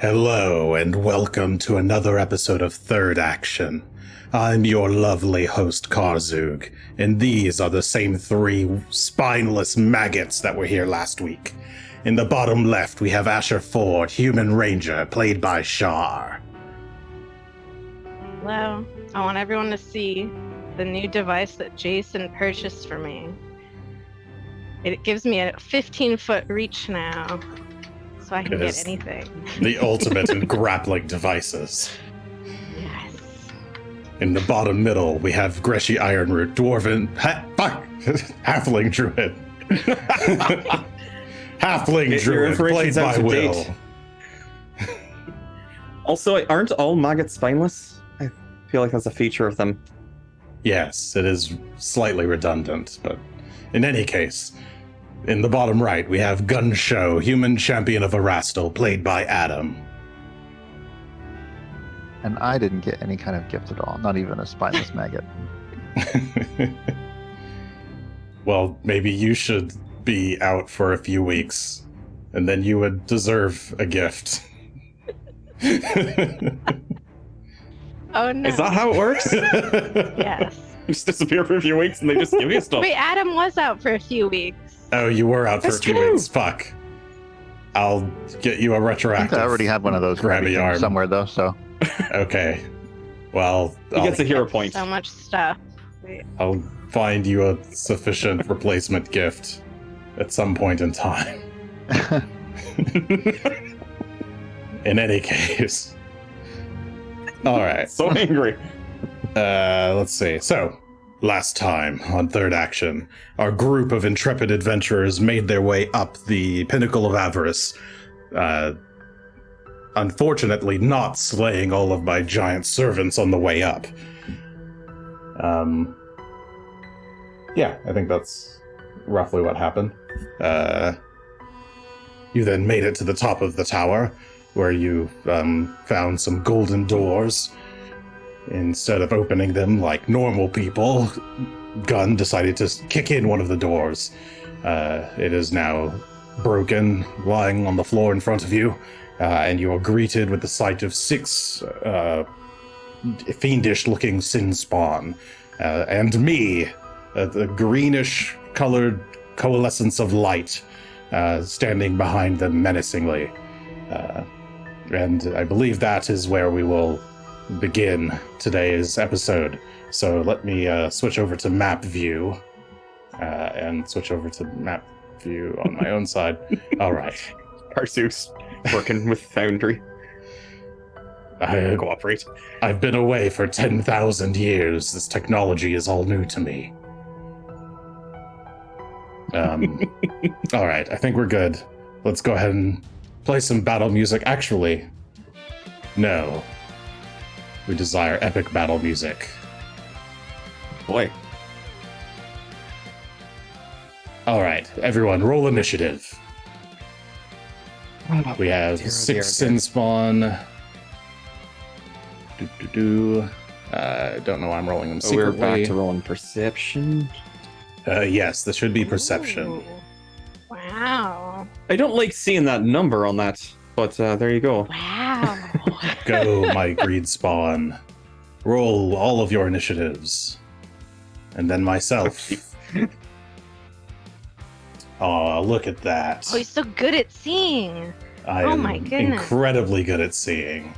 Hello and welcome to another episode of Third Action. I'm your lovely host Karzoug, and these are the same three spineless maggots that were here last week. In the bottom left we have Asher Ford, Human Ranger, played by Char. Hello. I want everyone to see the new device that Jason purchased for me. It gives me a 15-foot reach now, so I can get anything. The ultimate in grappling devices. Yes. In the bottom middle, we have Greshy Ironroot, Dwarven... Halfling Druid. Halfling Druid, played by Will. Also, aren't all maggots spineless? I feel like that's a feature of them. Yes, it is slightly redundant, but in any case... In the bottom right, we have Gunn, Human Champion of Erastil, played by Adam. And I didn't get any kind of gift at all, not even a spineless maggot. Well, maybe you should be out for a few weeks, and then you would deserve a gift. Oh no. Is that how it works? Yes. You just disappear for a few weeks and they just give you stuff. Wait, Adam was out for a few weeks. Oh, you were out for That's a few true. weeks. Fuck. I'll get you a I retroactive. think I already had one of those grabby grabby things arm somewhere, though, so... Okay. Well, He gets a hero point. So much stuff. Wait. I'll find you a sufficient replacement gift at some point in time. In any case. All right. So angry. Let's see. So, last time on Third Action, our group of intrepid adventurers made their way up the Pinnacle of Avarice, unfortunately not slaying all of my giant servants on the way up. Yeah, I think that's roughly what happened. You then made it to the top of the tower, where you found some golden doors. Instead of opening them like normal people, Gunn decided to kick in one of the doors. It is now broken, lying on the floor in front of you, and you are greeted with the sight of 6 fiendish-looking sin spawn, and me, the greenish-colored coalescence of light, standing behind them menacingly. And I believe that is where we will begin today's episode. So let me switch over to map view and switch over to map view on my own side. All right. Karzoug's working with Foundry. Cooperate. I've been away for 10,000 years. This technology is all new to me. All right, I think we're good. Let's go ahead and play some battle music. Actually, no. We desire epic battle music. Boy. All right, everyone, roll initiative. We have Dear, 6 dear, sin spawn. Don't know why I'm rolling them So we're secretly. back to rolling perception. Yes, this should be perception. Ooh. Wow. I don't like seeing that number on that, but there you go. Wow. Go, my greed spawn. Roll all of your initiatives. And then myself. Oh, look at that. Oh, he's so good at seeing. I oh am my goodness. incredibly good at seeing.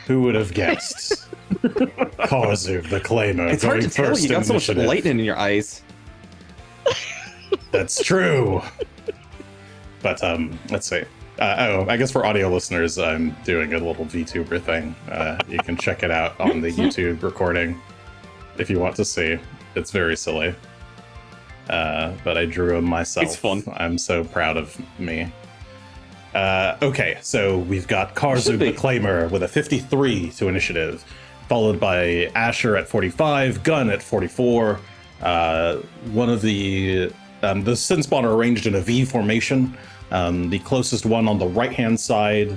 Who would have guessed? Karzoug, the claimer, It's hard going to tell. first You got in so much initiative. lightning in your eyes. That's true. But let's see. I guess for audio listeners, I'm doing a little VTuber thing. You can check it out on the YouTube recording if you want to see. It's very silly. But I drew him myself. It's fun. I'm so proud of me. Okay, so we've got Karzoug the Claimer with a 53 to initiative, followed by Asher at 45, Gunn at 44. One of the sin spawn are arranged in a V formation. The closest one on the right-hand side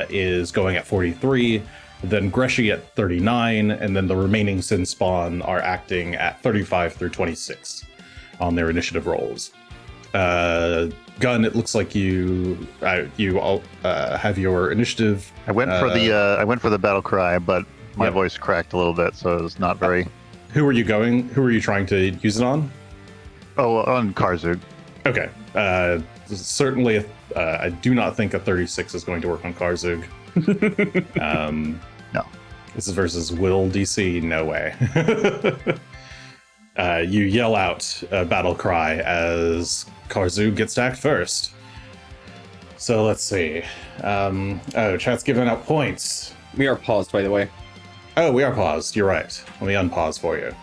is going at 43, then Greshy at 39, and then the remaining sin spawn are acting at 35 through 26 on their initiative rolls. Gunn, it looks like you all have your initiative. I went for the battle cry, but my voice cracked a little bit, so it was not very. Who are you trying to use it on? Oh, on Karzoug. Okay. Certainly, I do not think a 36 is going to work on Karzoug. No. This is versus Will DC. No way. You yell out a battle cry as Karzoug gets to act first. So let's see. Chat's giving out points. We are paused, by the way. Oh, we are paused. You're right. Let me unpause for you.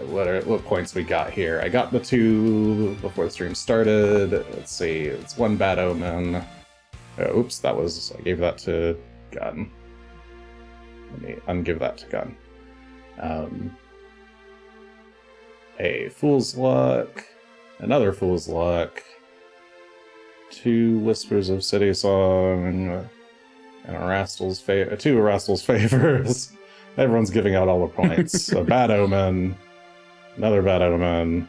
What points we got here? I got the 2 before the stream started. Let's see. It's 1 bad omen. Oops, I gave that to Gunn. Let me ungive that to Gunn. A Fool's Luck. Another Fool's Luck. 2 Whispers of City Song. And two Erastil's Favors. Everyone's giving out all the points. A Bad Omen. Another Bad Omen.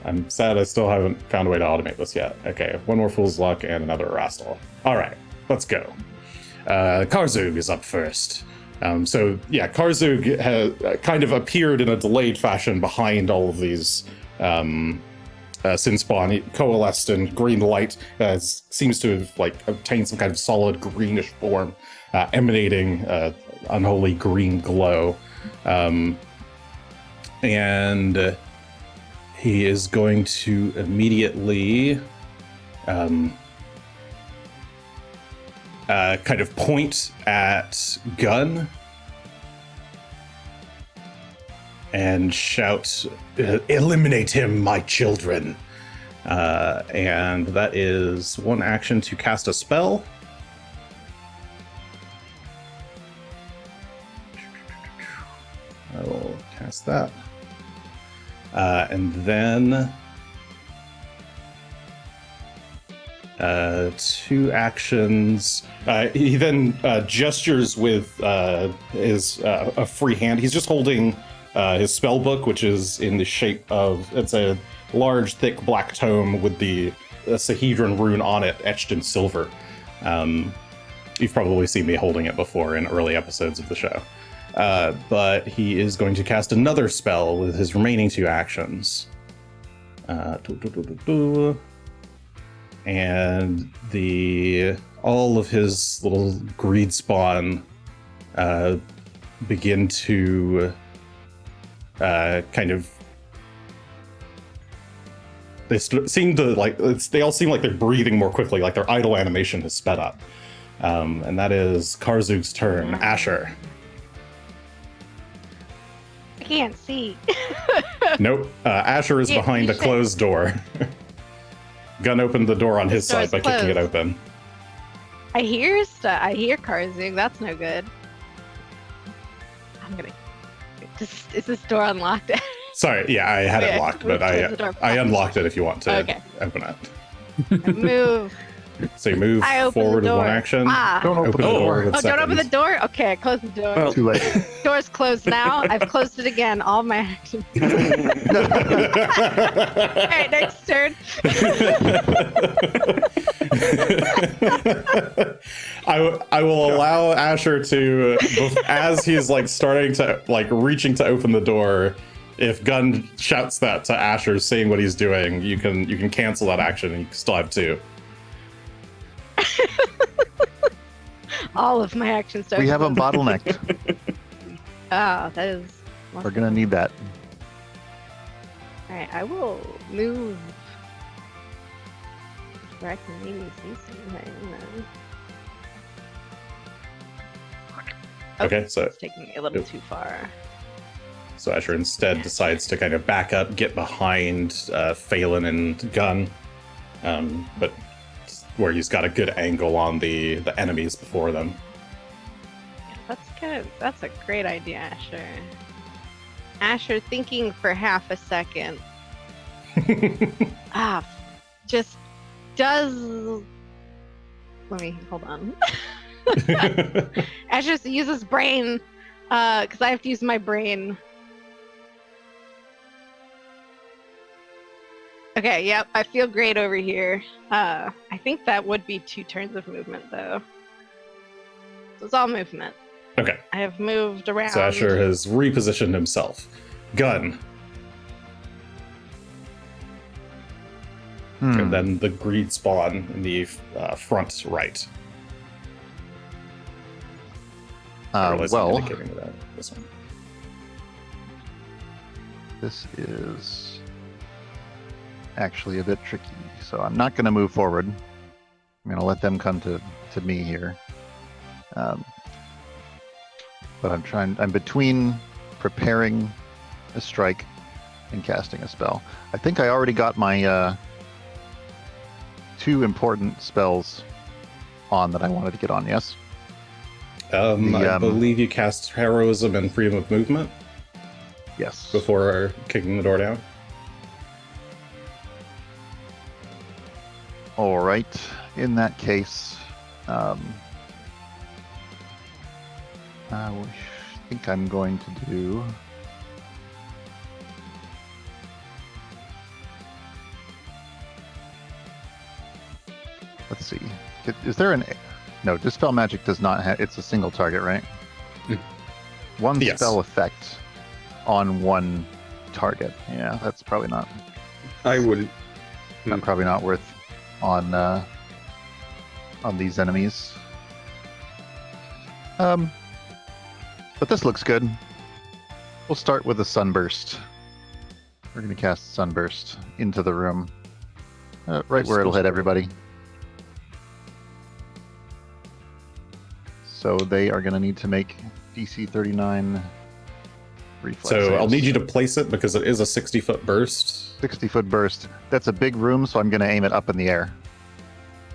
I'm sad I still haven't found a way to automate this yet. Okay, 1 more Fool's Luck and another Erastil. Alright, let's go. Karzoug is up first. Karzoug has kind of appeared in a delayed fashion behind all of these Sin Spawn. He coalesced in green light, seems to have obtained some kind of solid greenish form, emanating unholy green glow. And he is going to immediately kind of point at Gunn and shout, "Eliminate him, my children!" And that is 1 action to cast a spell. I will cast that. And then 2 actions. He then gestures with his a free hand. He's just holding his spell book, which is in the shape of, it's a large, thick black tome with the Sahedron rune on it, etched in silver. You've probably seen me holding it before in early episodes of the show. But he is going to cast another spell with his remaining 2 actions. And all of his little greed spawn begin to kind of, they seem to they all seem like they're breathing more quickly, like their idle animation has sped up. And that is Karzoug's turn. Asher. I can't see. Nope. Asher is behind a closed door. Gunn opened the door on his side by kicking it open. I hear Karzoug. That's no good. I'm gonna. Is this door unlocked? Sorry, yeah, I had it locked, but I unlocked it if you want to open it. Move. So you move forward with 1 action. Don't open the door. Don't open the door? Okay, I closed the door. Well, too late. Door's closed now. I've closed it again. All my actions. Alright, next turn. I will allow Asher to, as he's starting to reaching to open the door, if Gunn shouts that to Asher, seeing what he's doing, you can cancel that action and you still have 2. All of my actions. We have him bottlenecked. Ah, that is. We're gonna need that. Alright, I will move where I can maybe see something. Okay, so it's taking me a little too far. So Asher instead decides to kind of back up, get behind Phelan and Gunn, but where he's got a good angle on the enemies before them. That's a great idea, Asher. Asher thinking for half a second. Just does. Let me hold on. Asher uses brain, because I have to use my brain. Okay, yep, I feel great over here. I think that would be 2 turns of movement, though. So it's all movement. Okay. I have moved around. So Asher has repositioned himself. Gunn. And then the greed spawn in the front right. I realize I'm Well, indicating that this one. this is actually a bit tricky, so I'm not going to move forward. I'm going to let them come to me here. But I'm between preparing a strike and casting a spell. I think I already got my 2 important spells on that I wanted to get on, yes? I believe you cast Heroism and Freedom of Movement Yes. before kicking the door down. All right. In that case, I think I'm going to do. Let's see. Is there an? No, Dispel Magic does not have. It's a single target, right? One Yes. spell effect on one target. Yeah, that's probably not. I wouldn't. Probably not worth on these enemies. But this looks good. We'll start with a Sunburst. We're going to cast Sunburst into the room. Right where it'll hit everybody. So they are going to need to make DC 39 reflex So I'll saves. need you to place it because it is a 60-foot burst. 60-foot burst. That's a big room, so I'm going to aim it up in the air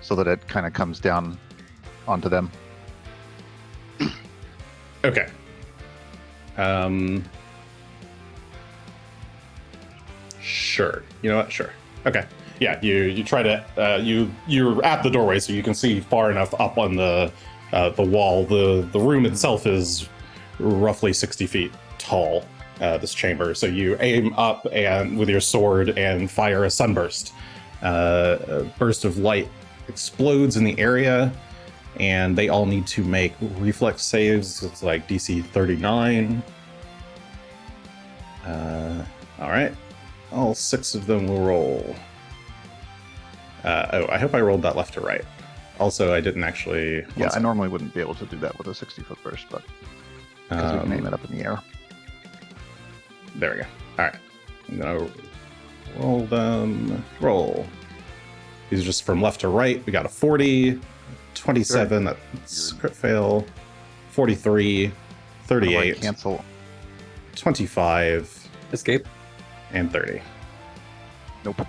so that it kind of comes down onto them. Okay. Sure. You know what? Sure. Okay. Yeah. You try to you're at the doorway, so you can see far enough up on the wall. The room itself is roughly 60 feet tall. This chamber. So you aim up and with your sword and fire a sunburst. A burst of light explodes in the area, and they all need to make reflex saves. It's like DC 39. All right. All 6 of them will roll. I hope I rolled that left to right. Also, I didn't actually... Yeah, I normally wouldn't be able to do that with a 60-foot burst, but because we can aim it up in the air. There we go. All right. I'm going to roll them. Roll. These are just from left to right. We got a 40, 27, that's crit fail, 43, 38, Cancel. 25, Escape. and 30. Nope.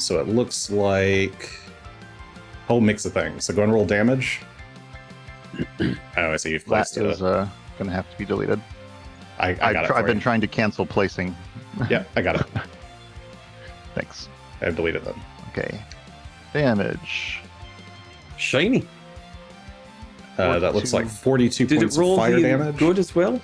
So it looks like whole mix of things. So go and roll damage. Oh, I see you've placed That it. is going to have to be deleted. I got it. I've been trying to cancel placing. Yeah, I got it. Thanks. I've deleted them. Okay. Damage. Shiny. That looks like 42 Did points it roll of fire the damage. good as well?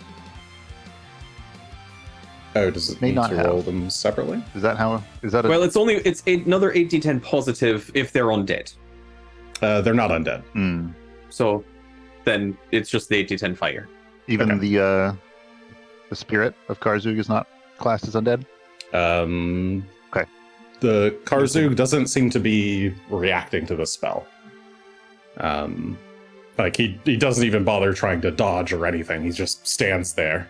Oh, does it May need not to have. roll them separately? Is that how? Is that a? Well, it's another 8d10 positive if they're undead. They're not undead. So then it's just the 8d10 fire. Even Okay. the spirit of Karzoug is not classed as undead. Okay. The Karzoug doesn't seem to be reacting to the spell. Like he doesn't even bother trying to dodge or anything. He just stands there.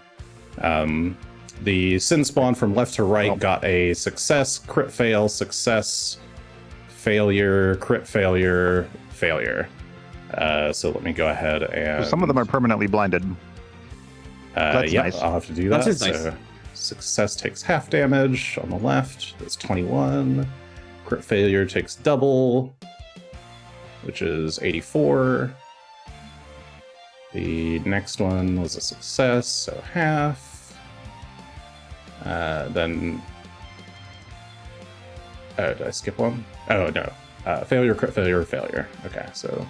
The Sin Spawn from left to right got a success, crit fail, success, failure, crit failure, failure. So let me go ahead and... Some of them are permanently blinded. That's yeah, nice. I'll have to do that. That is nice. So success takes half damage on the left. That's 21. Crit failure takes double, which is 84. The next one was a success, so half. Then... Oh, did I skip one? Oh, no. Failure, crit failure, failure. Okay, so...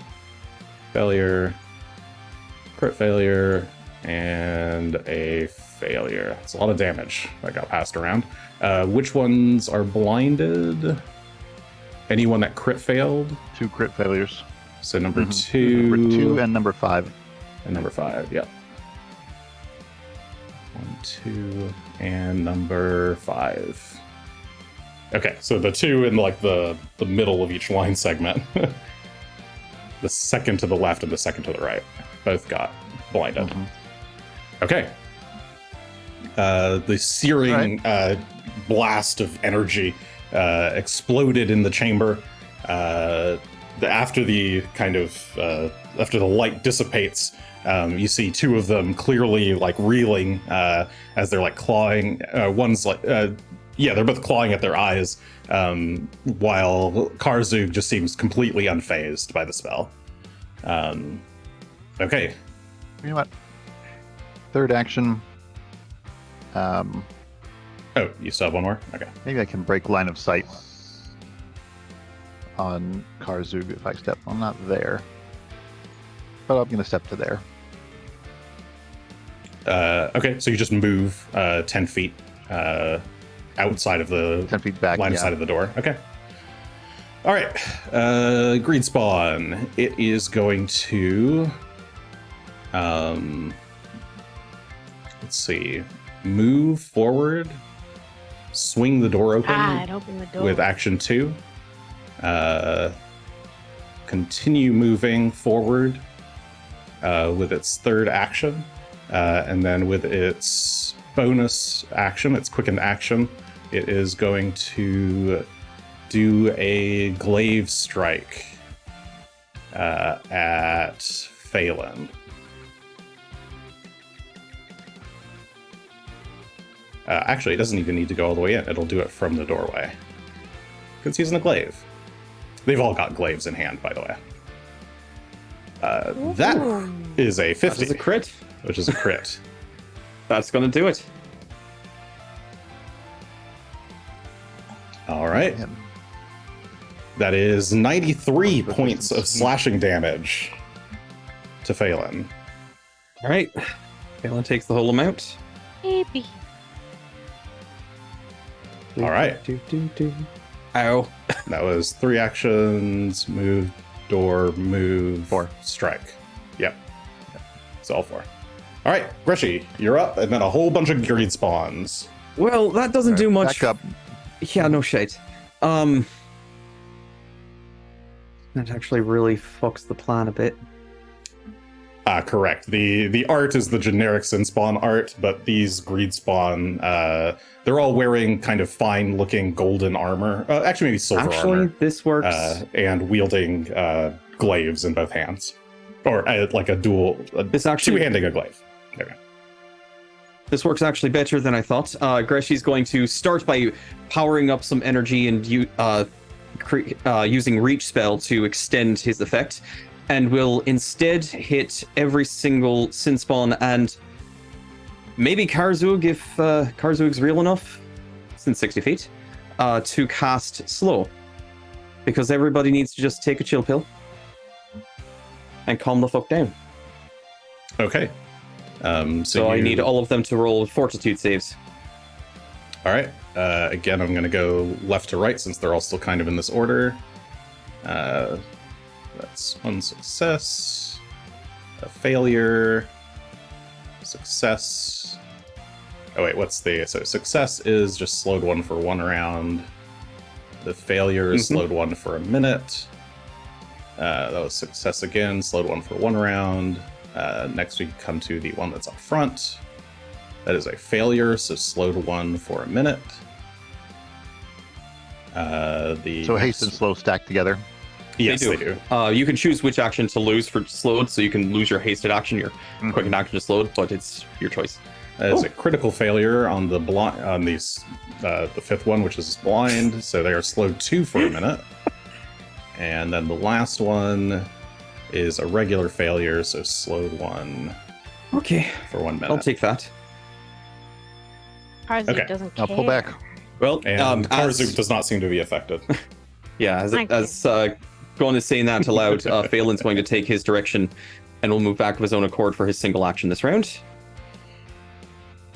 Failure, crit failure, and and a failure. It's a lot of damage that got passed around. Which ones are blinded? Anyone that crit failed? 2 crit failures. So number 2. Number 2 and number 5. And number 5, yep. 1, 2, and number 5. Okay, so the 2 in like the middle of each line segment. The second to the left and the second to the right. Both got blinded. Okay. The searing blast of energy exploded in the chamber. After the after the light dissipates, you see 2 of them clearly like reeling as they're like clawing. One's like, they're both clawing at their eyes, while Karzoug just seems completely unfazed by the spell. Okay. You know what? Third action. Oh, you still have one more? Okay. Maybe I can break line of sight on Karzoug if I step. I'm not there, but I'm going to step to there. Okay, so you just move 10 feet outside of the 10 feet back, line of sight of the door. Okay. All right. Greed Spawn. It is going to... let's see. Move forward. Swing the door open. I'd open the door. With action 2. Continue moving forward with its third action. And then with its bonus action, its quickened action, it is going to do a glaive strike at Phelan. Actually, it doesn't even need to go all the way in. It'll do it from the doorway. Because he's in a glaive. They've all got glaives in hand, by the way. That is a 50. That is a crit. Which is a crit. That's going to do it. All right. That is 93 points of slashing damage to Phelan. All right. Phelan takes the whole amount. Baby. All right. Ow. That was 3 actions: move, door, move, 4, strike. Yep. It's all 4. All right, Greshy, you're up, and then a whole bunch of greed spawns. Well, that doesn't do much. Back up. Yeah, no shade. That actually really fucks the plan a bit. Correct. The art is the generic sin spawn art, but these greed spawn, they're all wearing kind of fine-looking golden armor. Actually, maybe silver Actually, armor. this works. And wielding glaives in both hands, or like a dual. This actually two-handing a glaive. There we go. This works actually better than I thought. Greshy's going to start by powering up some energy and using Reach spell to extend his effect, and will instead hit every single sin spawn and maybe Karzoug if Karzoug's real enough, since 60 feet, to cast Slow. Because everybody needs to just take a chill pill and calm the fuck down. Okay. So I need all of them to roll fortitude saves. All right. Again, I'm going to go left to right since they're all still kind of in this order. That's 1 success, a failure, success. Oh wait, so success is just slowed 1 for 1 round. The failure is slowed 1 for a minute. That was success again, slowed 1 for 1 round. Next we come to the one that's up front. That is a failure, so slowed 1 for a minute. So haste and slow stack together. Yes, they do. You can choose which action to lose for slowed, so you can lose your hasted action, your quickened action to slowed, but it's your choice. That is a critical failure on the the 5th one, which is blind, so they are slowed 2 for a minute. And then the last one is a regular failure, so slowed 1 Okay. for 1 minute. I'll take that. Karzoug Okay. doesn't care. I'll pull back. Well, And Karzoug does not seem to be affected. Yeah, as Gunn is saying that aloud, Phelan's going to take his direction and will move back of his own accord for his single action this round.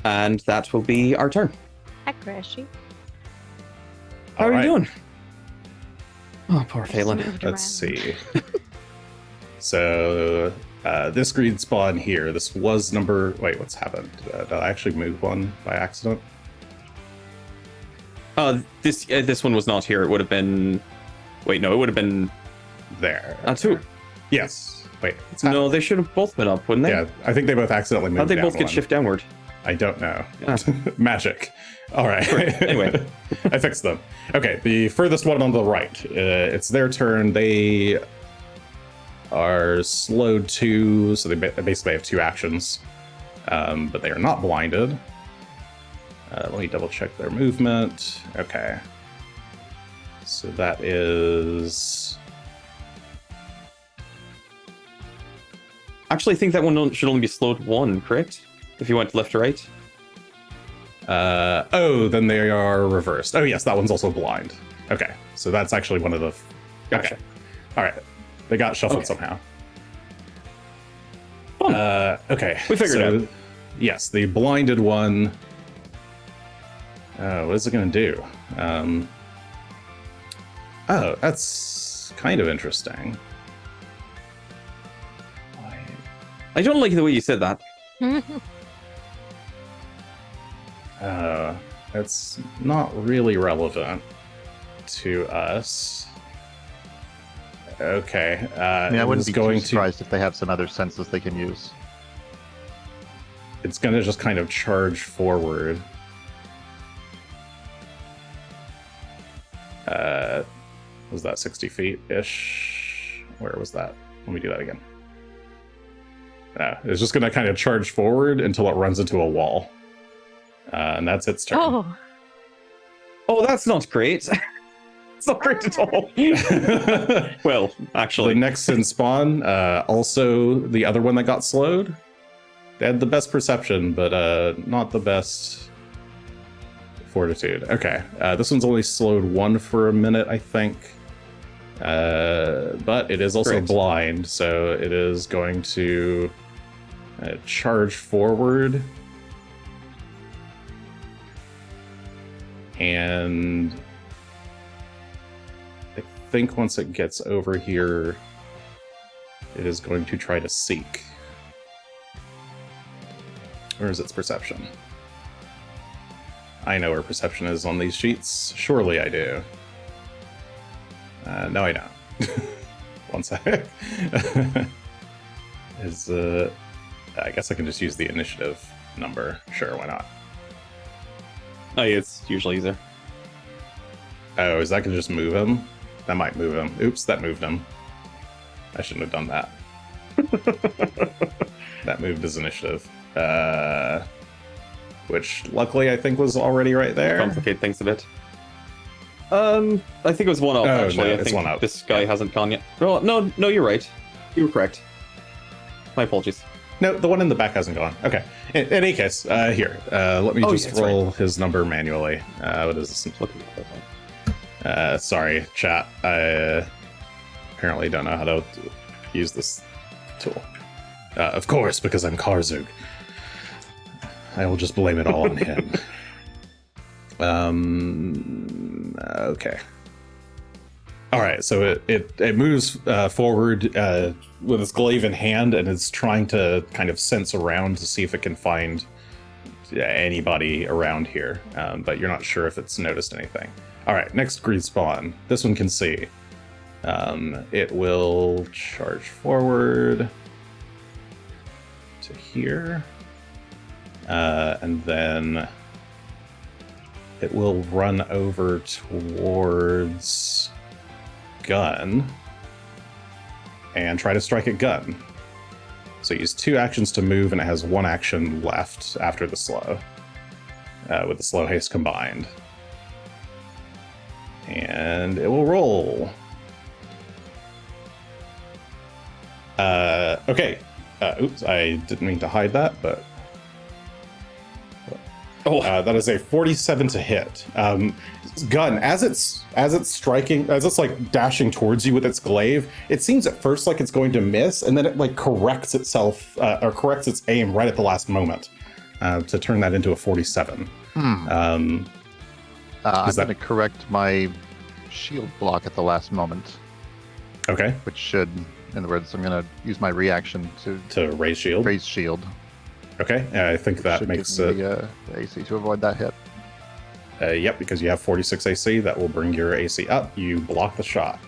And that will be our turn. Hi, Greshy. How All are right. you doing? Oh, poor Phelan. Let's see. So this green spawn here, this was number... Wait, what's happened? Did I actually move one by accident? This one was not here. It would have been... Wait, no, it would have been... There. Two. Yes. Wait. what's No, happened? they should have both been up, wouldn't they? Yeah, I think they both accidentally moved How'd they down both get one. shift downward? I don't know. Ah. Magic. All right. Anyway. I fixed them. Okay, the furthest one on the right. It's their turn. They are slowed to, so they basically have 2 actions, but they are not blinded. Let me double check their movement. Okay. So that is... Actually, I think that one should only be slowed 1, correct? If you went left to right. oh, then they are reversed. Oh, yes, that one's also blind. Okay, so that's actually one of the... Gotcha. Okay. All right. They got shuffled Okay. somehow. Fun. Okay. We figured it out. Yes, the blinded one... what is it going to do? Oh, that's kind of interesting. I don't like the way you said that. It's not really relevant to us. Okay. I mean, I wouldn't it's be going too surprised if they have some other senses they can use. It's going to just kind of charge forward. Was that 60 feet-ish? Where was that? Let me do that again. It's just going to kind of charge forward until it runs into a wall. And that's its turn. Oh, Oh, that's not great. It's not great at all. Well, The actually, next sin spawn, also the other one that got slowed. They had the best perception, but not the best fortitude. Okay, this one's only slowed 1 for a minute, I think. But it is also Correct. blind, so it is going to charge forward. And I think once it gets over here, it is going to try to seek. Where is its perception? I know where perception is on these sheets. Surely I do. No, I don't. One sec. I guess I can just use the initiative number. Sure, why not? oh, yeah, it's usually easier. Oh, is that gonna just move him? That might move him. Oops, that moved him. I shouldn't have done that. That moved his initiative. Which luckily I think was already right there. Complicate things a bit. I think it was 1 up, Oh, actually. no, I it's think 1 up. this guy hasn't gone yet. Oh, no, you're right. You were correct. My apologies. No, the one in the back hasn't gone. Okay. In any case, here. Let me Oh, just yeah, that's right. roll his number manually. What is this? Looking at that one. Sorry, chat. I apparently don't know how to use this tool. Of course, because I'm Karzoug. I will just blame it all on him. Okay. All right, so it moves forward with its glaive in hand, and it's trying to kind of sense around to see if it can find anybody around here, but you're not sure if it's noticed anything. All right, next green spawn. This one can see. It will charge forward to here, and then it will run over towards Gunn and try to strike at Gunn. So use 2 actions to move, and it has 1 action left after the slow, with the slow haste combined. And it will roll. Okay. Oops, I didn't mean to hide that, but that is a 47 to hit. Gun, as it's striking, as it's like dashing towards you with its glaive, it seems at first like it's going to miss, and then it like corrects itself or corrects its aim right at the last moment. to turn that into a 47. I'm Is that- going to correct my shield block at the last moment, Okay, which should, in other words, I'm going to use my reaction to raise shield. raise shield. Okay, I think which that should makes give me it. the AC to avoid that hit. Yep, because you have 46 AC, that will bring your AC up. You block the shot.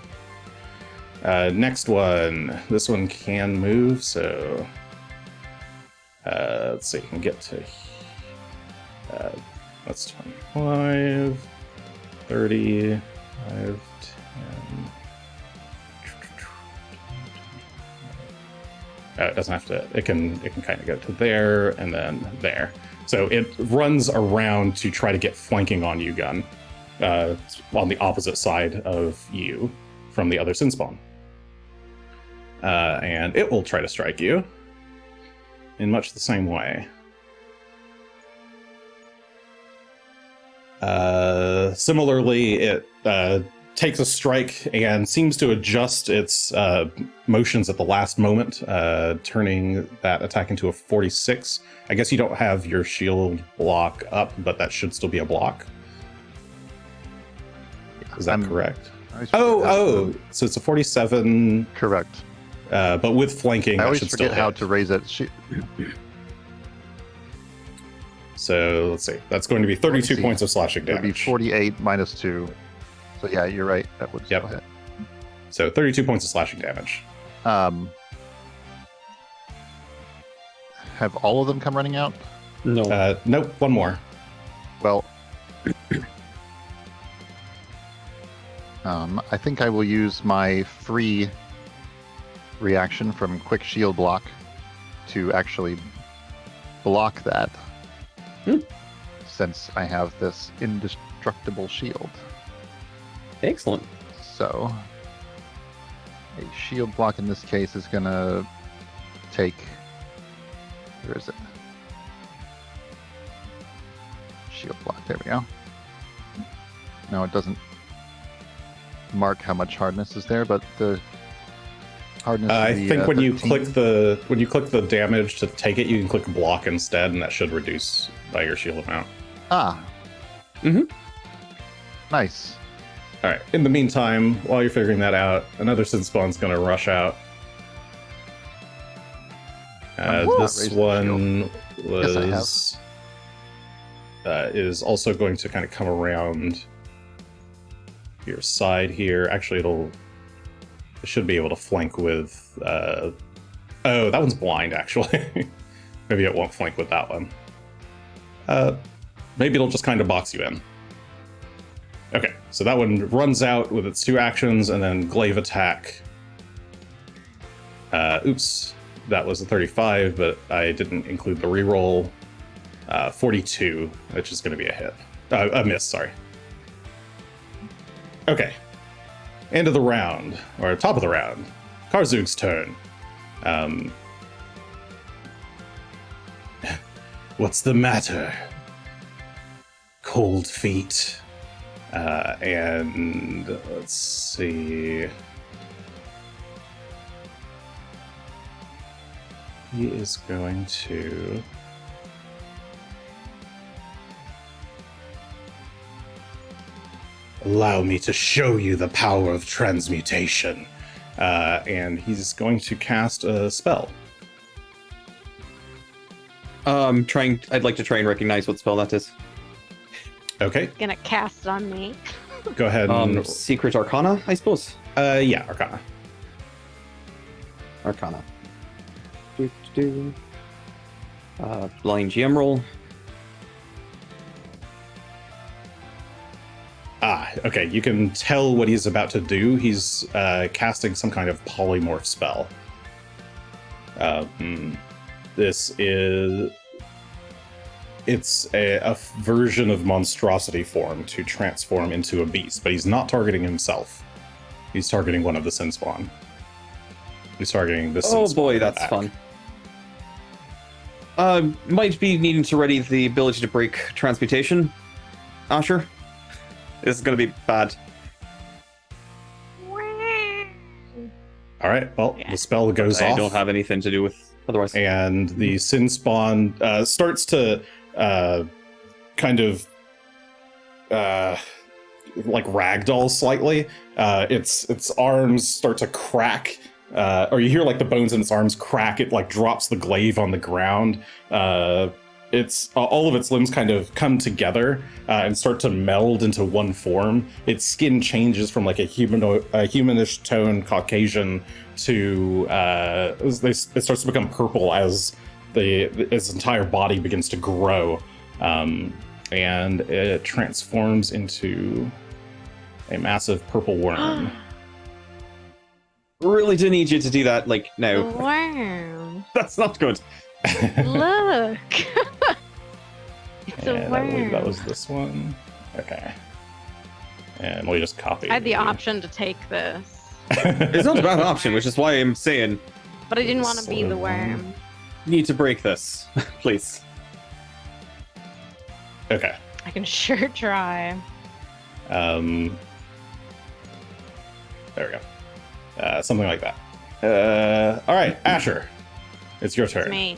Next one. This one can move, so let's see. You can get to. That's 25, 30, 5, 10. It doesn't have to. It can kind of go to there and then there. So it runs around to try to get flanking on you, Gunn, on the opposite side of you from the other sin spawn. And it will try to strike you in much the same way. Similarly, it takes a strike and seems to adjust its motions at the last moment, turning that attack into a 46. I guess you don't have your shield block up, but that should still be a block. Is that correct? Oh, so it's a 47. Correct. But with flanking, I that always should forget still how hit. to raise it. So let's see. That's going to be 32 points of slashing It would be damage. 48 minus 2. So yeah, you're right. That would still hit. So 32 points of slashing damage. Have all of them come running out? No. Nope, one more. Well, I think I will use my free reaction from Quick Shield Block to actually block that, since I have this indestructible shield. Excellent. So, a shield block in this case is going to take... Where is it? Shield block, there we go. No, it doesn't mark how much hardness is there, but the hardness I of the, think when you 13 click the damage to take it, you can click block instead, and that should reduce by your shield amount. Ah. Mhm. Nice. All right. In the meantime, while you're figuring that out, another sin spawn's going to rush out. This Raise the one Yes, I is also going to kind of come around your side here. Actually, it should be able to flank with. Oh, that one's blind. Actually, maybe it won't flank with that one. Maybe it'll just kind of box you in. Okay, so that one runs out with its 2 actions and then glaive attack. Oops, that was a 35, but I didn't include the reroll. 42, which is going to be a hit. A miss, sorry. Okay. End of the round, or top of the round. Karzoug's turn. What's the matter? Cold feet. And let's see. He is going to... Allow me to show you the power of transmutation. And he's going to cast a spell. I'd like to try and recognize what spell that is. Okay, Gonna cast it on me. go ahead and... Secret Arcana, I suppose. yeah, Arcana. Arcana. Blind GM roll. Okay, you can tell what he's about to do. He's casting some kind of polymorph spell. It's a version of monstrosity form to transform into a beast, but he's not targeting himself. He's targeting one of the sin spawn. He's targeting the sin Oh spawn boy, that's back. fun. Might be needing to ready the ability to break transmutation. Asher, this is going to be bad. All right, well, Yeah. the spell goes I off. don't have anything to do with Otherwise, and the sin spawn starts to kind of like ragdoll slightly. Its arms start to crack, or you hear like the bones in its arms crack. It like drops the glaive on the ground. It's all of its limbs kind of come together and start to meld into one form. Its skin changes from like a humanish tone Caucasian to it starts to become purple as its entire body begins to grow, and it transforms into a massive purple worm. really do need you to do that, like, now. Worm. That's not good. Look. It's a And I believe worm. that was this one. Okay. And we just copy. I had the option to take this, It's not a bad option, which is why I'm saying but I didn't want to be the Slow. worm. you need to break this, please. Okay. I can sure try. There we go. Something like that. All right, Asher, it's your It's turn. me.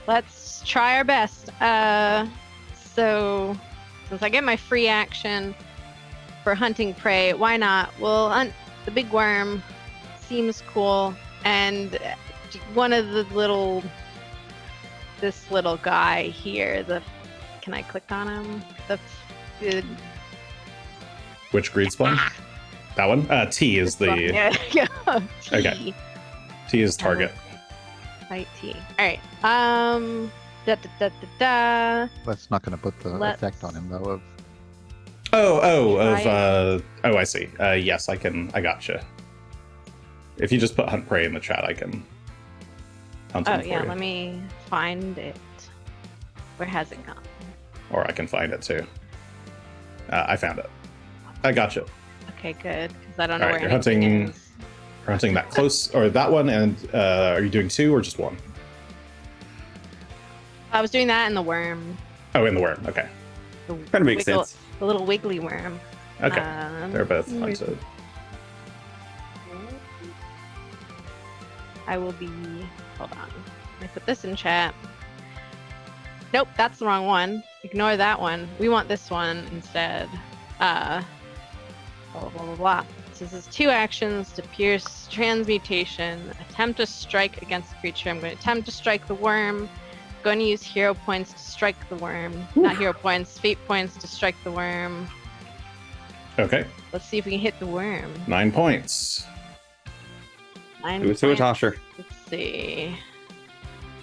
Let's try our best. So since I get my free action for hunting prey, why not? We'll hunt the big worm. Seems cool. And one of the this little guy here, can I click on him? The Which greed spawn? That one? T is the yeah, yeah. T. Okay. T is target. Fight T. Alright. Da da da da da. That's not going to put the Let's- effect on him, though. Of I see. Yes, I gotcha. If you just put hunt prey in the chat, I can hunt Oh him for yeah, you. let me find it. Where has it gone? Or I can find it too. I found it. I gotcha. Okay, good. Because I don't know Alright, where you're anything hunting- is. We're hunting that close, or that one, and are you doing two or just one? I was doing that in the worm. Oh, in the worm. Okay. The Kind of makes wiggle- sense. The little wiggly worm. Okay. They're both Hmm. hunted. I will be. Hold on. Let me put this in chat. Nope, that's the wrong one. Ignore that one. We want this one instead. Blah blah blah blah. Blah. So this is 2 actions to pierce, transmutation, attempt to strike against the creature. I'm going to attempt to strike the worm. Going to use hero points to strike the worm. Not hero points, fate points to strike the worm. Okay. Let's see if we can hit the worm. 9 points. 9 Do it to it, points. Asher. Let's see.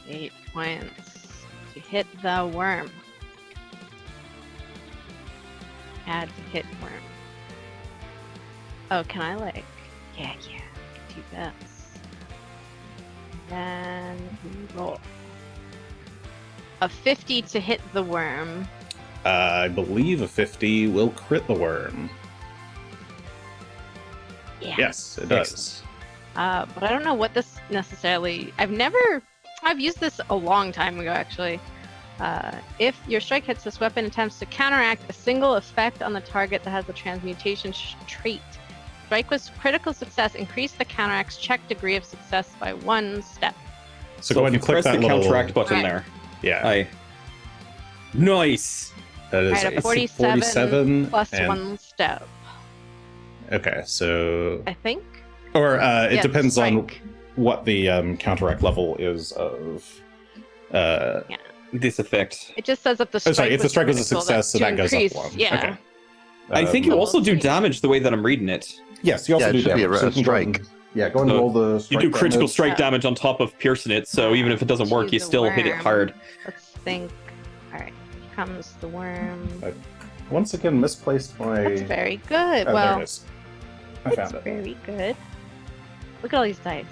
8 points to hit the worm. Add to hit worm. Oh, can I Yeah, do this. Then we roll. A 50 to hit the worm. I believe a 50 will crit the worm. Yeah. Yes, it does. But I don't know what this necessarily. I've used this a long time ago, actually. If your strike hits, this weapon attempts to counteract a single effect on the target that has the transmutation trait. Strike with critical success. Increase the counteract's check degree of success by 1 step. So, go ahead if and you click press that the little counteract button Right. there. Yeah, Nice. that is Alright, a a 47 plus and- 1 step, Okay, so I think. or it Yeah, depends on strike. what the counteract level is of. This effect. It just says if the strike. Oh, sorry, if the was strike was a critical, success, so to that goes increase, up 1. Yeah. Okay. I think you Um, also do let's see. damage the way that I'm reading it. Yes, you also Yeah, it do should be a damage. So you can go strike. and- Yeah, go and So roll the. You strike do critical damage. strike Yeah. damage on top of piercing it, so even if it doesn't work, you Choose a still hit it worm. hard. Let's think. All right, here comes the worm. Once again, misplaced my. That's very good. Oh, well, there it is. I it's found it. very good. Look at all these dice.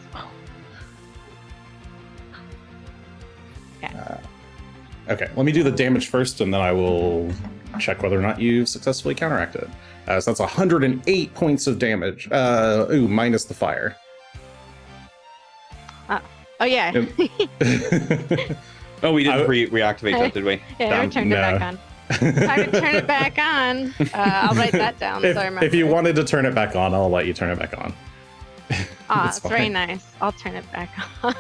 Okay, let me do the damage first, and then I will check whether or not you've successfully counteracted. So that's 108 points of damage. Minus the fire. Oh yeah, Oh, we didn't I- reactivate that, did we? yeah. I Damn, turned it back no. on. Time to turn it back on. I'll write that down so I remember. If you wanted to turn it back on, I'll let you turn it back on. It's very nice. I'll turn it back on.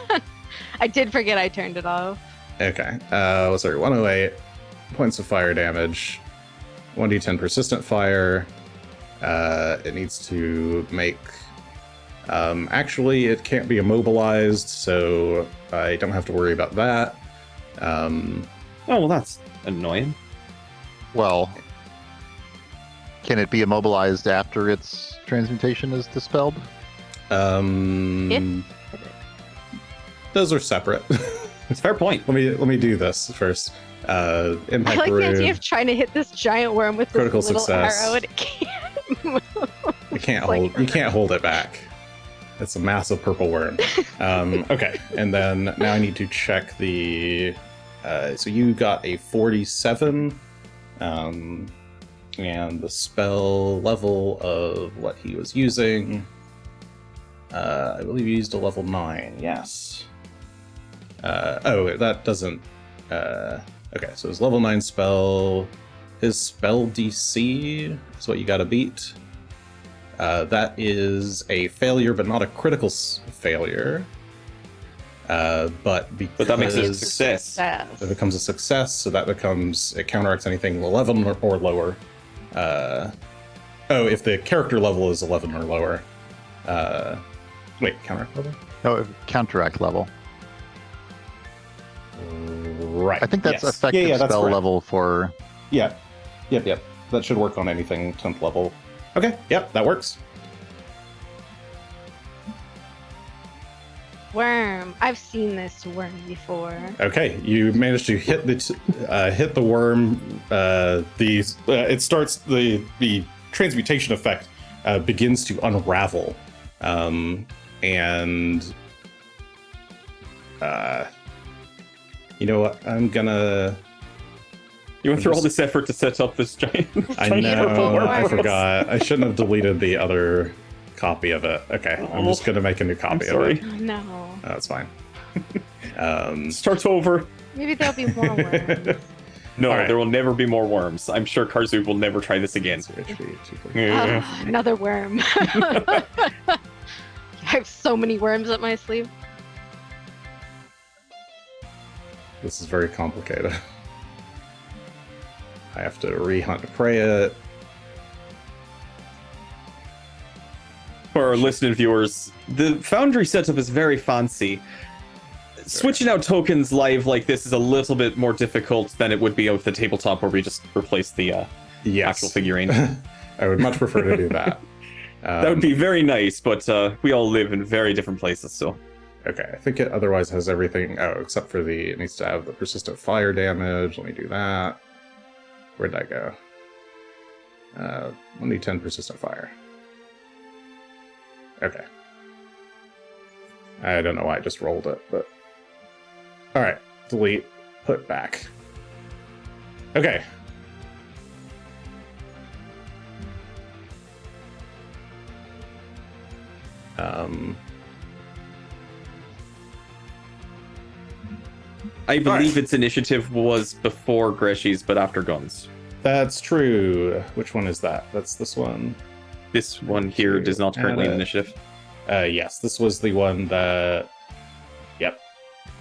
I did forget I turned it off. Okay. Sorry, 108 points of fire damage. 1d10 persistent fire. It needs to make... actually, it can't be immobilized, so I don't have to worry about that. Oh, well, that's annoying. Well, can it be immobilized after its transmutation is dispelled? Those are separate. It's a fair point. Let me do this first. I Impact like the Rude. idea of trying to hit this giant worm with Critical this little success. arrow and it can't move. You can't Like- you can't hold it back. It's a massive purple worm. Okay, and then now I need to check the. So you got a 47, and the spell level of what he was using. I believe you used a level 9. Yes. Oh, that doesn't. Okay, so his level 9 spell. His spell DC is what you got to beat. That is a failure, but not a critical failure. But that makes it a because success. it becomes a success, so that becomes, it counteracts anything 11 or lower. If the character level is 11 or lower. Wait, counteract level? No, counteract level. Right. I think that's yes. effective that's spell correct. level for. Yeah. Yep. That should work on anything 10th level. Okay, yep, that works. Worm. I've seen this worm before. Okay, you managed to hit the worm. It starts the transmutation effect begins to unravel, and you know what? You went through all this effort to set up this giant. I giant purple know. worm. I forgot. I shouldn't have deleted the other copy of it. Okay, I'm just gonna make a new copy of it. Oh, no. Oh, that's fine. Starts over. Maybe there'll be more worms. No, All right. there will never be more worms. I'm sure Karzoug will never try this again. Yeah. Oh, another worm. I have so many worms up my sleeve. This is very complicated. I have to re-hunt and pray it. For our listening viewers, the Foundry setup is very fancy. Switching out tokens live like this is a little bit more difficult than it would be with the tabletop where we just replace the Yes. actual figurine. I would much prefer to do that. That would be very nice, but we all live in very different places, so... Okay, I think it otherwise has everything. Oh, except for it needs to have the persistent fire damage. Let me do that. Where'd that go? 1d10 persistent fire. Okay. I don't know why I just rolled it, but... Alright, delete, put back. Okay. I believe its initiative was before Greshy's, but after Gunn's. That's true. Which one is that? That's this one. This one here does not currently have initiative. Yes, this was the one that... Yep.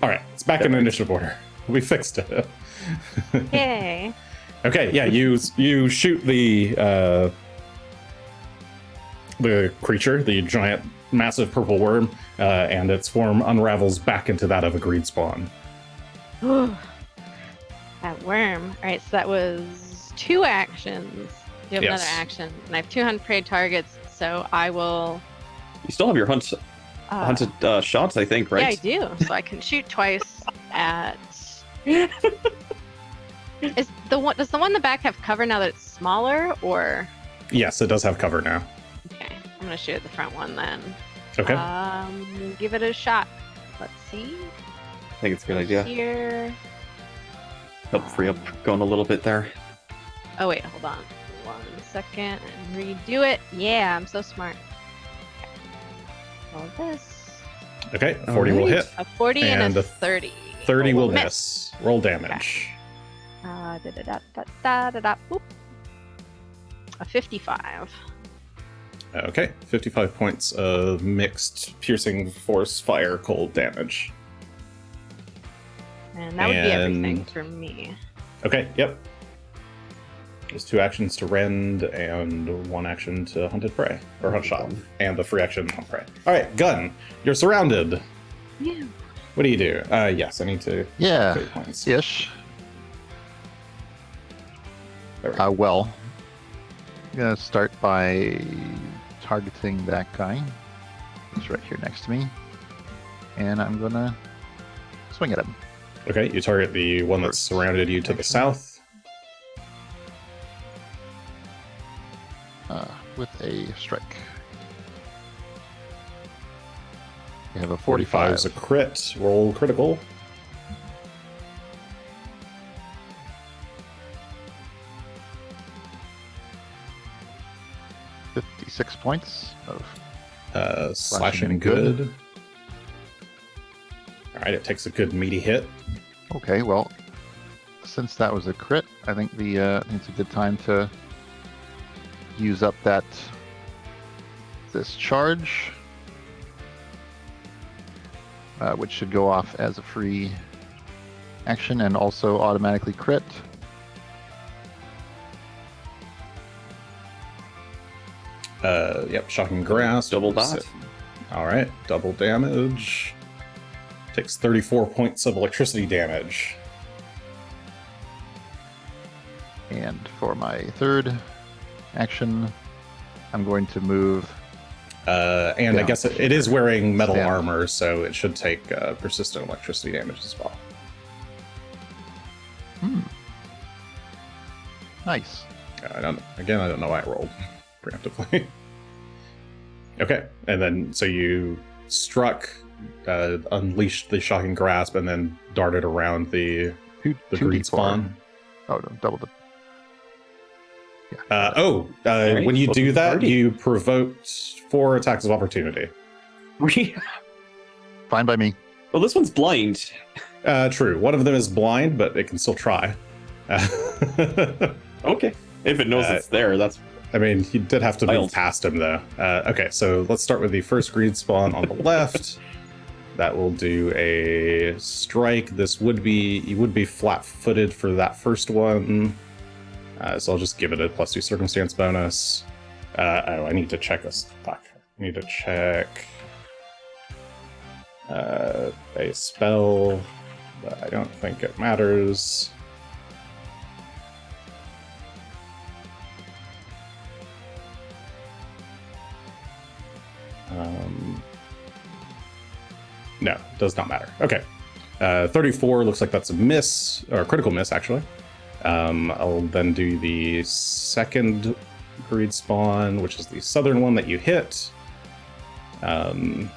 Alright, it's back in initiative order. We fixed it. Yay. Okay, yeah, you shoot the creature, the giant, massive purple worm, and its form unravels back into that of a greed spawn. That worm. Alright, so that was 2 actions. You have Yes. another action. And I have 2 hunted targets, so I will... You still have your hunted shots, I think, right? Yeah, I do. So I can shoot twice at... Does the one in the back have cover now that it's smaller, or... Yes, it does have cover now. Okay, I'm gonna shoot at the front one then. Okay. Give it a shot. Let's see. I think it's a good idea. Here. Help free up going a little bit there. Oh wait, hold on. 1 second and redo it. Yeah, I'm so smart. Okay. Roll this. Okay, 40 will hit. A 40 And and a a 30. 30 will miss. miss. Roll damage. Da-da-da-da-da-da-da. Boop. A 55. Okay, 55 points of mixed piercing force fire cold damage. And that would be everything And- for me. Okay, yep. There's 2 actions to rend and 1 action to hunted prey, or hunt shot, and the free action hunt prey. All right, Gunn, you're surrounded. Yeah. What do you do? Yes, I need to Yeah, put points. ish. There we go. Well, I'm gonna start by targeting that guy. He's right here next to me, and I'm gonna swing at him. Okay, you target the one that's surrounded you to the south. With a strike. We have a 45 is 45. a crit. Roll critical. $56 points of Slashing and good. good. All right, it takes a good meaty hit. Okay, well, since that was a crit, I think it's a good time to use up this charge, which should go off as a free action and also automatically crit. Yep, shocking grasp. Double that. All right, double damage. Takes 34 points of electricity damage. And for my third action, I'm going to move. And I Yeah, guess it is wearing metal Stand. armor, so it should take persistent electricity damage as well. Nice. I don't know why I rolled preemptively. Okay, and then so you struck, unleashed the shocking grasp, and then darted around the Two greed D4. spawn. Oh, no, double the. Right, When you welcome do to the that, party. you provoked 4 attacks of opportunity. Fine by me. Well, this one's blind. True. One of them is blind, but it can still try. Okay. If it knows it's there, that's I mean, you did have to move Wild. past him, though. Okay, so let's start with the first greed spawn on the left. That will do a strike. You would be flat-footed for that first one. So I'll just give it a +2 circumstance bonus. I need to check this. Fuck. I need to check a spell, but I don't think it matters. No, does not matter. Okay. 34 looks like that's a miss, or a critical miss, actually. I'll then do the second greed spawn, which is the southern one that you hit. I'm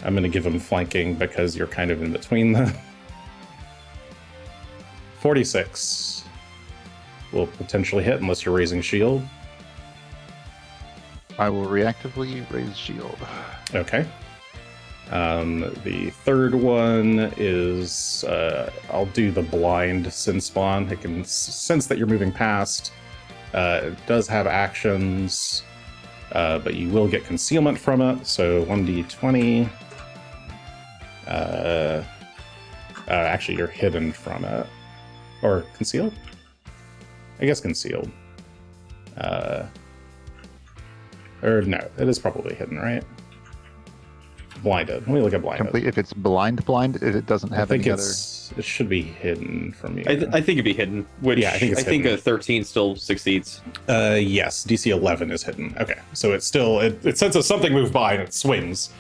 going to give him flanking because you're kind of in between them. 46 will potentially hit unless you're raising shield. I will reactively raise shield. Okay. The third one is I'll do the blind sin spawn. It can sense that you're moving past. It does have actions, but you will get concealment from it. So 1d20. Actually, you're hidden from it, or concealed. I guess concealed. Or no, it is probably hidden, right? Blinded. Let me look at blinded. Complete. If it's blind, it doesn't I have think any other. it should be hidden from you. I think it'd be hidden. Which Yeah, I think it's hidden. a 13 still succeeds. Yes, DC 11 is hidden. Okay, so it's still it senses something move by and it swings.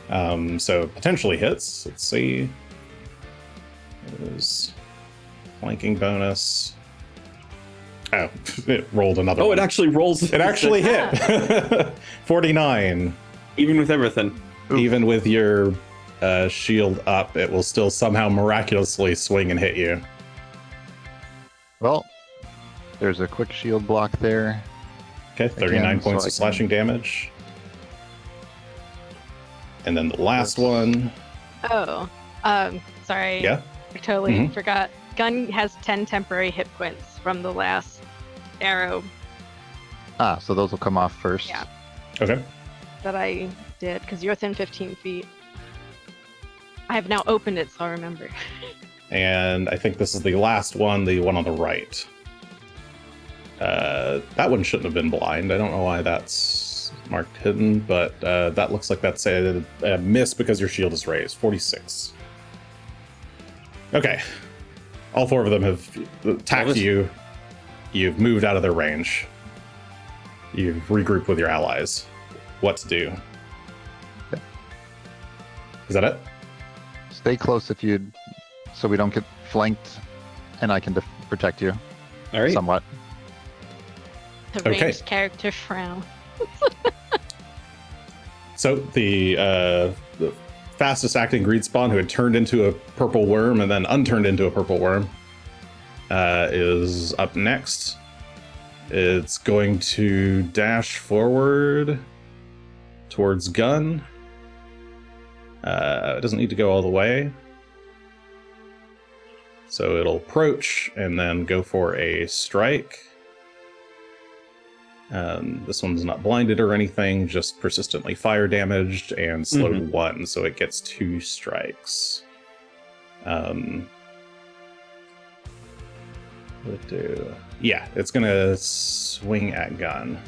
So potentially hits. Let's see. It is flanking bonus. Oh, it rolled another. Oh, one. it actually rolls. It actually hit. 49. Even with everything. Oof. Even with your shield up, it will still somehow miraculously swing and hit you. Well, there's a quick shield block there. Okay, 39 Again, points so I of slashing damage. And then the last one. Oh, sorry. Yeah. I totally Mhm. forgot. Gunn has 10 temporary hit points from the last arrow. Ah, so those will come off first. Yeah. Okay. that I did, because you're within 15 feet. I have now opened it, so I remember. And I think this is the last one, the one on the right. That one shouldn't have been blind. I don't know why that's marked hidden, but that looks like that's a miss because your shield is raised. 46. Okay. All four of them have attacked you. You've moved out of their range. You've regrouped with your allies. What to do? Yeah. Is that it? Stay close if you, so we don't get flanked, and I can protect you All right. somewhat. The Okay. ranged character frown. So the fastest acting greed spawn who had turned into a purple worm and then unturned into a purple worm is up next. It's going to dash forward towards Gunn. It doesn't need to go all the way. So it'll approach and then go for a strike. This one's not blinded or anything, just persistently fire damaged and slowed 1, so it gets 2 strikes. Yeah, it's gonna swing at Gunn.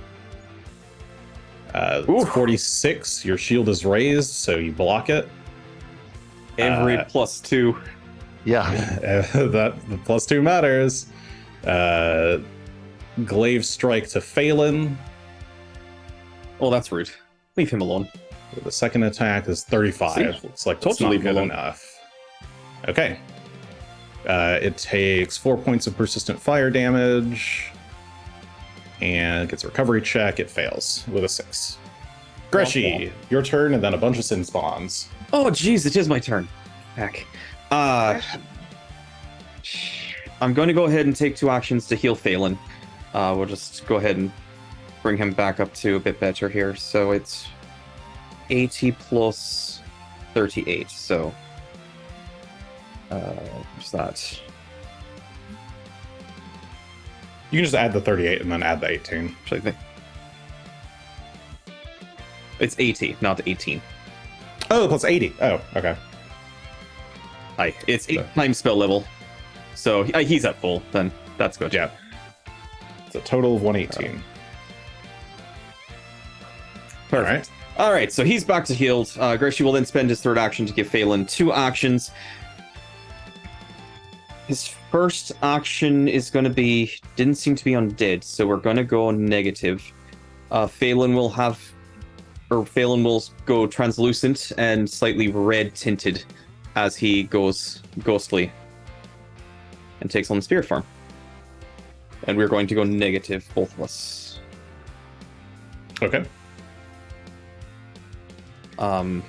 It's 46. Your shield is raised, so you block it. Every +2. Yeah. That the +2 matters. Glaive strike to Phelan. Oh, that's rude. Leave him alone. The second attack is 35. See? Looks like Totally that's not good alone. enough. Okay. It takes 4 points of persistent fire damage. And gets a recovery check. It fails with a 6. Greshy, your turn, and then a bunch of sin spawns. Oh, jeez, it is my turn. Heck. I'm going to go ahead and take 2 actions to heal Phelan. We'll just go ahead and bring him back up to a bit better here. So it's 80 plus 38. So what's that? You can just add the 38 and then add the 18. Actually, I think it's 80, not 18. Oh, plus 80. Oh, okay. Hi, it's 8 times spell level. So he's at full, then that's good. Yeah. It's a total of 118. Perfect. All right, so he's back to healed. Greshy will then spend his third action to give Phelan 2 actions. His first action is going to be, didn't seem to be undead, so we're going to go negative. Phelan will go translucent and slightly red tinted as he goes ghostly and takes on the spirit form. And we're going to go negative, both of us. Okay. I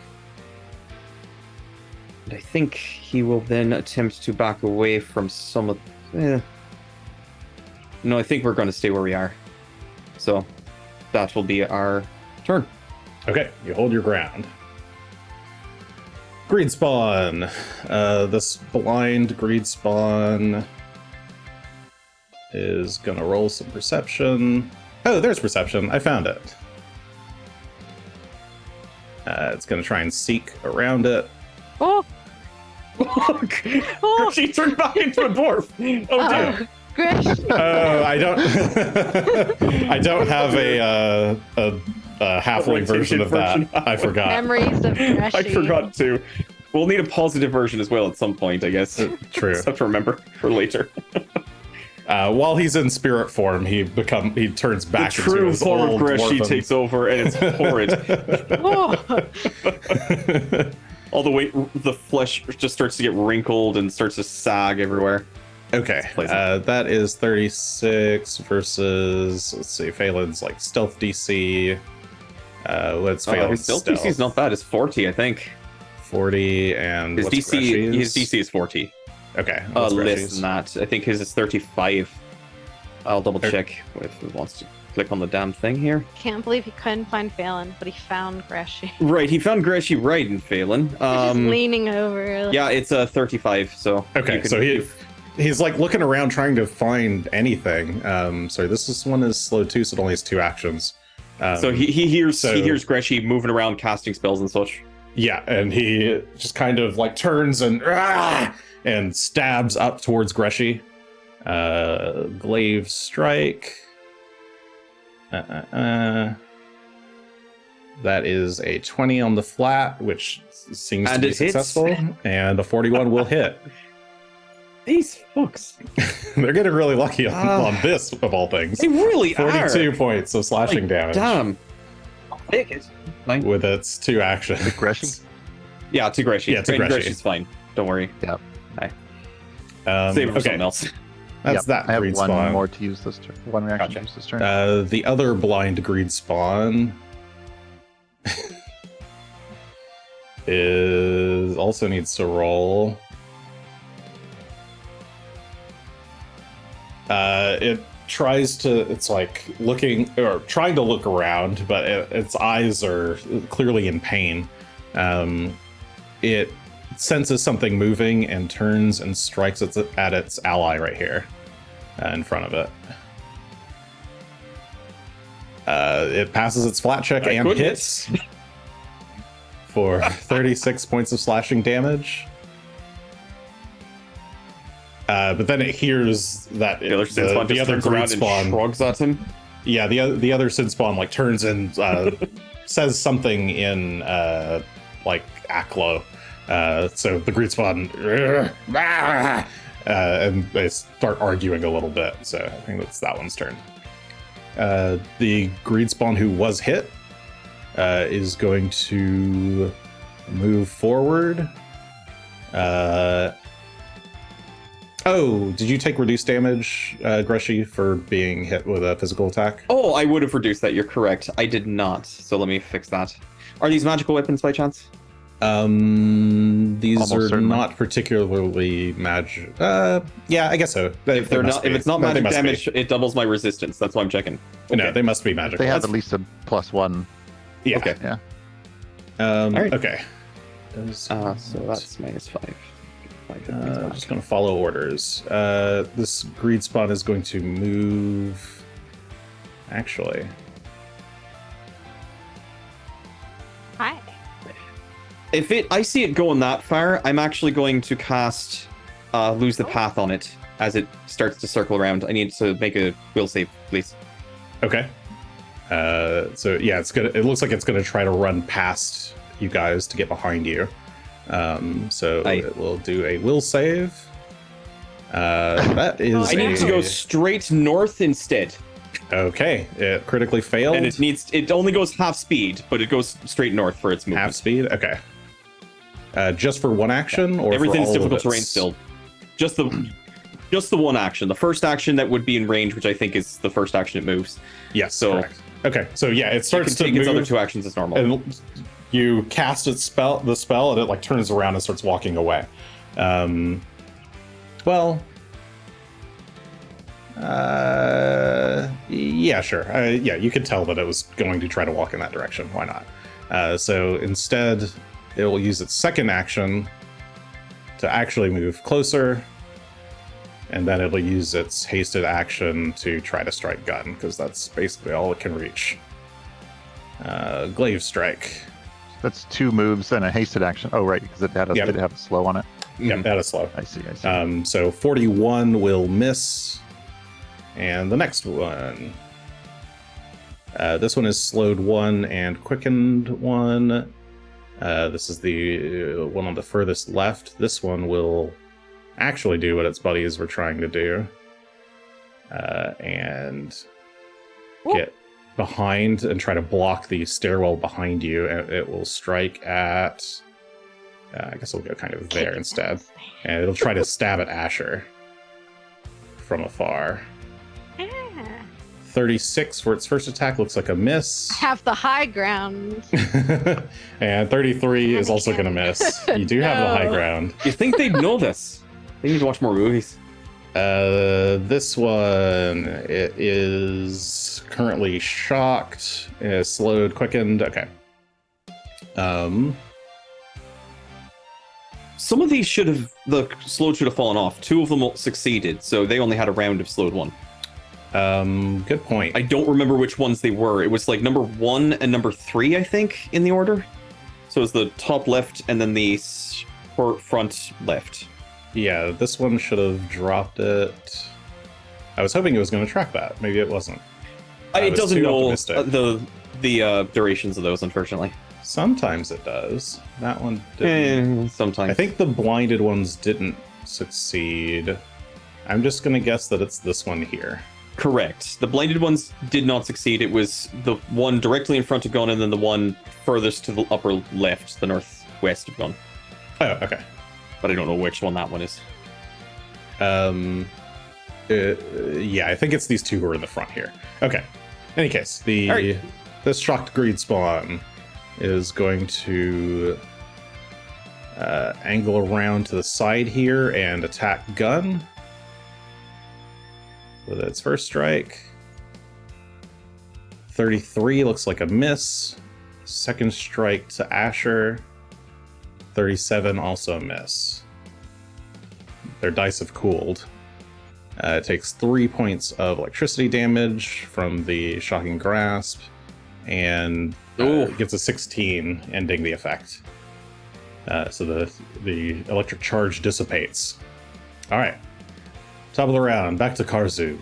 think he will then attempt to back away from some of... No, I think we're going to stay where we are. So that will be our turn. Okay, you hold your ground. Greed spawn. This blind greed spawn is gonna roll some perception. Oh, there's perception. I found it. It's gonna try and seek around it. Oh! She turned back into a dwarf. Oh dear. Grish! Oh, I don't. I don't have a halfling version of that. I forgot. Memories of Greshy. I forgot to. We'll need a positive version as well at some point, I guess. True. Just have to remember for later. While he's in spirit form, he turns The back into true his form of old Greshy dwarven- takes over, and it's horrid. Oh. All the way, the flesh just starts to get wrinkled and starts to sag everywhere. Okay, that is 36 versus, let's see, Phelan's like stealth DC. What's Phelan's His stealth DC is not bad. It's 40, I think. 40, and His what's DC, Greshy's? his DC is 40. Okay, Less Greshy's? than that. I think his is 35. I'll double check if it wants to click on the damn thing here. Can't believe he couldn't find Phelan, but he found Greshy. Right, he found Greshy right in Phelan. Just leaning over. Yeah, it's a 35. So Okay, you can- so he's like looking around trying to find anything. Sorry, this one is slow too, so it only has 2 actions. So he hears Greshy moving around, casting spells and such. Yeah, and he just kind of like turns and stabs up towards Greshy. Glaive strike. That is a 20 on the flat, which seems to be successful, and a 41 will hit. These fucks. They're getting really lucky on this, of all things. They really 42 are. points of slashing damage. Damn. I'll take it. Fine. With its 2 actions. The Greshy? Yeah, to Greshy. Yeah, to Greshy. Greshy's fine. Don't worry. Yeah. Save it for something else. That's that I have greed one spawn. more to use this turn. One reaction to use this turn. The other blind greed spawn is also needs to roll. It tries to, it's like looking or trying to look around, but its eyes are clearly in pain. It senses something moving and turns and strikes at its ally right here in front of it. It passes its flat check and hits for 36 points of slashing damage. But then it hears that The other greed around spawn and shrugs at him. Yeah, the other Sid Spawn like turns and says something in like Aklo. So the Greed Spawn and they start arguing a little bit. So I think that's that one's turn. The Greed Spawn who was hit is going to move forward. Oh, did you take reduced damage, Greshy, for being hit with a physical attack? Oh, I would have reduced that. You're correct. I did not. So let me fix that. Are these magical weapons by chance? These Almost are certainly. not particularly magic. Yeah, I guess so. If they're not, if it's not magic damage, be. it doubles my resistance. That's why I'm checking. No, they must be magic. They have at least a +1. Yeah. Okay. Yeah. Alright. Okay. So that's -5. I'm just going to follow orders. This greed spawn is going to move. Actually, Hi. I see it going that far, I'm actually going to cast Lose the Path on it as it starts to circle around. I need to make a will save, please. okay. So yeah, it looks like it's gonna try to run past you guys to get behind you. So it will do a will save. That is. I need to go straight north instead. Okay, it critically failed. And it only goes half speed, but it goes straight north for its movement. Half speed. Okay. Just for one action, or everything's for all difficult of its... terrain still. Just the one action. The first action that would be in range, which I think is the first action it moves. Yes. So correct. Okay. So yeah, it starts to take move. its other 2 actions as normal. And you cast the spell, and it like turns around and starts walking away. Yeah, sure. Yeah, you could tell that it was going to try to walk in that direction. Why not? So instead, it will use its second action to actually move closer, and then it'll use its hasted action to try to strike Gunn, because that's basically all it can reach. Glaive strike. That's 2 moves and a hasted action. Oh, right, because it did have a slow on it. Yeah, that is slow. I see. So 41 will miss. And the next one. This one is slowed 1 and quickened 1. This is the one on the furthest left. This one will actually do what its buddies were trying to do. And get behind and try to block the stairwell behind you. And it will strike at... I guess we'll go kind of there instead. And it'll try to stab at Asher from afar. 36 for its first attack looks like a miss. Have the high ground. And 33 is also going to miss. You do have the high ground. You think they'd know this? They need to watch more movies. This one, it is currently shocked, slowed, quickened. Okay. Some of these the slowed should have fallen off. 2 of them succeeded, so they only had a round of slowed 1. Good point. I don't remember which ones they were. It was like number 1 and number 3, I think, in the order. So it was the top left and then the front left. Yeah, this one should have dropped it. I was hoping it was going to track that. Maybe it wasn't. It doesn't know optimistic. the durations of those, unfortunately. Sometimes it does. That one didn't. Sometimes. I think the blinded ones didn't succeed. I'm just going to guess that it's this one here. Correct. The blinded ones did not succeed. It was the one directly in front of Gunn and then the one furthest to the upper left, the northwest of Gunn. Oh, okay. But I don't know which one that one is. Yeah, I think it's these two who are in the front here. Okay. In any case, Right. this shocked greed spawn is going to angle around to the side here and attack Gunn with its first strike. 33 looks like a miss. Second strike to Asher. 37 also a miss. Their dice have cooled. It takes 3 points of electricity damage from the shocking grasp, and gets a 16, ending the effect. So the electric charge dissipates. All right, top of the round, back to Karzoug.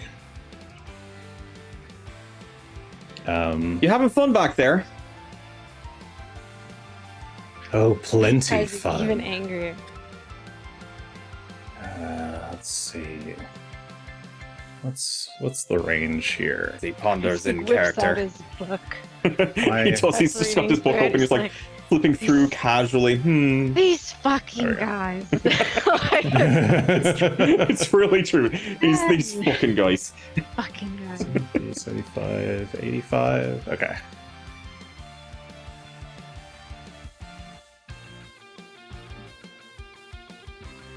You having fun back there? Oh, plenty Guys, fun. even angrier. Let's see. What's the range here? He ponders He in whips out character. his book. He does. He's That's just got his book reading open. He's through it, like flipping through casually. These fucking Alright. guys. It's really true. These fucking guys. Fucking guys. 75, 85. Okay.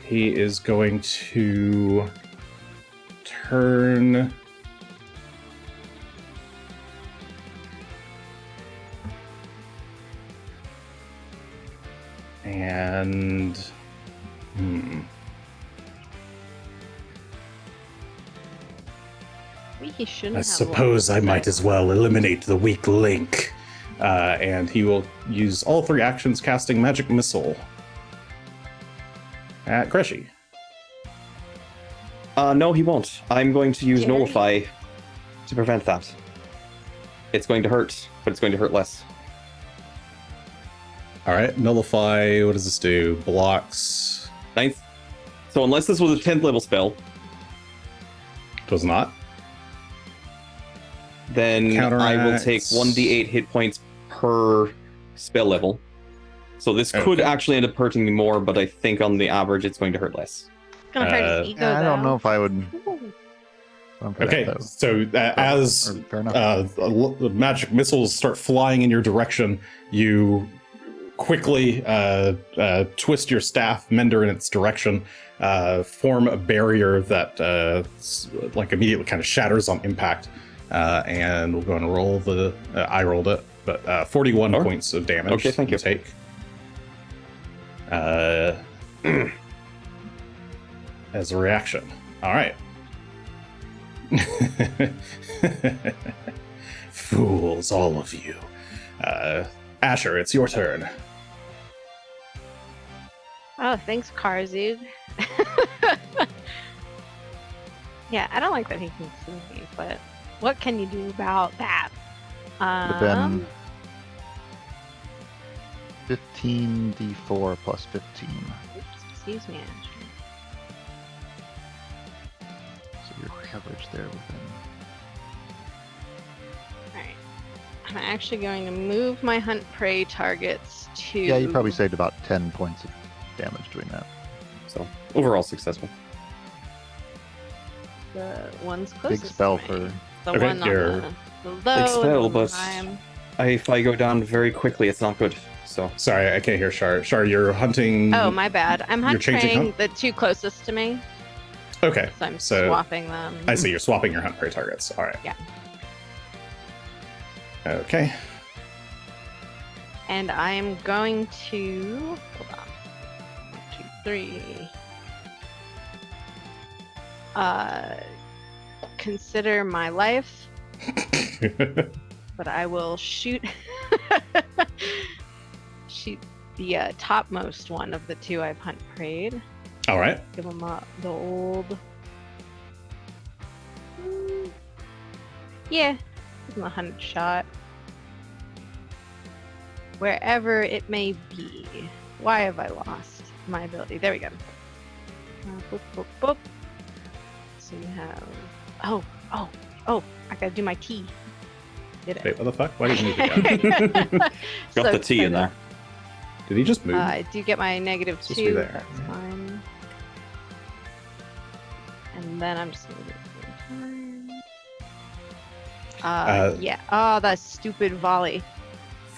He is going to turn. And He shouldn't I have suppose I lost might it. as well eliminate the weak link. And he will use all 3 actions casting Magic Missile at Greshy. No, he won't. I'm going to use Jerry? Nullify to prevent that. It's going to hurt, but it's going to hurt less. All right, Nullify. What does this do? Blocks. 9th. So unless this was a 10th level spell, Does not. then I will take Counteracts. 1d8 hit points per spell level. So this could Okay. actually end up hurting me more, but I think on the average it's going to hurt less. It's gonna hurt his ego, Yeah, I don't though. know if I would. I'm for that, Okay, though. so as Fair enough. magic missiles start flying in your direction, you quickly twist your staff, Mender in its direction, form a barrier that like immediately kind of shatters on impact, and we'll go and roll the. I rolled it, but 41 Sure. points of damage. Okay, thank you. Take. As a reaction. All right. Fools, all of you. Asher, it's your turn. Oh, thanks, Karzoug. Yeah, I don't like that he can see me, but what can you do about that? But then 15d4 plus 15. Oops, excuse me, Asher. So your coverage there within. Alright. I'm actually going to move my hunt prey targets to. Yeah, you probably saved about 10 points of damage doing that. So overall successful. the ones Big closest. spell to for. me. The Okay, one on you're- the low. spell, the but- I'm- If I go down very quickly, it's not good. So Sorry, I can't hear Char. Char, you're hunting. Oh, my bad. I'm You're hunt changing preying hunt? the 2 closest to me, Okay, so I'm so swapping them. I see you're swapping your hunt prey targets. All right. Yeah. Okay. And I am going to hold on. 1, 2, 3. consider my life, but I will shoot shoot the topmost one of the two I've hunt prayed. All right. Give him the old. Yeah, give him a 100 shot. Wherever it may be. Why have I lost my ability? There we go. Boop, boop, boop. So you have. Oh! I gotta do my T. Did it? Wait, what the fuck? Why didn't you do that? Got the T in there. Did he just move? I do get my negative Supposed to be 2. there. That's fine. And then I'm just gonna do it yeah. Oh, that stupid volley.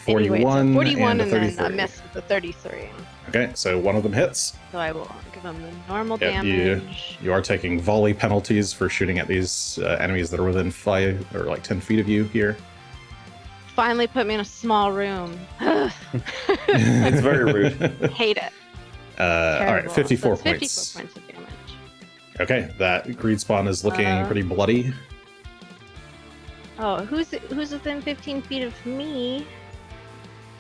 41, Anyway, so 41 and and a then 33. a miss with the 33. Okay, so one of them hits. So I will give them the normal Yep, damage. You are taking volley penalties for shooting at these enemies that are within 5 or like 10 feet of you here. Finally put me in a small room. It's very rude. Hate it. All right, Terrible. 54 So it's points. 54 points of damage. Okay, that greed spawn is looking pretty bloody. Oh, who's within 15 feet of me?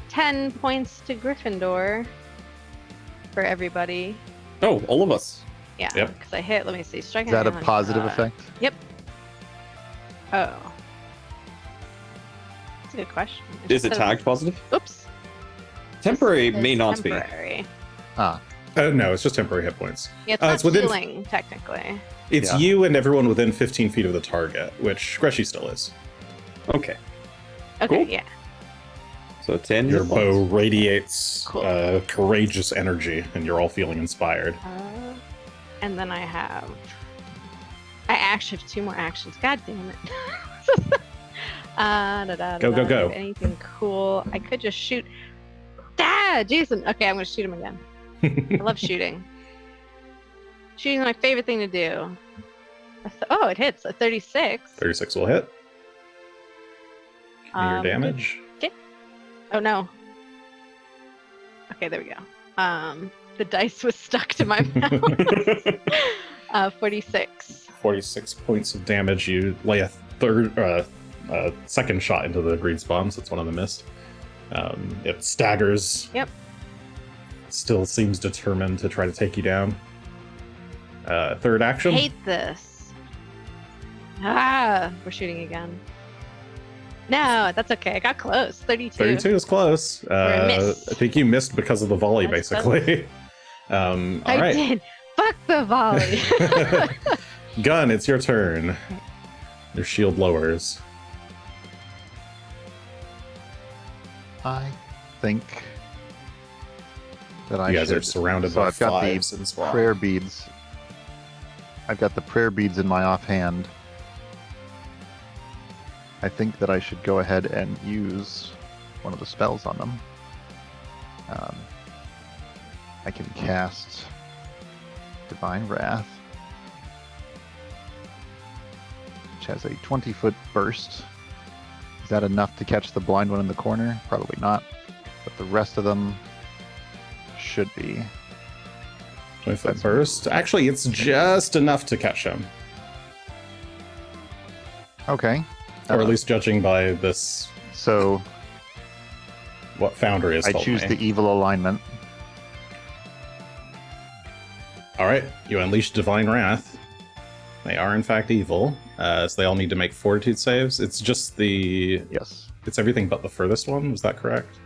10 points to Gryffindor for everybody. Oh, all of us. Yeah, Yep. because I hit. Let me see. Strike Is that a on, positive effect? Oh, that's a good question. Is it tagged positive? Oops. Temporary It's may not be. temporary. Ah, No, it's just temporary hit points. Yeah, it's Oh, not it's within- healing technically. It's Yeah. you and everyone within 15 feet of the target, which Greshy still is. Okay. Okay, Cool. yeah. So 10 Your hit points. bow radiates Cool. courageous energy, and you're all feeling inspired. And then I actually have 2 more actions. God damn it. Go. Anything cool? I could just shoot. Ah, Jason. Okay, I'm gonna shoot him again. I love shooting. Shooting is my favorite thing to do. Oh, it hits a 36. 36 will hit. Give me your damage. Oh no. Okay, there we go. The dice was stuck to my mouth. 46. 46 points of damage. You lay a second shot into the greed spawn, so it's one of them missed. It staggers. Yep. Still seems determined to try to take you down. Third action. Hate this. Ah, we're shooting again. No, that's okay. I got close. 32. 32 is close. a miss. I think you missed because of the volley, That's basically. All I right. did. Fuck the volley. Gunn, it's your turn. Your shield lowers. I think that I You guys should. are surrounded so by I've got fives the and spawn. prayer beads. I've got the prayer beads in my offhand. I think that I should go ahead and use one of the spells on them. I can cast Divine Wrath, which has a 20-foot burst. Is that enough to catch the blind one in the corner? Probably not. But the rest of them should be. 20-foot burst. Actually, it's just enough to catch him. Okay. Or at least judging by this, So what Foundry has I told choose me. the evil alignment. All right, you unleash Divine Wrath. They are in fact evil, so they all need to make Fortitude saves. It's just Yes. it's everything but the furthest one. Was that correct?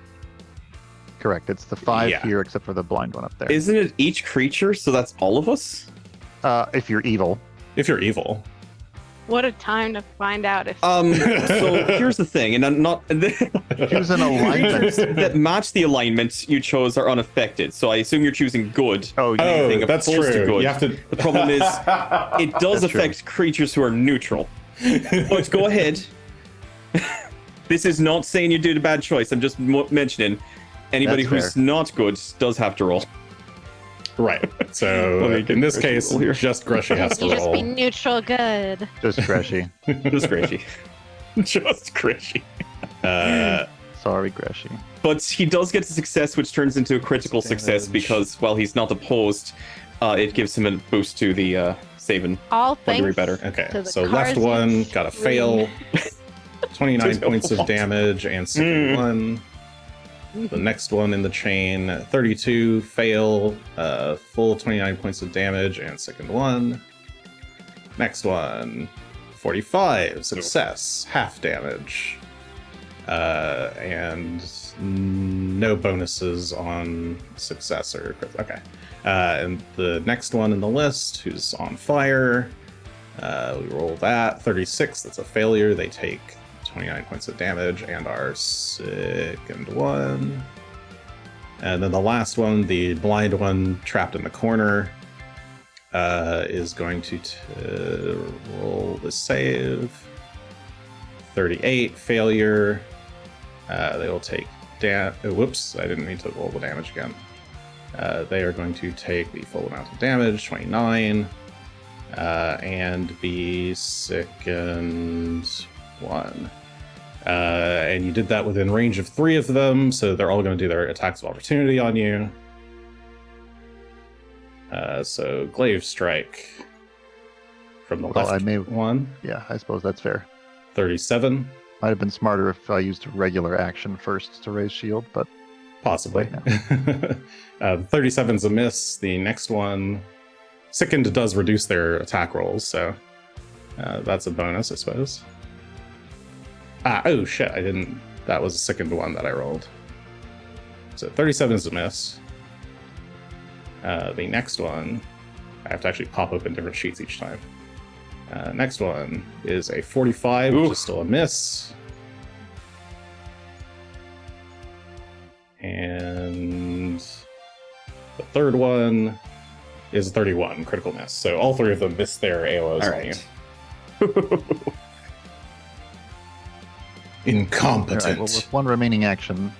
Correct. It's the 5 Yeah. here, except for the blind one up there. Isn't it each creature? So that's all of us? If you're evil. If you're evil. What a time to find out if So here's the thing, and I'm not. Choose an alignment. that match the alignment you chose are unaffected. So I assume you're choosing good. Oh, you Anything Oh, that's opposed to true. good. You have to. The problem is, it does That's true. affect creatures who are neutral. But go ahead. This is not saying you did a bad choice. I'm just mentioning anybody That's who's fair. not good does have to roll. Right. So Let me get in this Greshy case, roll here. just Greshy has to you just be roll. neutral good. just Greshy. Just Greshy. Just Greshy. Sorry, Greshy. But he does get a success, which turns into a critical success Damage. because while he's not opposed, it gives him a boost to the saving. All Wondering things better. Okay, to the so left Karzoug one got a fail. 29 points of What? damage, and second one. The next one in the chain, 32, fail, full 29 points of damage, and second one. Next one, 45, success, half damage. And no bonuses on success or crit. Okay. And the next one in the list, who's on fire, we roll that, 36, that's a failure. They take 29 points of damage, and our second one. And then the last one, the blind one trapped in the corner, is going to roll the save. 38, failure. They will take whoops, I didn't mean to roll the damage again. They are going to take the full amount of damage, 29, and the second one. And you did that within range of 3 of them, so they're all going to do their attacks of opportunity on you. So glaive strike from the left one. Yeah, I suppose that's fair. 37. Might have been smarter if I used regular action first to raise shield, but Possibly. Right 37's a miss. The next one, sickened does reduce their attack rolls, so that's a bonus, I suppose. Oh shit, I didn't. That was a sickened one that I rolled. So 37 is a miss. The next one, I have to actually pop open different sheets each time. Next one is a 45, which is still a miss. And the third one is a 31, critical miss. So all 3 of them miss their AOs All on right. you. Incompetent. all right, well, with one remaining action,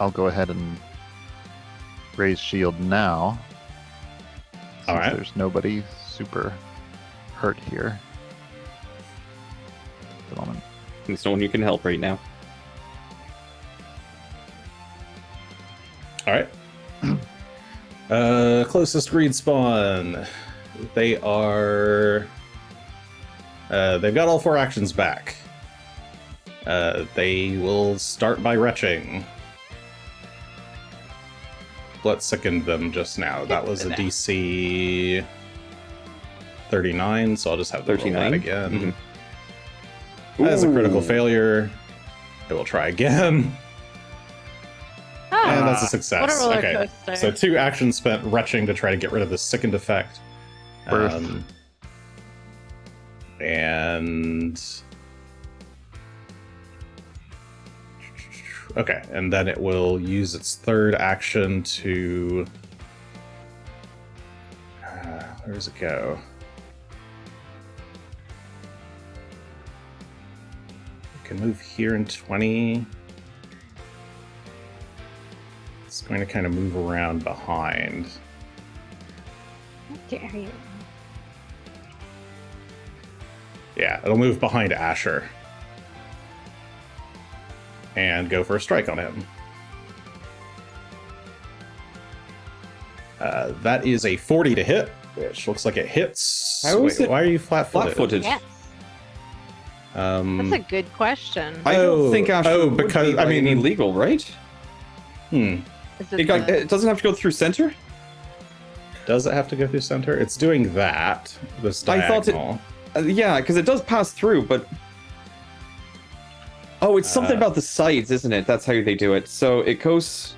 I'll go ahead and raise shield now. Since All right. There's nobody super hurt here. At the moment. There's no one you can help right now. All right. Closest greed spawn. They are. They've got all 4 actions back. They will start by retching. What sickened them just now? That was a DC 39, so I'll just have to roll 39? that again. Mhm. That is a critical Ooh. failure. I will try again. And that's a success. What a roller Okay, coaster. so 2 actions spent retching to try to get rid of the sickened effect. Birth. And okay, and then it will use its 3rd action to where does it go? It can move here in 20. It's going to kind of move around behind. How dare you? Yeah, it'll move behind Asher. And go for a strike on him. That is a 40 to hit, which looks like it hits. How is it why are you flat-footed? Flat-footed. Yes, that's a good question. I don't think Asher would because be I mean, illegal, right? Is It doesn't have to go through center? does it have to go through center? It's doing that. This I thought it- diagonal. Yeah, because it does pass through, but... Oh, it's something about the sides, isn't it? That's how they do it. So it goes...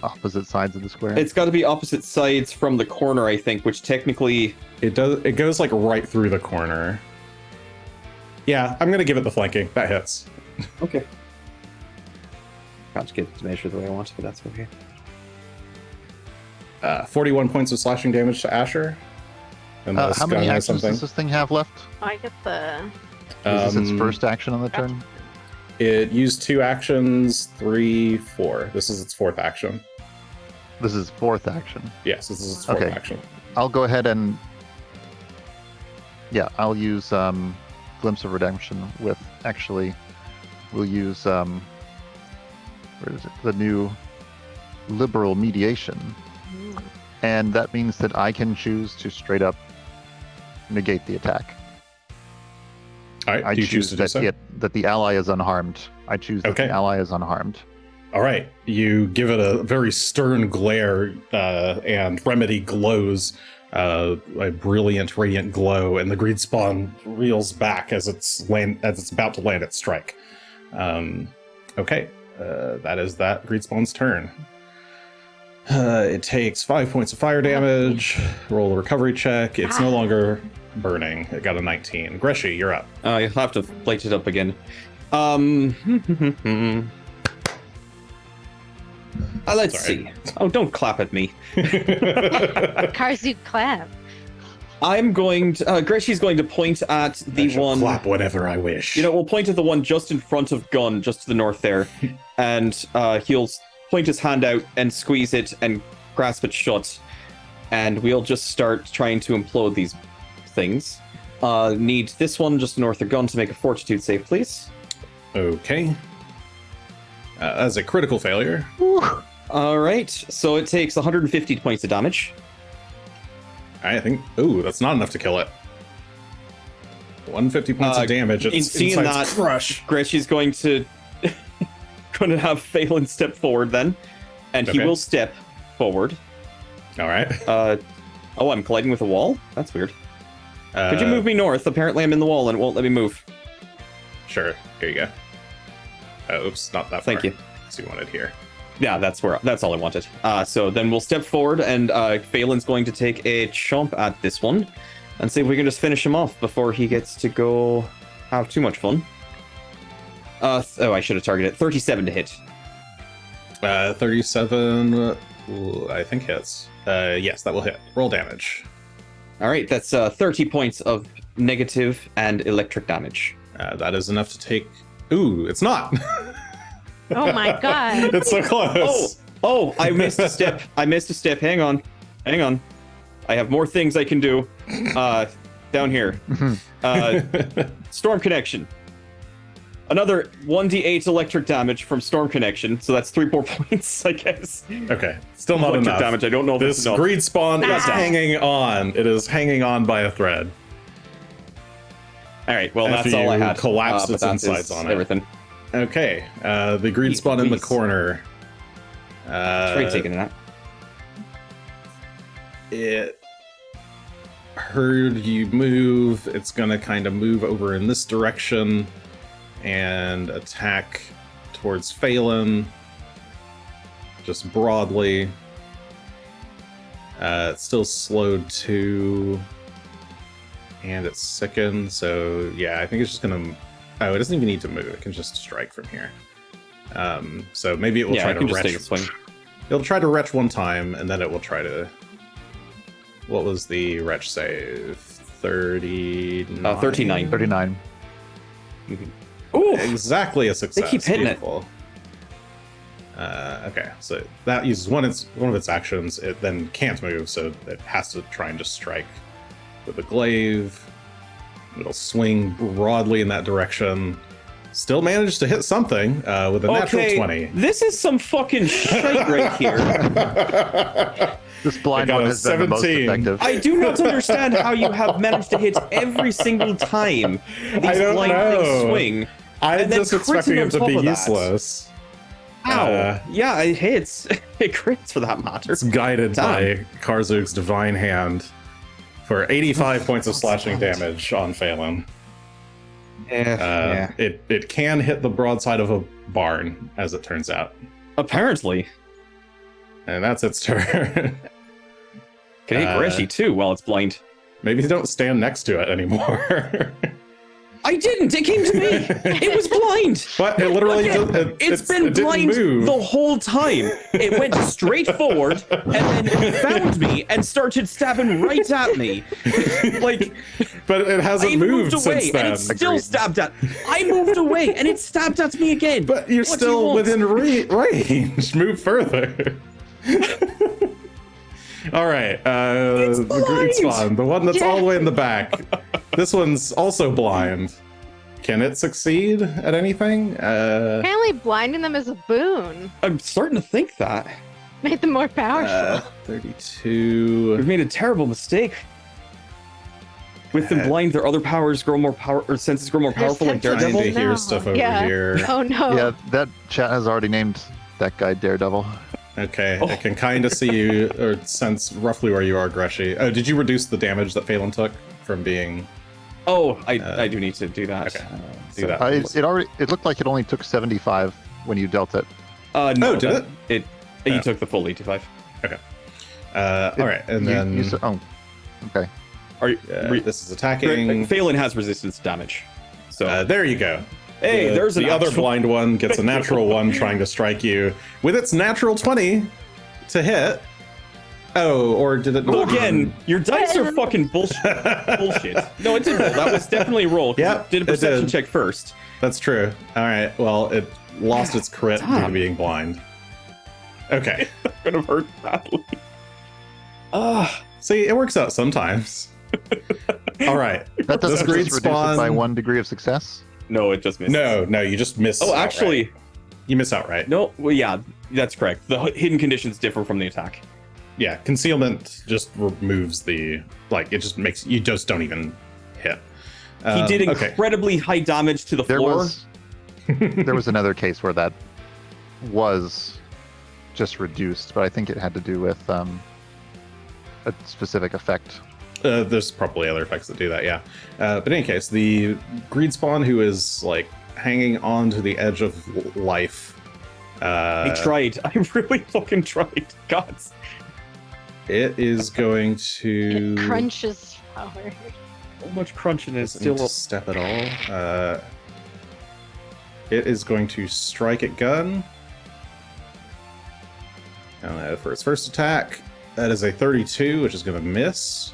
Opposite sides of the square. It's got to be opposite sides from the corner, I think, which technically... It does. It goes like right through the corner. Yeah, I'm gonna give it the flanking. That hits. Okay. Can't get it to measure the way I want, but that's okay. 41 points of slashing damage to Asher. Unless how many Gunn has actions something. does this thing have left? I get the. Is this its Um, first action on the turn? It used 2 actions, 3, 4. This is its 4th action. This is 4th action. Yes, this is its 4th Okay. action. I'll go ahead and I'll use Glimpse of Redemption with we'll use where is it? The new liberal mediation. Mm. And that means that I can choose to straight up negate the attack. All right, I do you choose choose to do so? that the ally is unharmed. I choose that Okay. the ally is unharmed. All right, you give it a very stern glare, and Remedy glows a brilliant, radiant glow, and the greed spawn reels back as it's about to land its strike. Okay, that is that greed spawn's turn. It takes 5 points of fire damage. Roll a recovery check. It's no longer burning. It got a 19. Greshy, you're up. You'll have to plate it up again. Let's Sorry. see. Oh, don't clap at me. Karzoug clap. I'm going to... Greshy's going to point at I the shall one... clap whenever I wish. You know, we'll point at the one just in front of Gunn, just to the north there. And he'll point his hand out and squeeze it and grasp it shut. And we'll just start trying to implode these things. Need this one just north of Gunn to make a fortitude save, please. Okay. As a critical failure. All right, so it takes 150 points of damage. I think. Ooh, that's not enough to kill it. 150 points of damage. in It's seeing inside's that, crush. Greshy's going to have Phelan step forward then, and he Okay. will step forward. All right. Oh, I'm colliding with a wall? That's weird. Could you move me north? Apparently I'm in the wall and it won't let me move. Sure. Here you go. Oops, not that far. Thank you. So you wanted here. Yeah, that's all I wanted. So then we'll step forward, and Phelan's going to take a chomp at this one, and see if we can just finish him off before he gets to go have too much fun. I should have targeted 37 to hit. 37. Ooh, I think hits. Yes, that will hit. Roll damage. All right, that's 30 points of negative and electric damage. That is enough to take. Ooh, it's not. Oh my god. It's so close. Oh, I missed a step. Hang on. I have more things I can do. Down here. Storm Connection. Another 1d8 electric damage from Storm Connection, so that's 3 more points, I guess. Okay, still not Electric enough. damage, I don't know if This it's enough. greed spawn is Ah. hanging on. It is hanging on by a thread. All right, well, After that's all I you had. collapsed But its that insides is on it. everything. Okay, the greed spawn in the Please. corner. Try taking it out. It heard you move. It's gonna kind of move over in this direction and attack towards Phelan. Just broadly. It's still slowed to, and it's sickened. So yeah, I think it's just gonna. Oh, it doesn't even need to move. It can just strike from here. So maybe it will Yeah, try I to can just retch. take a swing. It'll try to retch one time, and then it will try to. What was the retch save? 39. 39. 39. Ooh, Exactly a success. keep hitting it. Beautiful. Okay, so that uses one of its actions. It then can't move, so it has to try and just strike with a glaive. It'll swing broadly in that direction. Still managed to hit something with a natural 20. This is some fucking shit right here. This blind I got one a has been the most 17. effective. I do not understand how you have managed to hit every single time these I don't blind know. things swing. I'm And then just expecting critting it to on be top of that. useless. Ow. Yeah, it hits. It crits for that matter. It's guided Damn. by Karzoug's divine hand for 85 points of slashing damage on Phelan. Yeah. It can hit the broadside of a barn, as it turns out. Apparently. And that's its turn. Can hit Greshy too while it's blind. Maybe don't stand next to it anymore. I didn't. It came to me. It was blind. But it literally Again, just, it's been it didn't blind move. the whole time. It went straight forward and then found me and started stabbing right at me. Like, But it I hasn't even moved moved away since and then. it still stabbed at. I moved away and it stabbed at me again. But you're What do you still want? within range. Move further. All right, the greed blind. spawn, the one that's all the Yeah. way in the back. This one's also blind. Can it succeed at anything? Apparently blinding them is a boon. I'm starting to think that. Made them more powerful. 32. We've made a terrible mistake. With them blind, their other powers grow more power, or senses grow more powerful, like senses Trying Daredevil. to hear No. stuff over Yeah. here. Oh no. Yeah, that chat has already named that guy Daredevil. Okay, Oh. I can kind of see you or sense roughly where you are, Greshy. Oh, did you reduce the damage that Phelan took from being? Oh, I do need to do that. Okay. Do that. It looked like it only took 75 when you dealt it. No, Oh, did it? Oh. You took the full 85. Okay. All right, and then okay. Are you? this is attacking. Phelan has resistance damage. So There you go. hey, there's the an other actual- blind one gets a natural one trying to strike you with its natural 20 to hit. Oh, or did it? Well, again, your dice are fucking bullshit. No, it didn't roll. That was definitely a roll. 'cause Yep, it did a it perception did. check first. That's true. All right. Well, it lost its crit due to Tom. being blind. Okay. Could have hurt badly. See, it works out sometimes. All right. That doesn't This greed just reduce it by spawn- 1 degree of success. No, it just missed. No, you just miss. Oh, outright. actually, you miss outright. no. Well, yeah, that's correct. The hidden conditions differ from the attack. Yeah, concealment just removes the it just makes you just don't even hit. He did okay. incredibly high damage to the There floor. was there was another case where that was just reduced, but I think it had to do with a specific effect. There's probably other effects that do that, yeah. But in any case, the greed spawn who is hanging on to the edge of life. I tried. I really fucking tried. God. It is going to It crunches power. So much crunching is doesn't need still to step at all. It is going to strike at Gunn. For its first attack, that is a 32, which is going to miss.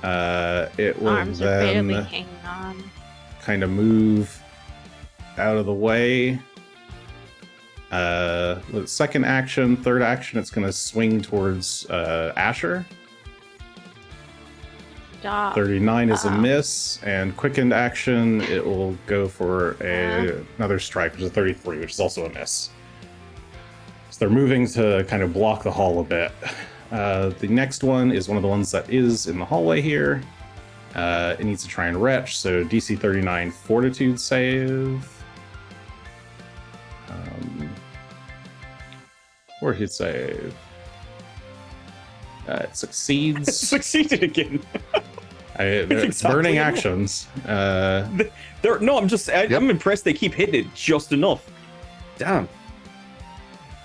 It will Arms are barely then hanging on. kind of move out of the way. With its second action, third action, it's going to swing towards Asher. Stop. 39 is a Wow. miss, and quickened action, it will go for another strike, which is a 33, which is also a miss. So they're moving to kind of block the hall a bit. The next one is one of the ones that is in the hallway here. It needs to try and retch, so DC 39 Fortitude save. Fortitude save. It succeeds. succeeded again. It's exactly burning what- actions. No, I'm impressed they keep hitting it just enough. Damn.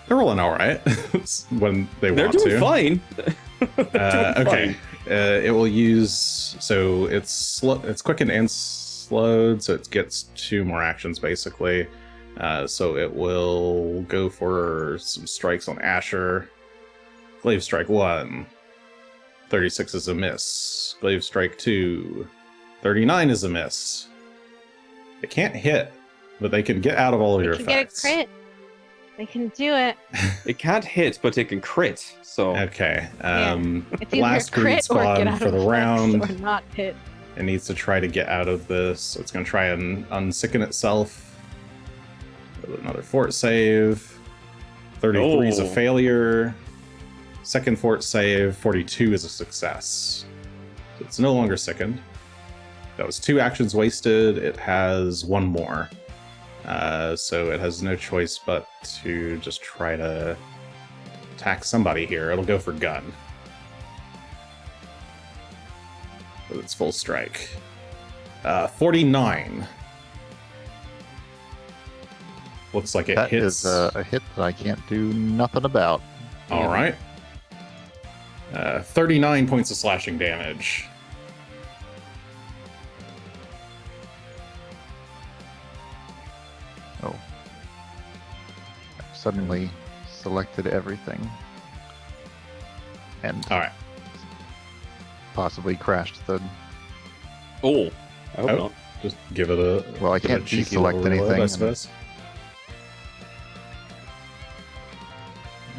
They're rolling all right when they They're want doing to. fine. Okay. It will use it's quickened and slowed, so it gets 2 more actions basically. So it will go for some strikes on Asher. Glaive strike 1. 36 is a miss. Glaive strike 2. 39 is a miss. They can't hit, but they can get out of all of your They can get a effects. crit. They can do it. It can't hit, but it can crit. So Okay. It's either Last greed crit or get spawn out for of the effects round. or not hit. It needs to try to get out of this. So it's going to try and unsicken itself. With another fort save. 33 is a Oh. failure. Second fort save. 42 is a success. So it's no longer sickened. That was 2 actions wasted. It has 1 more. So it has no choice but to just try to attack somebody here. It'll go for Gunn. With its full strike. 49. Looks like it That hits. is a hit that I can't do nothing about. All right. 39 points of slashing damage. Oh. I've suddenly selected everything. And All right. possibly crashed the... I hope Oh. not. Just give it a. Well, I give it a can't cheeky deselect little reload, anything. I suppose.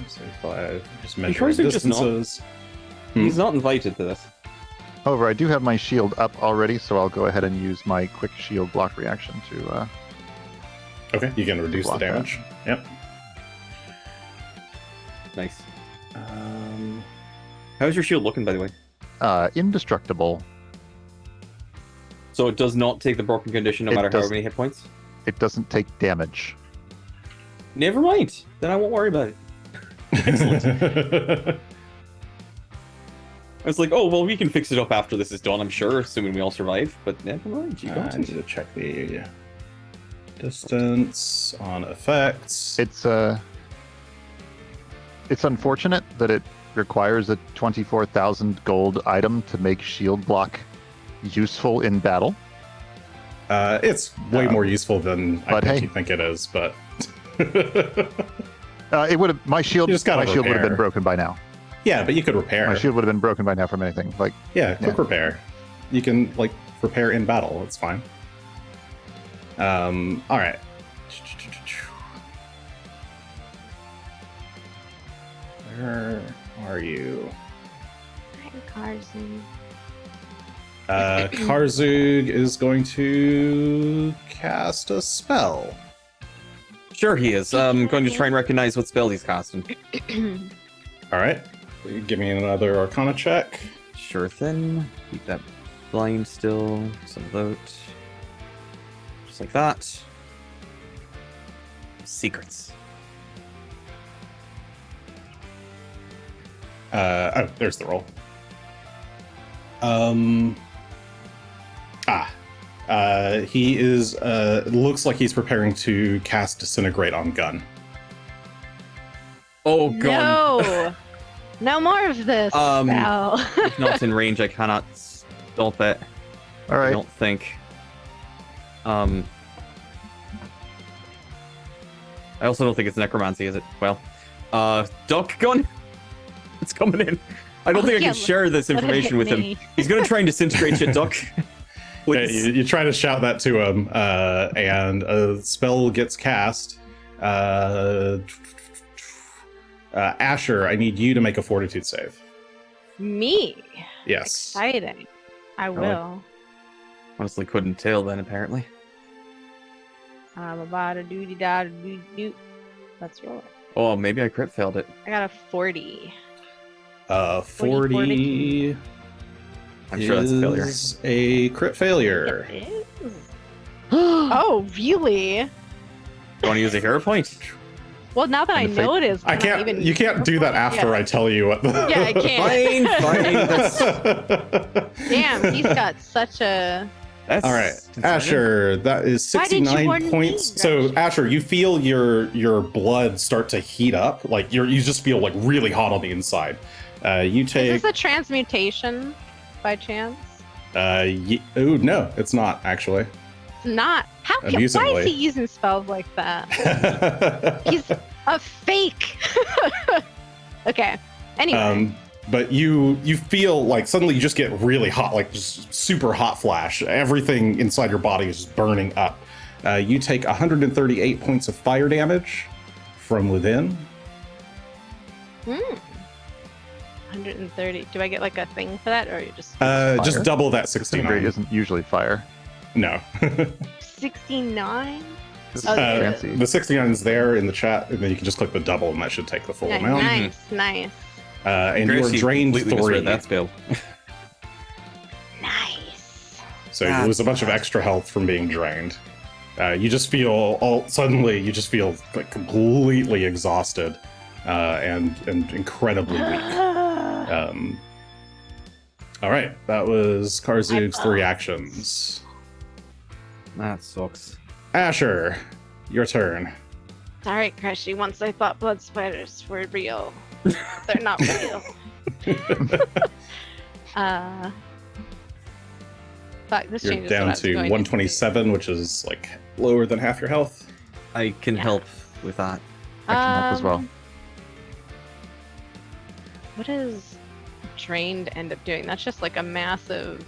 So if I just measure Karzoug just not- distances. He's not invited to this. However, I do have my shield up already, so I'll go ahead and use my quick shield block reaction to... Okay, you can reduce the block that. damage. Yep. Nice. How's your shield looking, by the way? Indestructible. So it does not take the broken condition no It matter how does- many hit points? It doesn't take damage. Never mind. Then I won't worry about it. Excellent. I was like, oh, well, we can fix it up after this is done, I'm sure, assuming we all survive. But never mind, you I got need it. to check the distance on effects. It's unfortunate that it requires a 24,000 gold item to make shield block useful in battle. It's way more useful than I but think hey. you think it is, but It would have my shield. You just gotta My shield would have been repair. broken by now. yeah, but you could repair. My shield would have been broken by now from anything. Like Yeah, quick repair. You can like repair in battle. It's fine. All right. Where are you? Karzoug. Karzoug is going to cast a spell. Sure he is. I'm going to try and recognize what spell he's casting. All right. Give me another Arcana check. Sure thing. Keep that blind still. Some vote. Just like that. Secrets. Oh, there's the roll. He is. Looks like he's preparing to cast Disintegrate on Gunn. Oh, God. No! No more of this spell. If not in range, I cannot stop it. all I right, don't think. I also don't think it's necromancy, is it? Well, Duck Gun. It's coming in. I don't think I yeah, can share this let it information hit with him. me. He's gonna try and disintegrate you, Duck. Yeah, you try to shout that to him, and a spell gets cast. Asher, I need you to make a Fortitude save. Me? Yes. Exciting. I will. Honestly, couldn't tell then. Apparently, I'm about to doody da doody doo. Let's roll it. oh, maybe I crit failed it. I got a 40. 40 I'm sure that's a failure. is a crit failure. It is. Oh, really? You want to use a hero point? Well, now that I And the know it is, I I'm not can't. even- You can't do that after Yeah. I tell you what. Yeah, I can't. Fine. Damn, he's got such a. That's All right, concerning. Asher, that is Why didn't you 69 warn me, points. So, Greshy? Asher, you feel your blood start to heat up. Like you just feel like really hot on the inside. You Is take. this a transmutation by chance? Oh no, it's not actually. It's not. How can, why Amusingly. is he using spells like that? He's a fake. Okay. Anyway. But you feel like suddenly you just get really hot, like just super hot flash. Everything inside your body is just burning up. You take 138 points of fire damage from within. 130. Do I get like a thing for that, or you just Just Fire? double that Disintegrate 69. isn't usually fire. No. 69? This is Oh, fancy. The 69 is there in the chat, and then you can just click the double, and that should take the full Nice, amount. nice. And you are Greshy drained completely 3. misread that spell. Nice. So you lose a bunch of extra health from being drained. You just feel like completely exhausted and incredibly weak. All right, that was Karzoug's 3 actions. That sucks. Asher, your turn. All right, Greshy. Once I thought blood spiders were real, they're not real. Fuck, this You're changes down what I was to going 127, which is like lower than half your health. I can Yeah. help with that. I can help as well. What does drained end up doing? That's just like a massive.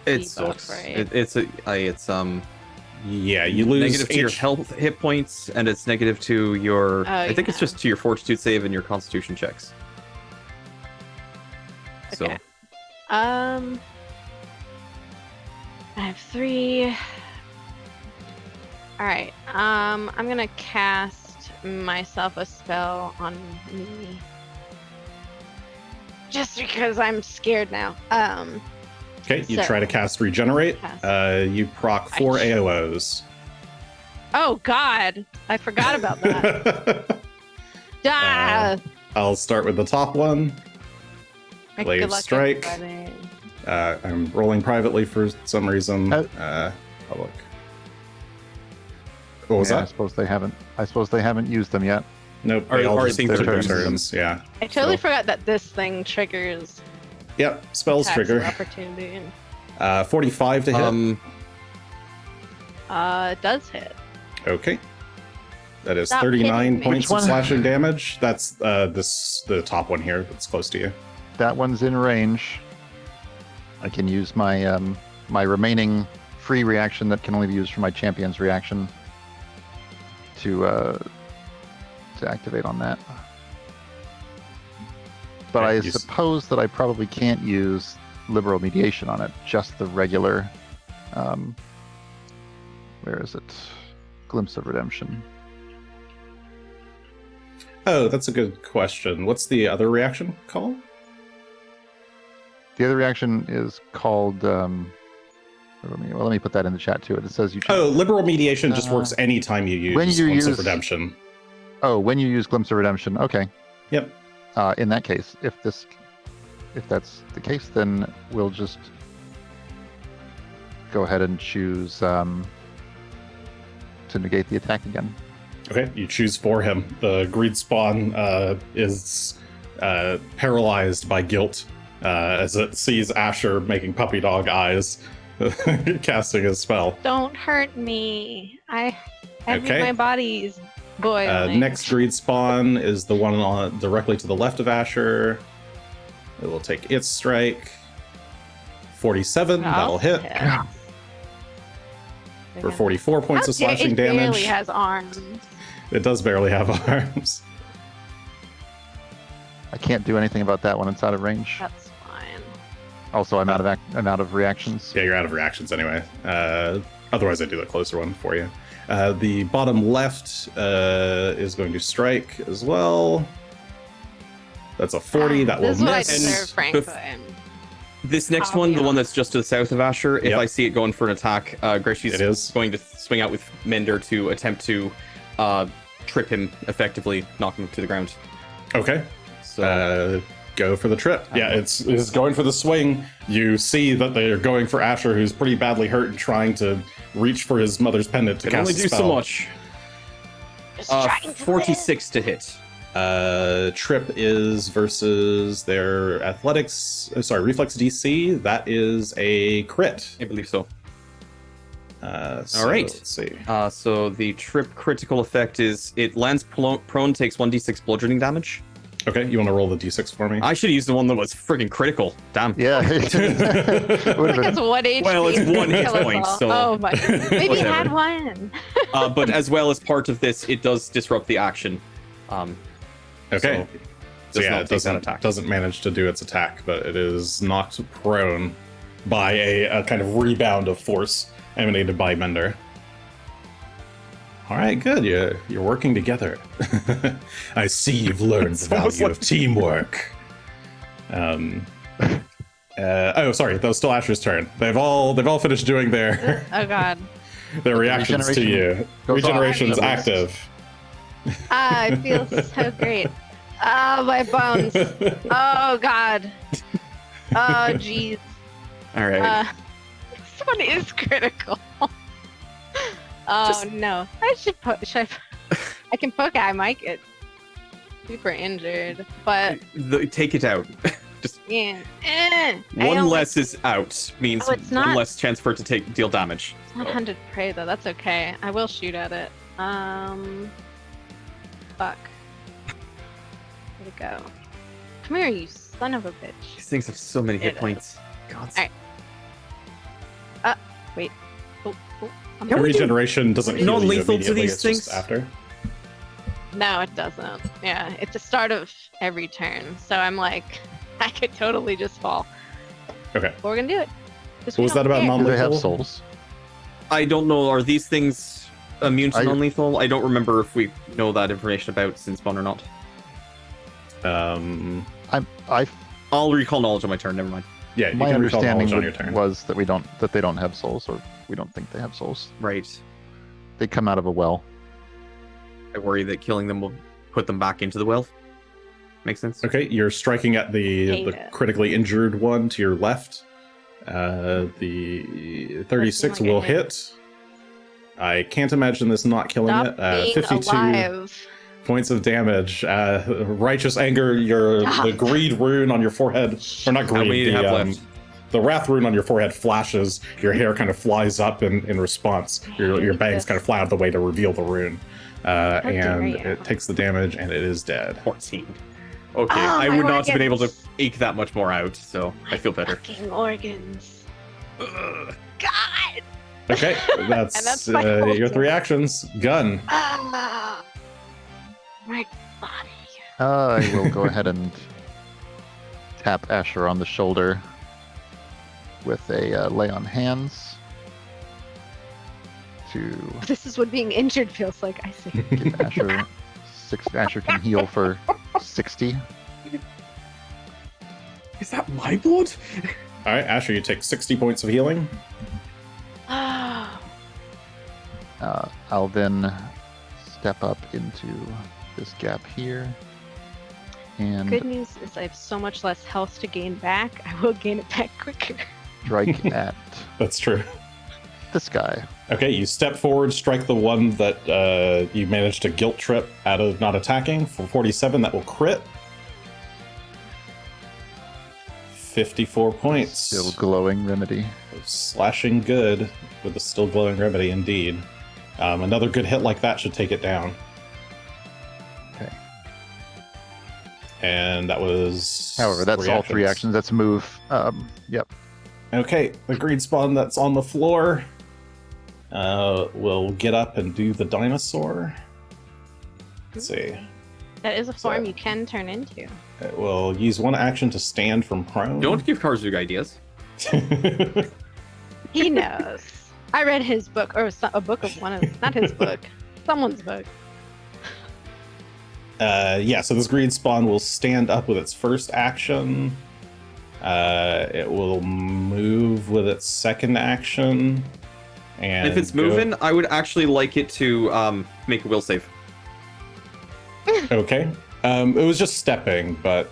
It debuff, sucks. right? It's Yeah, you lose negative to your H- health hit points, and it's negative to your. Oh, I think it's yeah. just to your fortitude save and your constitution checks. So Okay. I have 3. All right. I'm gonna cast myself a spell on me. just because I'm scared now. Okay, you So- try to cast Regenerate. Cast. You proc 4 AOs. Oh God, I forgot about that. Ah! I'll start with the top one. Good Glaive luck, Strike. everybody. I'm rolling privately for some reason. Oh. Public. What was Yeah, I that? suppose they haven't used them yet. Nope. Are- They all are just things took their turns. turns. Yeah. I totally So- forgot that this thing triggers Yep. Spells attacks of trigger. opportunity. 45 to hit. It does hit. Okay. That is Stop 39 hitting me. points Which of one? slashing damage. That's the top one here that's close to you. That one's in range. I can use my my remaining free reaction that can only be used for my champion's reaction to activate on that. But Yeah, I you suppose that I probably can't use liberal mediation on it. Just the regular. Where is it? Glimpse of Redemption. Oh, that's a good question. What's the other reaction called? The other reaction is called. Let me put that in the chat too. It says you. Oh, liberal mediation just works Uh, anytime you use when you Glimpse of use- Redemption. Oh, when you use Glimpse of Redemption. Okay. Yep. In that case, if that's the case, then we'll just go ahead and choose to negate the attack again. Okay, you choose for him. The greed spawn is paralyzed by guilt as it sees Asher making puppy dog eyes, casting his spell. Don't hurt me. Okay. My body's boiling. Next greed spawn is the one on directly to the left of Asher. It will take its strike. 47, that'll hit for 44 points of slashing it damage. barely has arms. It does barely have arms. I can't do anything about that one. It's out of range. That's fine. Also, I'm out of reactions. Yeah, you're out of reactions anyway. Otherwise, I do the closer one for you. The bottom left is going to strike as well. That's a 40. That will This is what I miss. deserve, frankly. This next I'll one, be the one honest. that's just to the south of Asher, if Yep. I see it going for an attack, Greshy's It is. going to swing out with Mender to attempt to trip him effectively, knock him to the ground. Okay. So Go for the trip. Yeah, it's going for the swing. You see that they're going for Asher, who's pretty badly hurt and trying to reach for his mother's pendant to can cast only a do spell. so much. Just trying to 46 to hit. Trip is versus their reflex DC. That is a crit. I believe so. So All right. Let's see. So the trip critical effect is it lands prone, takes 1d6 bludgeoning damage. Okay, you want to roll the d6 for me? I should use the one that was friggin' critical. Damn. Yeah. I Would've think been- it's 1 HP. Well, it's one hit Kill us point, all. so Oh my. Maybe whatever. it had one. But as well as part of this, it does disrupt the action. Okay. So does yeah, not it take that attack. doesn't manage to do its attack, but it is knocked prone by a kind of rebound of force emanated by Mender. All right, good. You're working together. I see you've learned It's the almost value like- of teamwork. Oh, sorry. That was still Asher's turn. They've all finished doing their Oh god. reactions to you. Goes off. Regeneration's Sorry. active. I feel so great. Oh, my bones. Oh god. Oh jeez. All right. This one is critical. Oh Just- no. I can poke. I might get super injured, but Take it out. Just yeah. I one don't less is out means Oh, it's one not- less chance for it to deal damage. It's not hunted prey though. That's okay. I will shoot at it. Fuck. Where'd it go? Come here, you son of a bitch. These things have so many hit It points. God. Alright. Wait. Oh. I'm Can we do Regeneration doesn't heal you non-lethal to immediately, these it's just things? after. No, it doesn't. Yeah, it's the start of every turn. So I'm like, I could totally just fall. Okay. But we're gonna do it. 'Cause What we was that don't about care. non- Do they have Non-lethal? souls? I don't know. Are these things immune to I- non-lethal? I don't remember if we know that information about Sinspawn or not. I I'll recall knowledge on my turn. Never mind. Yeah, you My can recall understanding knowledge on your turn. was that they don't have souls, or we don't think they have souls. Right. They come out of a well. I worry that killing them will put them back into the well. Makes sense. Okay, you're striking at the critically injured one to your left. The 36 will hit. I can't imagine this not killing Stop it. being 52 alive. points of damage. Righteous anger, the greed rune on your forehead, or not How many do greed, you have left? the wrath rune on your forehead flashes. Your hair kind of flies up in response. Your bangs kind of fly out of the way to reveal the rune. dare And you. it takes the damage, and it is dead. 14. Okay, Oh, I my would not have been able to organs. eke that much more out, so I feel better. Fucking organs. Ugh. God. Okay, that's, And that's my whole your 3 actions. Gun. Ah, my body. I will go ahead and tap Asher on the shoulder with a lay on hands to This is what being injured feels like. I see. give Asher Asher can heal for 60. Is that my blood? All right, Asher, you take 60 points of healing. Ah, I'll then step up into this gap here. And good news is I have so much less health to gain back. I will gain it back quicker. strike at That's true. this guy. Okay, you step forward, strike the one that you managed to guilt trip out of not attacking for 47. That will crit. 54 points. Still glowing remedy. Slashing good with the still glowing remedy, indeed. Another good hit like that should take it down. Okay. And that was. However, that's all 3 actions. That's a move. Yep. Okay, the green spawn that's on the floor will get up and do the dinosaur. Let's see. That is a So- form you can turn into. It will use 1 action to stand from prone. Don't give Karzoug ideas. He knows. I read his book, or a book of one of, not his book, someone's book. Yeah, so this green spawn will stand up with its first action. It will move with its second action. And If it's moving, I would actually like it to make a will save. Okay. It was just stepping, but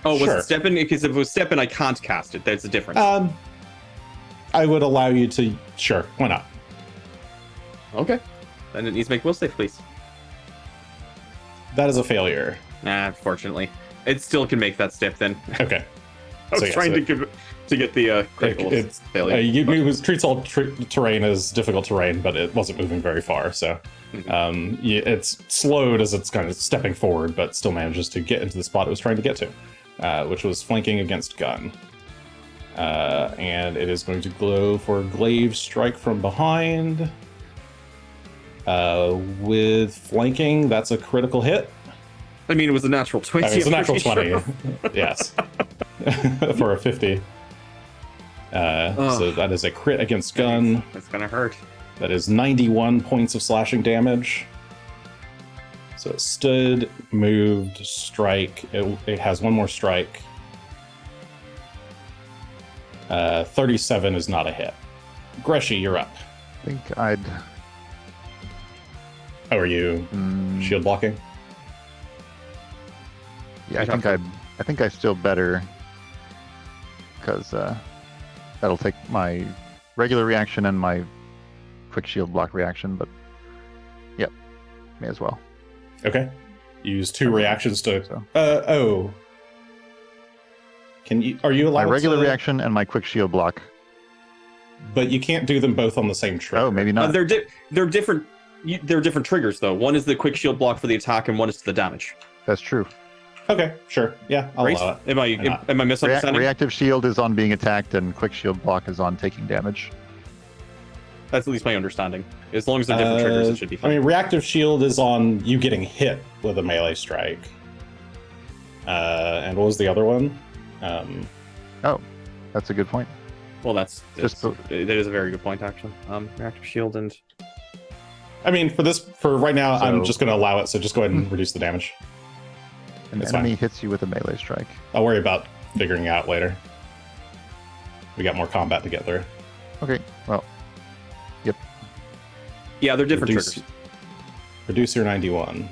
Oh, was Sure. it stepping? Because if it was stepping, I can't cast it. There's a difference. I would allow you to. Sure, why not? Okay. Then it needs to make will save, please. That is a failure. Nah, fortunately. It still can make that step then. Okay. I was So, yeah, trying so to get the critical it's failure. it treats all terrain as difficult terrain, but it wasn't moving very far. So it's slowed as it's kind of stepping forward, but still manages to get into the spot it was trying to get to, which was flanking against Gunn. And it is going to go for a glaive strike from behind. With flanking, that's a critical hit. I mean, it was a natural 20. I mean, it's a I'm natural pretty 20. sure. Yes. For a 50. So that is a crit against Gunn. It's gonna hurt. That is 91 points of slashing damage. So it stood, moved, strike. It has 1 more strike. 37 is not a hit. Greshy, you're up. I think I'd. How are you? Shield blocking? Yeah, I think I still better because that'll take my regular reaction and my quick shield block reaction. But yep, may as well. Okay. Use 2 reactions to. So. Can you? Are you allowed My regular to, reaction and my quick shield block. But you can't do them both on the same trigger. Oh, maybe not. They're different. They're different triggers though. One is the quick shield block for the attack, and one is the damage. That's true. Okay, sure. Yeah, I'll Right? allow it. Am I misunderstanding? Reactive shield is on being attacked, and quick shield block is on taking damage. That's at least my understanding. As long as they're different triggers, it should be I fine. mean, reactive shield is on you getting hit with a melee strike. And what was the other one? That's a good point. Well, that is a very good point, actually. Reactive shield and I mean, for right now, I'm So- just going to allow it. So just go ahead and reduce the damage. An It's enemy fine. hits you with a melee strike. I'll worry about figuring out later. We got more combat to get through. Okay, well, Yeah, they're different Reduce- triggers. Reducer 91.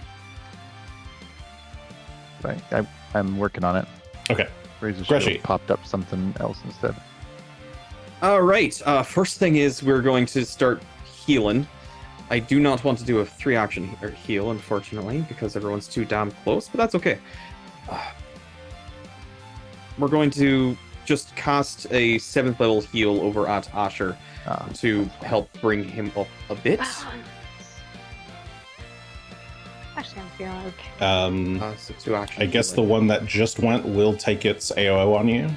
I'm working on it. Okay. Razor Greshy. Shield popped up something else instead. All right. First thing is we're going to start healing. I do not want to do a 3-action heal, unfortunately, because everyone's too damn close, but that's okay. We're going to just cast a 7th level heal over at Asher to help bring him up a bit. Actually, I'm feeling okay. So 2 action. I guess the healing. one that just went will take its AOO on you.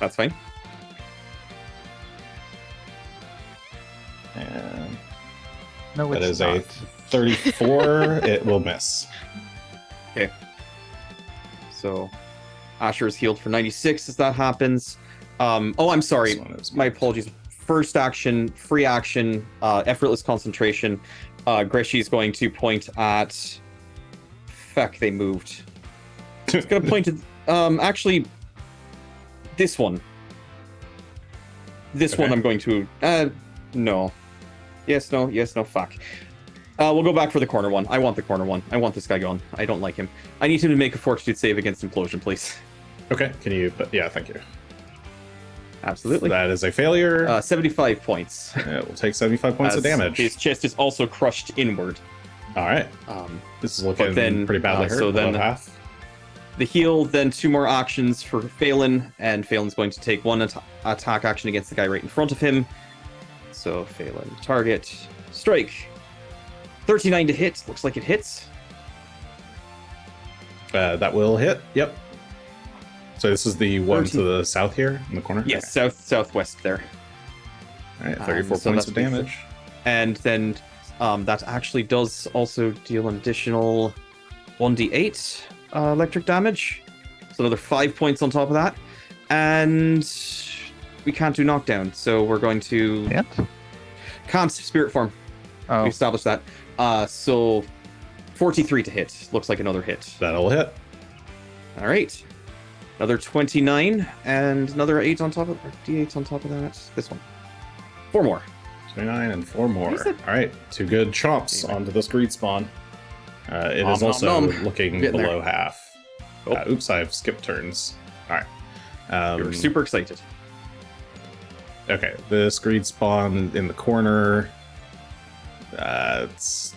That's fine. And No, that it's is not. a 34. It will miss. So Asher is healed for 96 as that happens. Oh, I'm sorry. This one is- My apologies. First action, free action, effortless concentration. Greshy is going to point at. Fuck, they moved. It's going to point at. Actually, this one. This one Okay. I'm going to. No. Yes, no, fuck. We'll go back for the corner one. I want the corner one. I want this guy gone. I don't like him. I need him to make a fortitude save against implosion, please. Okay, can you? Yeah, thank you. Absolutely. That is a failure. 75 points. It will take 75 points of As damage. His chest is also crushed inward. All right, Um, this is looking then, pretty badly hurt. so then- below half. the heal, then 2 more actions for Phelan, and Phelan's going to take 1 attack action against the guy right in front of him. So Phelan, target, strike. 39 to hit. Looks like it hits. That will hit. Yep. So this is the one 13. to the south here in the corner. Yes, southwest there. Okay. All right, 34 so points that's of damage. And then that actually does also deal an additional 1d8 electric damage. So another 5 points on top of that. And we can't do knockdown, so we're going to... Can't spirit form. Oh, We established that. So 43 to hit. Looks like another hit. That'll hit. All right. Another 29 and another 8 on top of d8 on top of that. This one. 4 more. 29 and 4 more. What is it? All right, 2 good chomps onto this greed spawn. It is Nom, also nom, nom. looking Getting below there. half. Oh. Oops, I've skipped turns. All right. You're super excited. Okay, this greed spawn in the corner. Its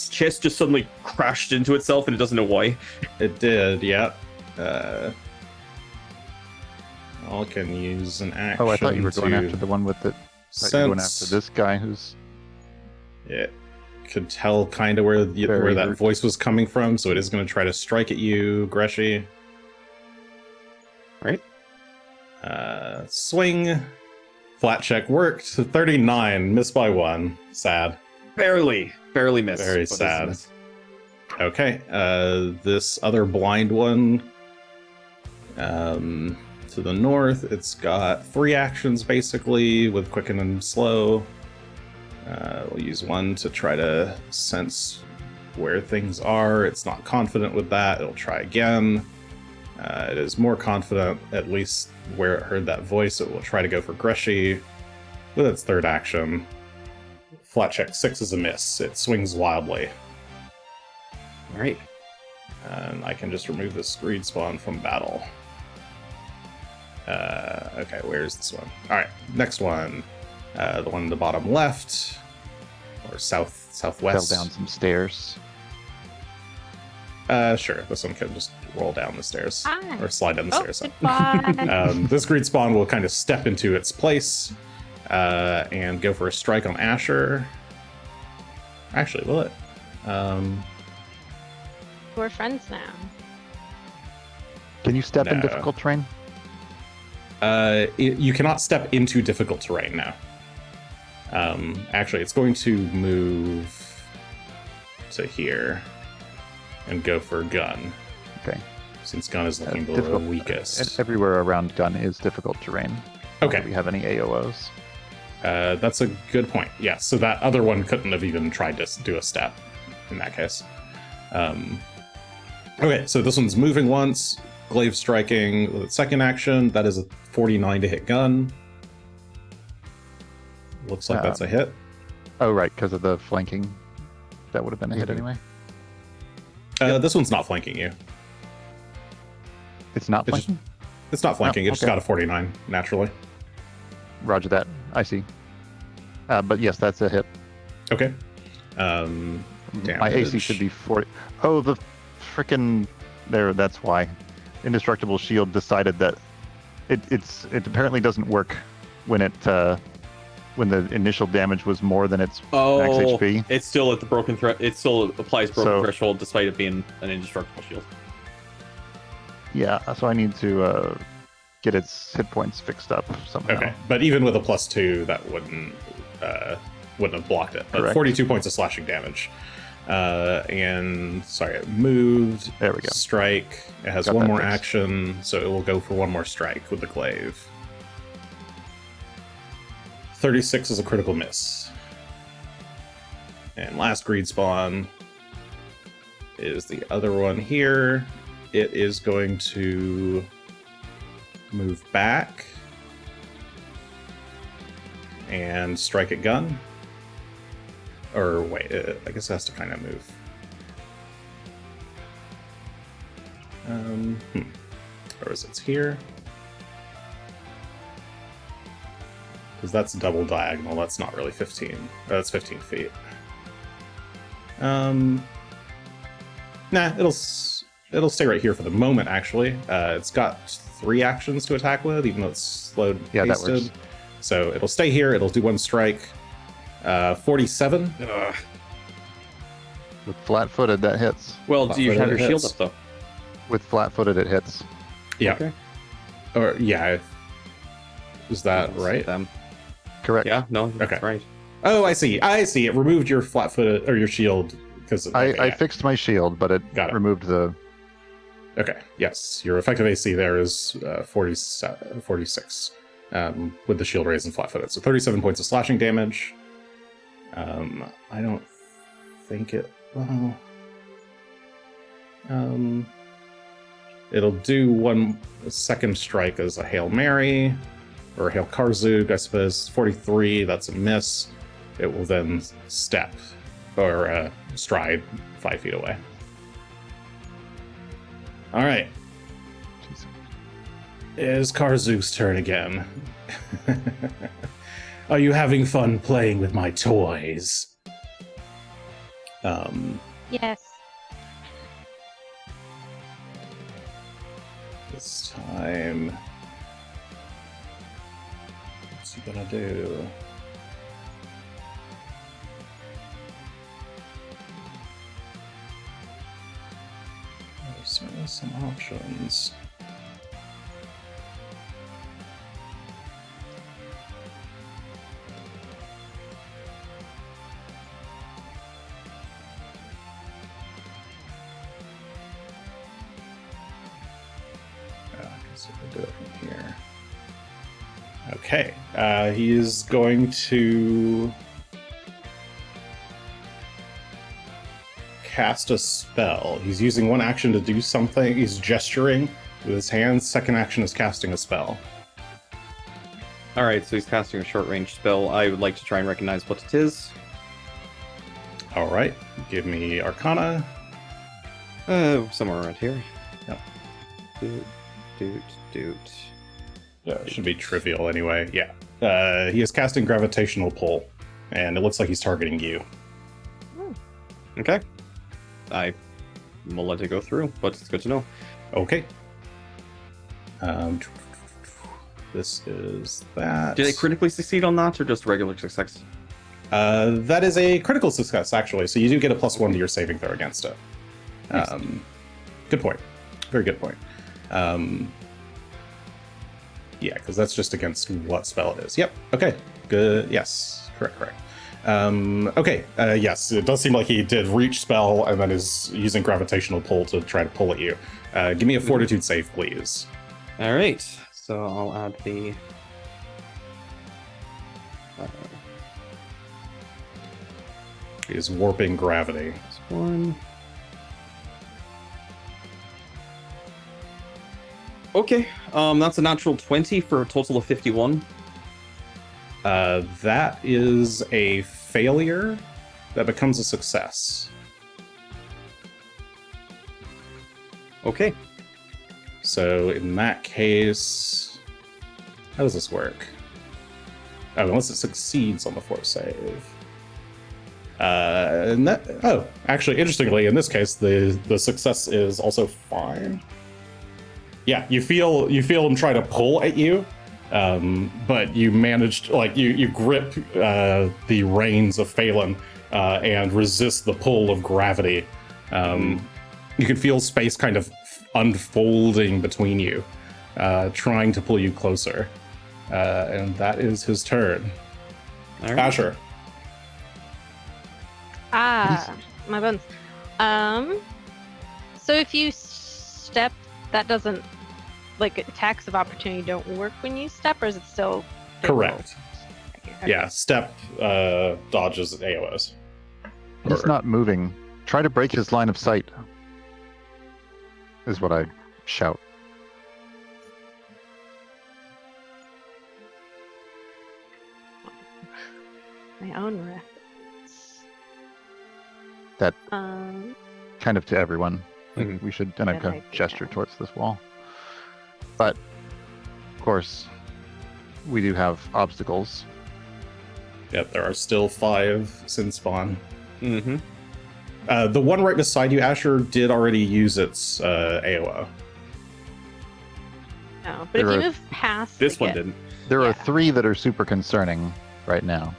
chest just suddenly crashed into itself and it doesn't know why. It did, yeah. I can use an action. I thought you were going to after the one with the. Thought you were going after sense. this guy who's. It could tell kind of where Very that rude. voice was coming from, so it is going to try to strike at you, Greshy. Right. Swing. Flat check worked. 39, missed by 1. Sad. Barely missed. Very but it's sad. missed. Okay, this other blind one, to the north, it's got 3 actions basically with quicken and slow. We'll use 1 to try to sense where things are. It's not confident with that. It'll try again. It is more confident, at least where it heard that voice. It will try to go for Greshy with its 3rd action. Flat check 6 is a miss. It swings wildly. All right. And I can just remove this greed spawn from battle. Okay, where's this one? Alright, next one. The one in the bottom left. Or southwest. Fell down some stairs. Sure, this one can just roll down the stairs. Hi. Or slide down the Oh, stairs. goodbye. This greed spawn will kind of step into its place and go for a strike on Asher. Actually, will it? We're friends now. Can you step in No. difficult terrain? You cannot step into difficult terrain now. Actually, it's going to move to here and go for Gunn, Okay. since Gunn is looking below difficult- weakest. Everywhere around Gunn is difficult terrain. Do Okay, we have any AOOs? that's a good point. Yeah, so that other one couldn't have even tried to do a step in that case. Okay, so this one's moving once, glaive striking with its second action. That is a 49 to hit gun. Looks like that's a hit. Oh, right, because of the flanking. That would have been a hit anyway. This one's not flanking you. It's not It's flanking? It's not flanking. It just okay. got a 49 naturally. Roger that. I see. But yes, that's a hit. Okay. My AC should be 40. Oh, the frickin' there. That's why. Indestructible Shield decided that it apparently doesn't work when when the initial damage was more than its max HP. It's still at the broken it still applies broken So- threshold despite it being an indestructible shield. Yeah, so I need to get its hit points fixed up somehow. Okay, but even with a +2, that wouldn't have blocked it. But Correct. 42 points of slashing damage. And sorry, it moved. There we go. Strike. It has Got one that more fixed. action, so it will go for one more strike with the glaive. 36 is a critical miss. And last greed spawn is the other one here. It is going to move back and strike at Gunn. Or wait, I guess it has to kind of move. Or is it here? Because that's double diagonal. That's not really 15. That's 15 feet. Nah, it'll stay right here for the moment. Actually, it's got 3 actions to attack with, even though it's slowed. Yeah, that hasted. works. So it'll stay here. It'll do one strike. 47. With flat-footed, that hits. Well, do you have your shield hits. up though? With flat-footed, it hits. Yeah. Okay. Or yeah. Is that right? Them. Correct. Yeah, no, that's Okay. right. Oh, I see. I see. It removed your flat-footed or your shield because I fixed my shield, but it Got it. removed the... Okay. Yes, your effective AC there is 46 with the shield raised and flat-footed. So 37 points of slashing damage. I don't think it. Well, it'll do one second strike as a Hail Mary or a Hail Karzoug, I suppose. 43. That's a miss. It will then step or stride 5 feet away. All right. Jeez. Is Karzoug's turn again. Are you having fun playing with my toys? Yes. This time. What's he gonna do? There's certainly some options. I guess I can do it from here. Okay, he is going to cast a spell. He's using one action to do something. He's gesturing with his hands. Second action is casting a spell. All right, so he's casting a short-range spell. I would like to try and recognize what it is. All right, give me Arcana. Somewhere around here. Yep. Doot. Yeah, it should be trivial anyway. Yeah. He is casting Gravitational Pull, and it looks like he's targeting you. Okay. I will let it go through, but it's good to know. Okay. This is that. Did it critically succeed on that, or just regular success? That is a critical success, actually. So you do get a +1 to your saving throw against it. Good point. Very good point. Yeah, because that's just against what spell it is. Yep. Okay. Good. Yes. Correct. Okay. Yes, it does seem like he did reach spell and then is using gravitational pull to try to pull at you. Give me a fortitude save, please. All right. So I'll add the. He is warping gravity. One. Okay, that's a natural 20 for a total of 51. That is a failure that becomes a success. Okay. So in that case, how does this work? Oh, unless it succeeds on the force save. Actually, interestingly, in this case, the success is also fine. Yeah, you feel him try to pull at you, but you managed, like, you grip the reins of Phelan and resist the pull of gravity. You can feel space kind of unfolding between you, trying to pull you closer. And that is his turn. All right. Asher. My bones. So if you step, that doesn't, like, attacks of opportunity don't work when you step, or is it still Correct. Okay. Yeah, step dodges AOS. He's not moving. Try to break his line of sight, is what I shout. My own reference. That Um, kind of to everyone. Like, Mhm. we should, and I Good kind of idea. gesture towards this wall. But, of course, we do have obstacles. Yep, there are still 5 sin spawn. Mm-hmm. The one right beside you, Asher, did already use its AOO. no, but if There you are- move past This the one git- didn't. There are Yeah. 3 that are super concerning right now.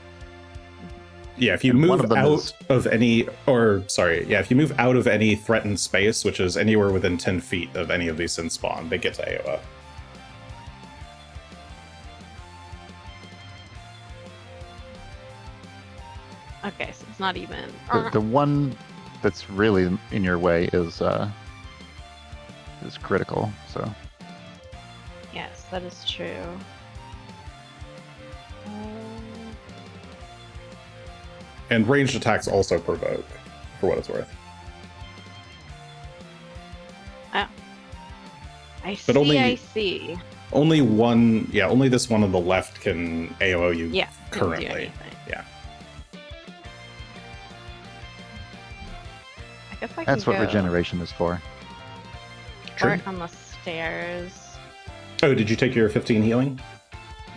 Yeah, if you And one move of them out is- of any, if you move out of any threatened space, which is anywhere within 10 feet of any of these sin spawn, they get to AOO. Okay, so it's not even. The one that's really in your way is critical. So Yes, that is true. And ranged attacks also provoke, for what it's worth. I But see. only- I see. Only this one on the left can AOO you Yeah. didn't do currently. anything. Yeah. I guess I that's can what go regeneration is for. True. part on the stairs. Oh, did you take your 15 healing?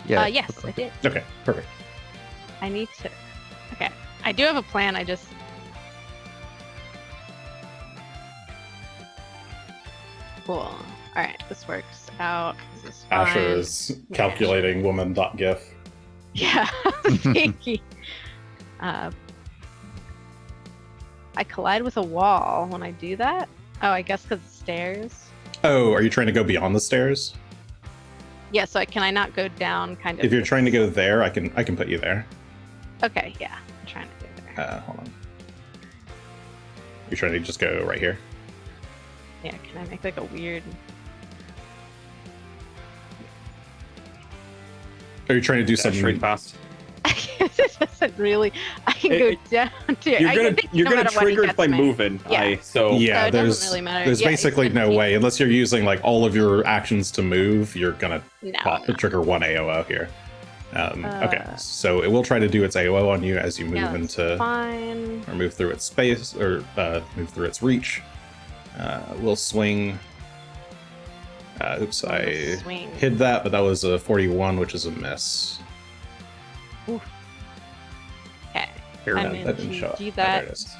Yeah. Yes, I did. Okay, perfect. I need to. Okay, I do have a plan. I just. Cool. All right, this works out. This is fine. Asher is calculating woman.gif. Yeah, thank you. I collide with a wall when I do that. Oh, I guess because stairs. Oh, are you trying to go beyond the stairs? Yeah, so can I not go down kind of? If you're trying to go there, I can put you there. Okay, yeah, I'm trying to go there. Hold on. You're trying to just go right here? Yeah, can I make like a weird? Are you trying to do Dash something? straight past. It doesn't really. I can go down to. You're I gonna think you're no gonna matter what, he trigger it gets by me. moving. Yeah. So Yeah, So it doesn't there's really matter. there's Yeah, basically it's no just- way unless you're using like all of your actions to move. You're gonna No. trigger one AOO here. Okay, Uh, so it will try to do its AOO on you as you move Yeah, that's into fine. or move through its space or move through its reach. We'll swing. Oops, I Swing. hid that, but that was a 41, which is a miss. Okay. Here, I'm that going didn't to show up. do Oh, there that. it is.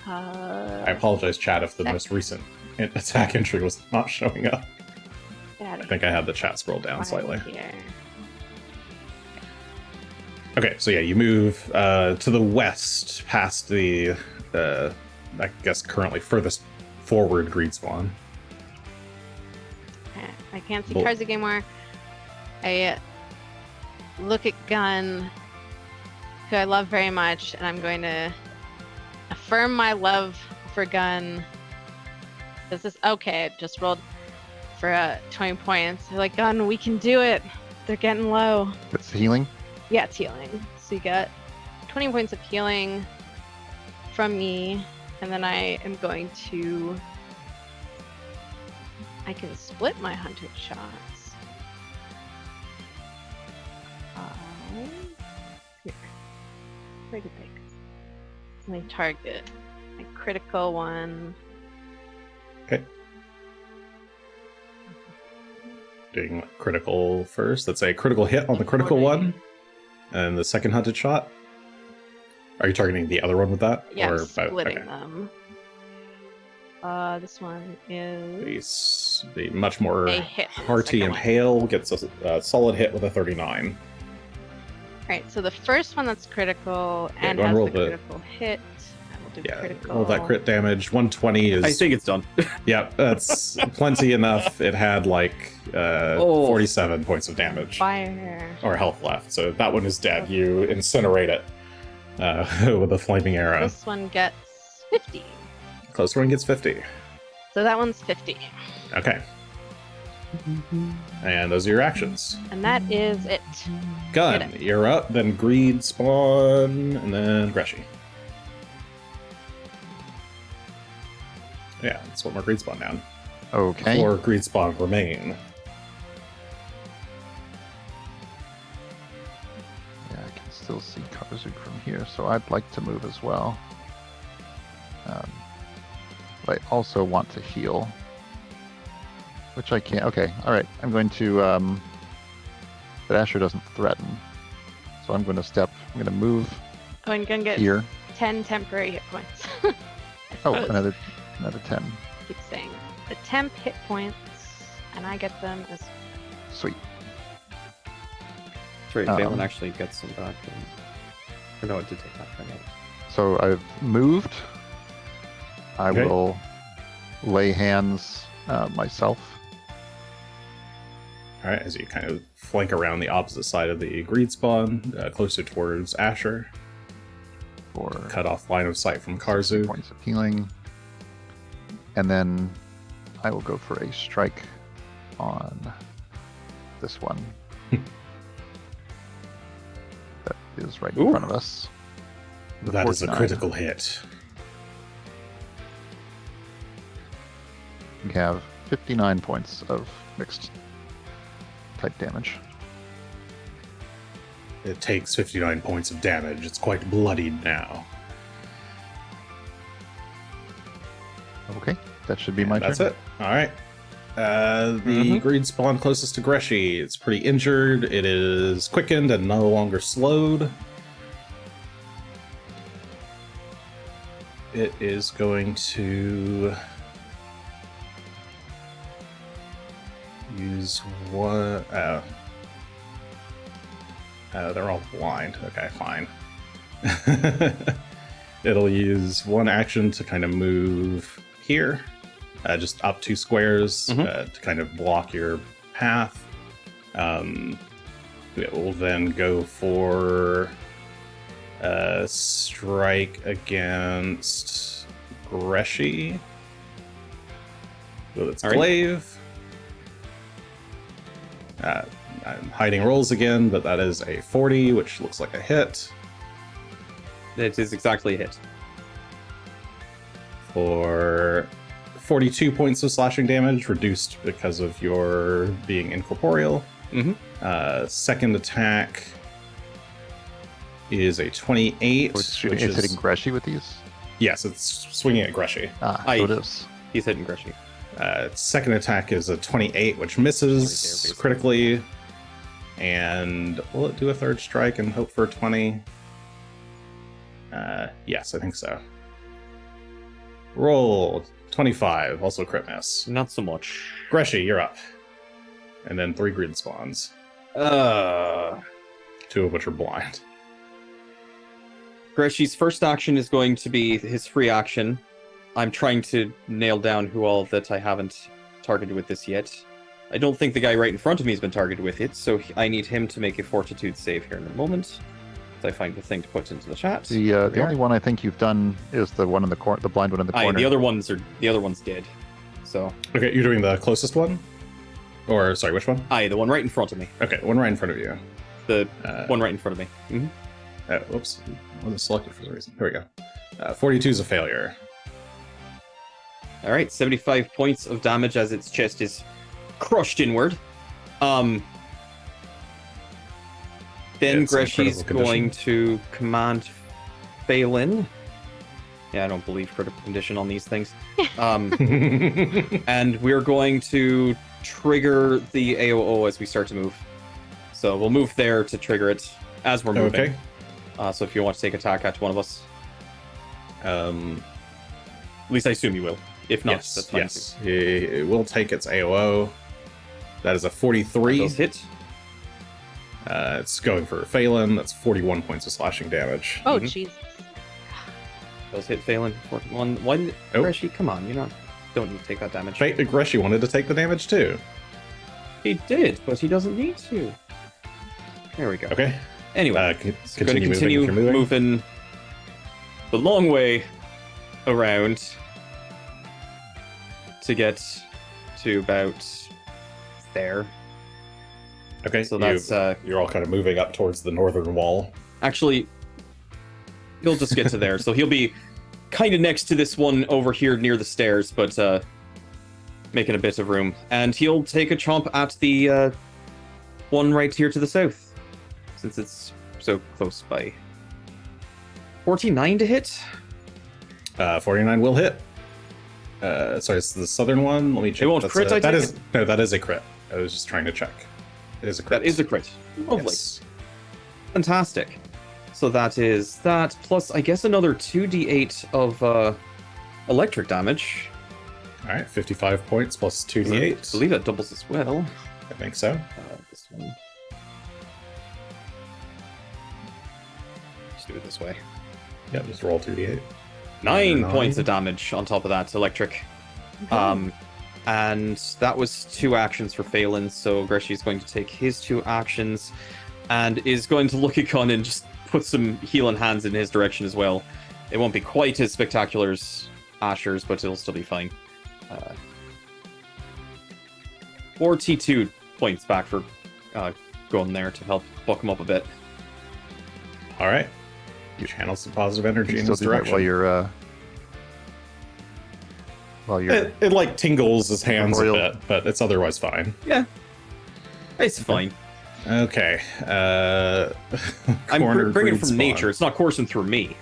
I Uh, apologize, chat, if the Sec- most recent attack entry was not showing up. get out I of think I had the chat scroll down here. slightly. Here. Okay, so yeah, you move to the west past the, I guess, currently furthest forward greed spawn. Okay. I can't see Bull- Karzoug anymore. I look at Gunn, who I love very much, and I'm going to affirm my love for Gunn. This is okay. I just rolled for 20 points. They're like, Gunn, we can do it. They're getting low. It's healing. Yeah, it's healing. So you get 20 points of healing from me, and then I am going to I can split my hunted shots. Here. Where to pick? Let me target a critical one. Okay. Doing critical first. That's a critical hit on the critical one. And the second hunted shot. Are you targeting the other one with that? Yeah, or I'm splitting okay. them. This one is The much more a hit. hearty and hale gets a solid hit with a 39. Alright, so the first one that's critical Yeah, and go and has roll the the- critical hit. I will do Yeah, critical. roll that crit damage. 120 is... I think it's done. Yeah, that's plenty enough. It had like 47 points of damage. Fire. Or health left. So that one is dead. You incinerate it with a flaming arrow. This one gets 50. Closer one gets 50. So that one's 50. Okay. And those are your actions. And that is it. Gunn, Get it. you're up, then Greed spawn, and then Greshy. Yeah, that's one more Greed spawn down. Okay. 4 Greed spawn remain. Yeah, I can still see Karzoug from here, so I'd like to move as well. But I also want to heal. Which I can't. Okay, alright. I'm going to... but Asher doesn't threaten. So I'm going to move Oh, and Gunn gets here. 10 temporary hit points. Oh, suppose. another 10. Keep saying the temp hit points, and I get them as Sweet. That's right, Balin Um, actually gets some back. Or no, it did take that from me. So I've moved. I Okay. will lay hands myself. All right, as you kind of flank around the opposite side of the Greed spawn, closer towards Asher, For cut off line of sight from Karzoug. points of healing. And then I will go for a strike on this one. That is right in Ooh. front of us. The That is a 49. critical hit. We have 59 points of mixed type damage. It takes 59 points of damage. It's quite bloodied now. Okay, that should be And my that's turn. it. All right. The Greed spawn closest to Greshy. It's pretty injured. It is quickened and no longer slowed. It is going to use one. They're all blind. Okay, fine. It'll use one action to kind of move here, just up 2 squares to kind of block your path. It will then go for a strike against Greshy with its All right. glaive. I'm hiding rolls again, but that is a 40, which looks like a hit. It is exactly a hit. For 42 points of slashing damage, reduced because of your being incorporeal. Second attack is a 28. So it's shooting, which it's is, hitting Greshy with these? Yes, it's swinging at Greshy. Ah, Aye. so it is. He's hitting Greshy. Second attack is a 28, which misses basically. critically. And will it do a third strike and hope for a 20? Yes, I think so. Roll 25, also crit miss. Not so much. Greshy, you're up. And then 3 Greed spawns, 2 of which are blind. Greshy's first action is going to be his free action. I'm trying to nail down who all that I haven't targeted with this yet. I don't think the guy right in front of me has been targeted with it, so I need him to make a fortitude save here in a moment. As I find the thing to put into the chat. The only one I think you've done is the one in the corner, the blind one in the Aye, corner. the other one's dead. So Okay, you're doing the closest one? Or, sorry, which one? aye, the one right in front of me. Okay, one right in front of you. The one right in front of me. Whoops, wasn't selected for some reason. Here we go. 42 is a failure. All right, 75 points of damage as its chest is crushed inward. Then It's in Greshy's critical going condition. to command Phelan. Yeah, I don't believe critical condition on these things. And we're going to trigger the AOO as we start to move. So we'll move there to trigger it as we're moving. Okay. So if you want to take attack at one of us, at least I assume you will. If not, Yes, that's fine. yes. It will take its AOO. That is a 43. Those hit. It's going for Phelan. That's 41 points of slashing damage. Oh, Mhm. Jesus. Those hit Phelan. 41. Why did Oh. Greshy? Come on, don't need to take that damage. Greshy wanted to take the damage too. He did, but he doesn't need to. There we go. Okay. Anyway, Continue, going to continue moving if you're moving. moving the long way around to get to about there. Okay, So that's you're all kind of moving up towards the northern wall. actually he'll just get to there. So he'll be kind of next to this one over here near the stairs, but making a bit of room. And he'll take a chomp at the one right here to the south, since it's so close by. 49 to hit. 49 will hit. Sorry, it's the southern one. Let me check. It won't That's crit, I that take is no, that is a crit. I was just trying to check. It is a crit. That is a crit. Lovely. Yes. Fantastic. So that is that, plus I guess another 2d8 of electric damage. All right, 55 points plus 2d8. I believe that doubles as well. I think so. This one. Let's do it this way. Yeah, just roll 2d8. 9 Nine. points of damage on top of that, electric. And that was 2 actions for Phelan, so Greshy is going to take his 2 actions and is going to look at Gunn and just put some healing hands in his direction as well. It won't be quite as spectacular as Asher's, but it'll still be fine. 42 points back for Gunn there to help buck him up a bit. All right. You channel some positive energy You in still his do that direction. while you're It like tingles his hands a Corporeal. bit, but it's otherwise fine. Yeah. It's fine. Okay. I'm corner bringing it greed from spawn. nature. It's not coursing through me.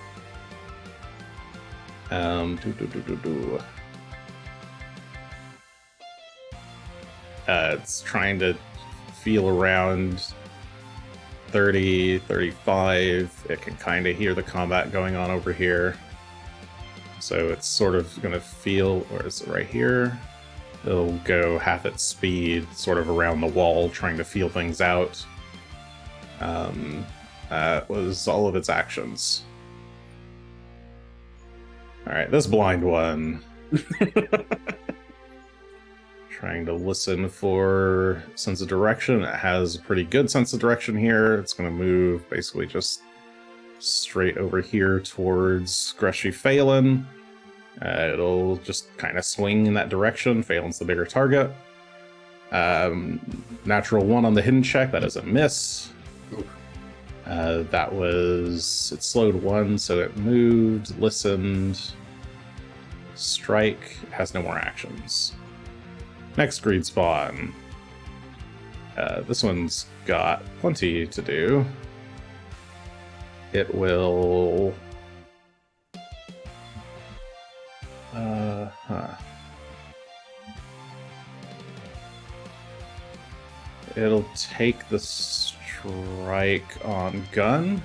It's trying to feel around 30, 35. It can kind of hear the combat going on over here. So it's sort of going to feel, where is it, right here? It'll go half its speed, sort of around the wall, trying to feel things out. That was all of its actions. Alright, this blind one. Trying to listen for sense of direction. It has a pretty good sense of direction here. It's going to move basically just straight over here towards Greshy Phelan. It'll just kind of swing in that direction. Phelan's the bigger target. Natural 1 on the hidden check. That is a miss. That was... It slowed 1, so it moved, listened, strike. It has no more actions. Next greed spawn. This one's got plenty to do. It will... It'll take the strike on Gunn.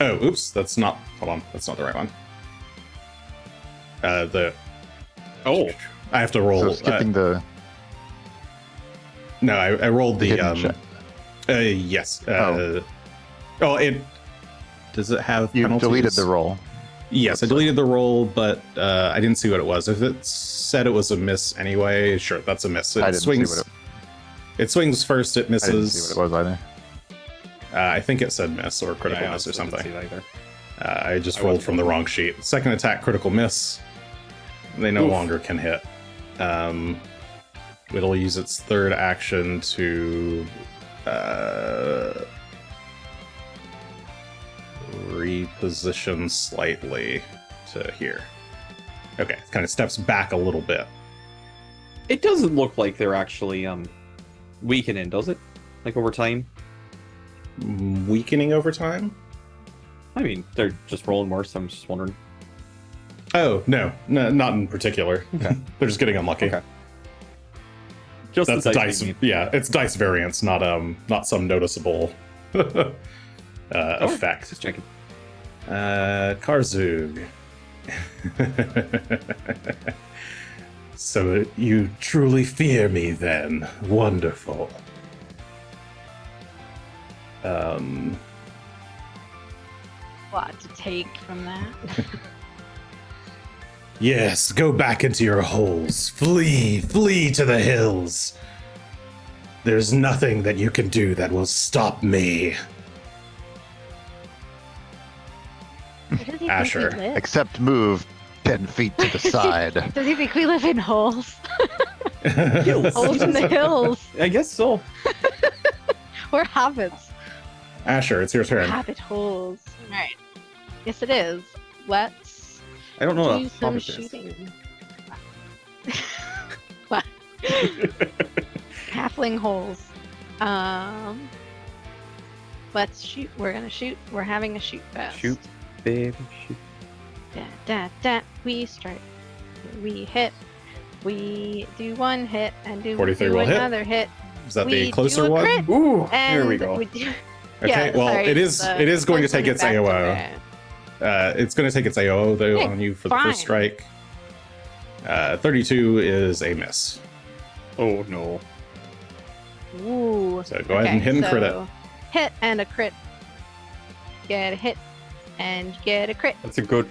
Oh, oops, that's not... Hold on, that's not the right one. Oh, I have to roll... so skipping the No, I rolled the... hidden check. Yes. It... Does it have You penalties? deleted the roll. Yes, I deleted the roll, but I didn't see what it was. If it said it was a miss anyway, sure, that's a miss. I It didn't swings. see what It swings first. It I didn't misses. see what it was either. I think it said miss or critical yeah, miss or I didn't something. see that either. I just I rolled wasn't from the wrong sheet. Second attack, critical miss. They no Oof. longer can hit. It'll use its third action to reposition slightly to here. Okay, it kind of steps back a little bit. It doesn't look like they're actually weakening, does it? Like over time? Weakening over time? I mean, they're just rolling worse. I'm just wondering. Oh, no, not in particular. Okay. They're just getting unlucky. Okay. Just That's the dice. you mean. Yeah, it's dice variance, not some noticeable effect. Just checking. Karzoug. So you truly fear me then? Wonderful. Lot to take from that. Yes, go back into your holes. Flee to the hills. There's nothing that you can do that will stop me. Where does he think Asher. we live? Except move 10 feet to the side. Does he think we live in holes? Hills. Holes in the hills. I guess so. We're hobbits. Asher, it's your turn. Hobbit holes. Alright. Yes, it is. Let's I don't know do what some Hobbit is. shooting. What? Halfling holes. Let's shoot. We're gonna shoot. We're having a shoot fest. Shoot, baby, shoot. We strike. We hit. We do one hit and do 43 will hit. another hit. Is that We the closer do a one? crit. Ooh, And there we go. do, Okay, well, sorry, it is the going to close take one its back to AOO. there. It's going to take its AOO though Hey, on you for the fine. first strike. 32 is a miss. Oh no. Ooh. So go ahead and hit and crit it. Hit and a crit. Get a hit and get a crit. That's a good.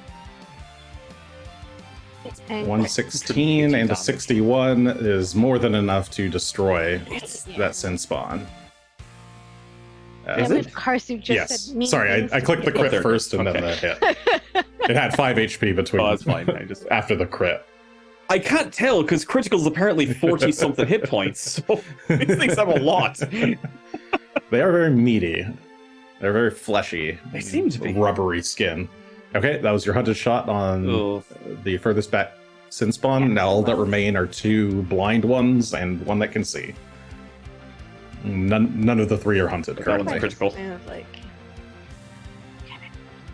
Hit and 116 and a 61 is more than enough to destroy It's that sin spawn. Is Damn it? Karzoug just Yes. said mean Sorry, things I to clicked the me. crit there it first is. and then the hit. It had 5 HP between. Oh, that's fine. I just after the crit. I can't tell because critical's apparently 40 something hit points. So these things have a lot. They are very meaty. They're very fleshy. They seem to be. Rubbery skin. Okay, that was your hunted shot on Ugh. the furthest back sin spawn. Yeah, Now all that well. remain are 2 blind ones and 1 that can see. None of the 3 are hunted That one's currently. critical. I was like,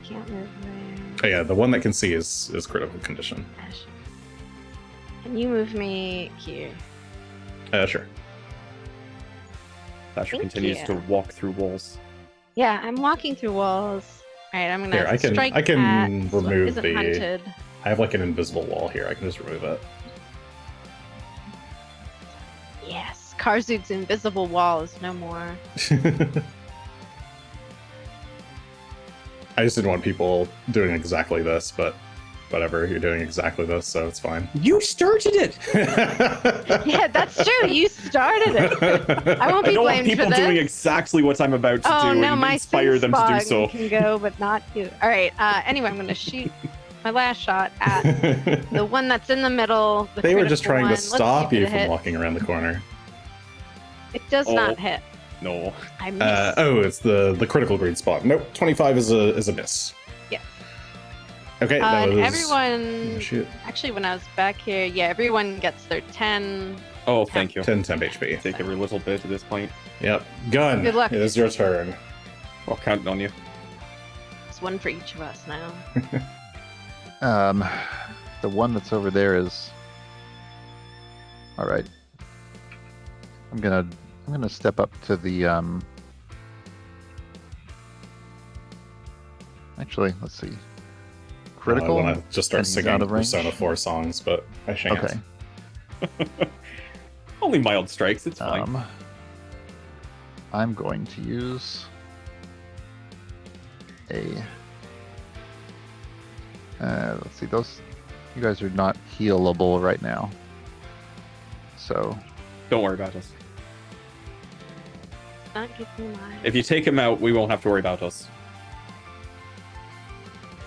can't move Oh, yeah, the one that can see is critical condition. there. Can you move me here? Sure. Thatcher Thank continues you. to walk through walls. Yeah, I'm walking through walls. All right, I'm gonna Here, I can- strike I can at what remove isn't the- hunted. I have like an invisible wall here. I can just remove it. Yes, Karzoug's invisible wall is no more. I just didn't want people doing exactly this, but whatever. You're doing exactly this, so it's fine. You started it. Yeah, that's true. You started it. I won't I be don't want blamed people for this. doing exactly what I'm about to Oh do no, and my inspire them to do so. can go, but not you. All right. Anyway, I'm gonna shoot my last shot at the one that's in the middle. The They were just critical trying one. to Let's see stop if you it from hits. walking around the corner. It does Oh. not hit. No. I missed. Oh, it's the critical green spot. Nope, 25 is a miss. Yeah. Okay, that And was... everyone, Shoot. actually, when I was back here, yeah, everyone gets their 10. Oh, thank you. 10 temp HP. Take every little bit at this point. Yep. Gun, Good luck. it is your turn. I'll count on you. It's one for each of us now. The one that's over there is. All right. I'm gonna step up to the. Actually, let's see. Critical. I want to just start and he's singing out of range? Persona 4 songs, but I shan't. Okay. Only mild strikes, it's fine. I'm going to use a. Let's see, those. You guys are not healable right now. So, Don't worry about us. Not giving mine. If you take him out, we won't have to worry about us.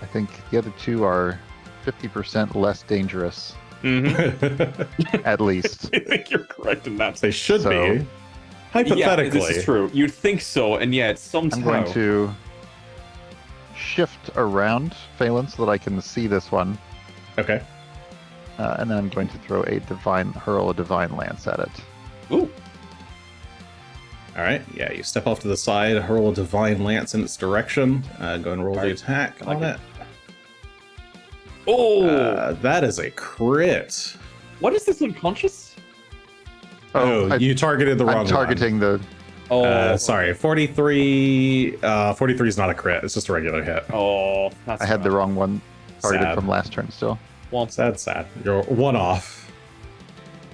I think the other two are 50% less dangerous, Mm-hmm. at least. I think you're correct in that. They should So- be. Hypothetically. Yeah, this is true. You'd think so, and yet somehow. I'm going to shift around Phelan so that I can see this one, Okay. and then I'm going to hurl a divine lance at it. Ooh. All right. Yeah, you step off to the side, hurl a divine lance in its direction. Go and roll the Alright. attack I like on it. it. Oh. That is a crit. What is this unconscious? Oh, you targeted the wrong I'm targeting the. Oh. Sorry, 43. 43 is not a crit. It's just a regular hit. Oh. That's I had the wrong one targeted Sad. from last turn still. Sad. You're one off.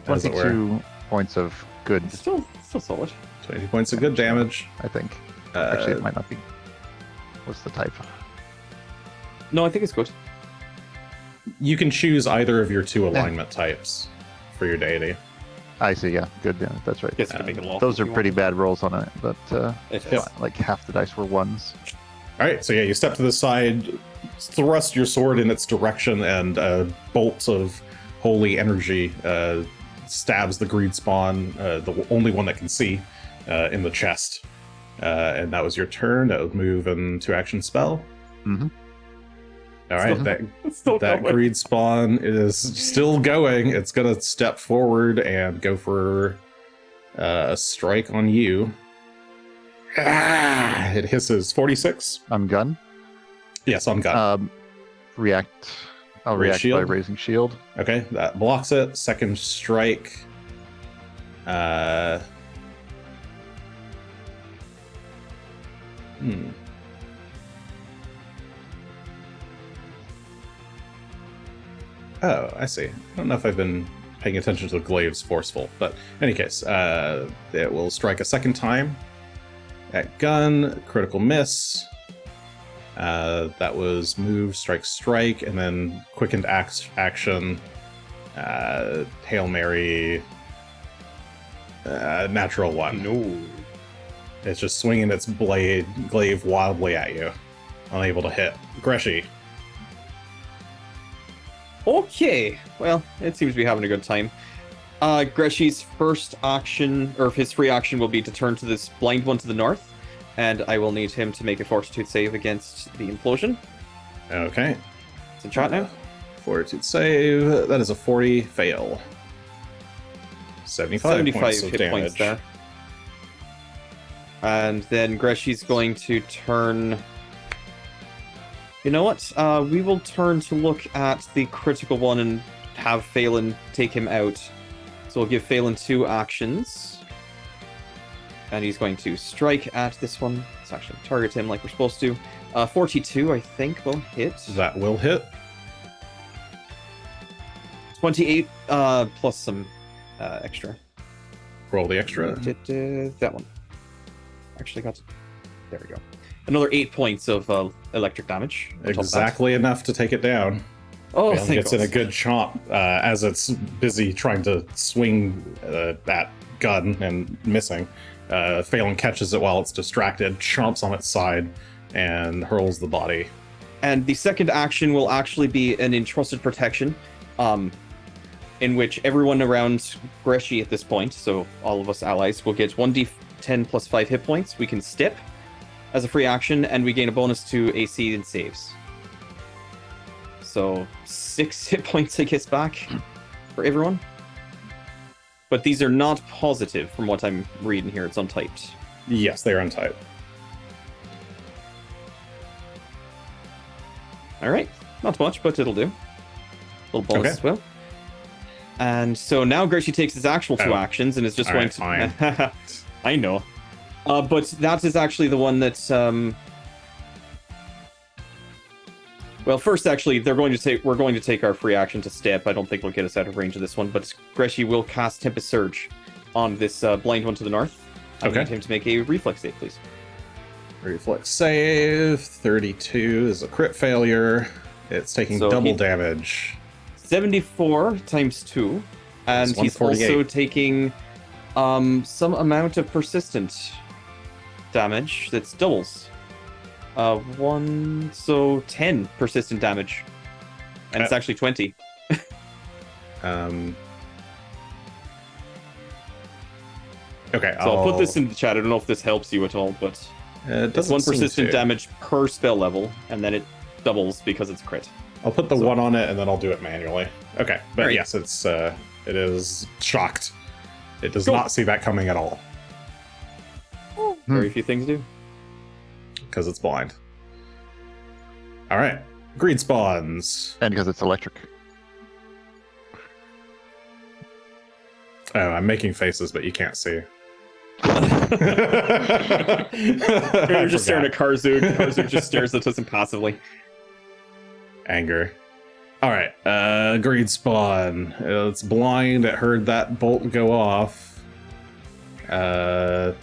As it were. 22 points of good, Still solid. 20 points of good damage. I think. Actually, it might not be. What's the type? No, I think it's good. You can choose either of your two alignment types for your deity. I see, yeah. Good damage. That's right. Guess you can make it lawful Those if are you pretty want. bad rolls on it, but It is. like half the dice were ones. All right, so yeah, you step to the side, thrust your sword in its direction, and bolts of holy energy stabs the greed spawn, the only one that can see, in the chest. And that was your turn. That would move into action spell. Mm-hmm. All right, Still that going. greed spawn is still going. It's gonna step forward and go for a strike on you. Ah, it hisses 46. I'm Gunn. Yes, on gun. React. I'll Raise react shield? by raising shield. Okay, that blocks it. Second strike. Oh, I see. I don't know if I've been paying attention to the glaive's forceful, but in any case, it will strike a second time at gun, critical miss. That was move, strike, and then quickened action, Hail Mary, natural one. No. It's just swinging its glaive wildly at you, unable to hit. Greshy. Okay, well, it seems to be having a good time. Greshy's first action, or his free action, will be to turn to this blind one to the north, and I will need him to make a fortitude save against the implosion. Okay. It's in chat now. Fortitude save. That is a 40 fail. 75 points of hit damage. points there. And then Greshy's going to turn... You know what? We will turn to look at the critical one and have Phelan take him out. So we'll give Phelan 2 actions. And he's going to strike at this one. Let's actually target him like we're supposed to. 42, I think, will hit. That will hit. 28 plus some extra. Roll the extra. That one. Actually got... There we go. Another 8 points of electric damage. on top of that. Exactly enough to take it down. Oh, Phelan thank gets in God. a good chomp as it's busy trying to swing that gun and missing. Phelan catches it while it's distracted, chomps on its side, and hurls the body. And the second action will actually be an entrusted protection, in which everyone around Greshy at this point, so all of us allies, will get 1d10 plus 5 hit points. We can step as a free action, and we gain a bonus to AC and saves. So 6 hit points, I guess, back for everyone. But these are not positive from what I'm reading here. It's untyped. Yes, they are untyped. All right, not much, but it'll do. Little bonus Okay. as well. And so now Greshy takes his actual 2 Oh. actions and is just All going right, to. I know, but that is actually the one that. Well, first, actually, we're going to take our free action to step. I don't think it'll get us out of range of this one, but Greshy will cast Tempest Surge on this blind one to the north. I Okay. need him to make a reflex save, please. Reflex save. 32 is a crit failure. It's taking So double he- damage. 74 times 2, and That's he's 148. also taking some amount of persistent damage that's doubles. 10 persistent damage, and it's actually 20. Okay, So I'll put this in the chat. I don't know if this helps you at all, but It It's doesn't 1 seem persistent to. damage per spell level, and then it doubles because it's crit. I'll put the 1 on it and then I'll do it manually. Okay, but Alright. yes, it is shocked. It does Cool. not see that coming at all Very few things do. because it's blind. All right, greed spawns. And because it's electric. Oh, I'm making faces, but you can't see. You're just staring at Karzoug. Karzoug just stares at us impassively. Anger. All right, greed spawn. It's blind. It heard that bolt go off. It's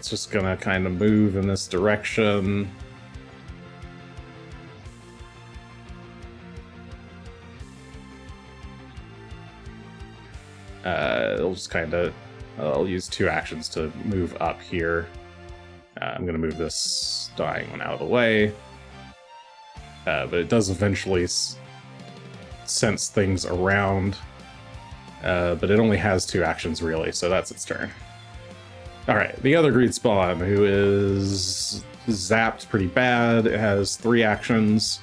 just gonna kind of move in this direction. It'll just kind of. I'll use 2 actions to move up here. I'm gonna move this dying one out of the way. But it does eventually sense things around. But it only has 2 actions, really, so that's its turn. Alright, the other greed spawn, who is zapped pretty bad. It has 3 actions.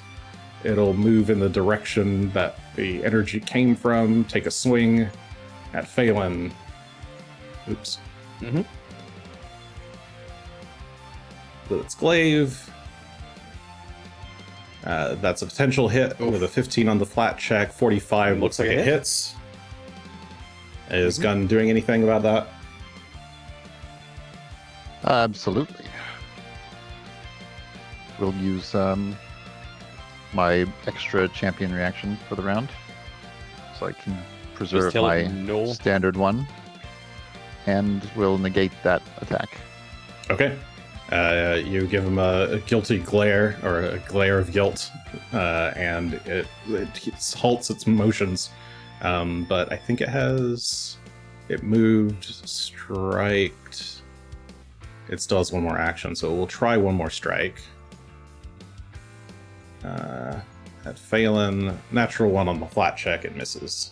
It'll move in the direction that the energy came from, take a swing at Phelan. Oops. Mm-hmm. With its glaive. That's a potential hit with a 15 on the flat check. 45 looks like it hits. Is Gunn doing anything about that? Absolutely. We'll use my extra champion reaction for the round, so I can preserve tell my it no. standard one, and we'll negate that attack. Okay. You give him a guilty glare, or a glare of guilt, and it halts its motions. But I think it moved, striked. It still has 1 more action, so we'll try 1 more strike. At Phelan, natural 1 on the flat check, it misses.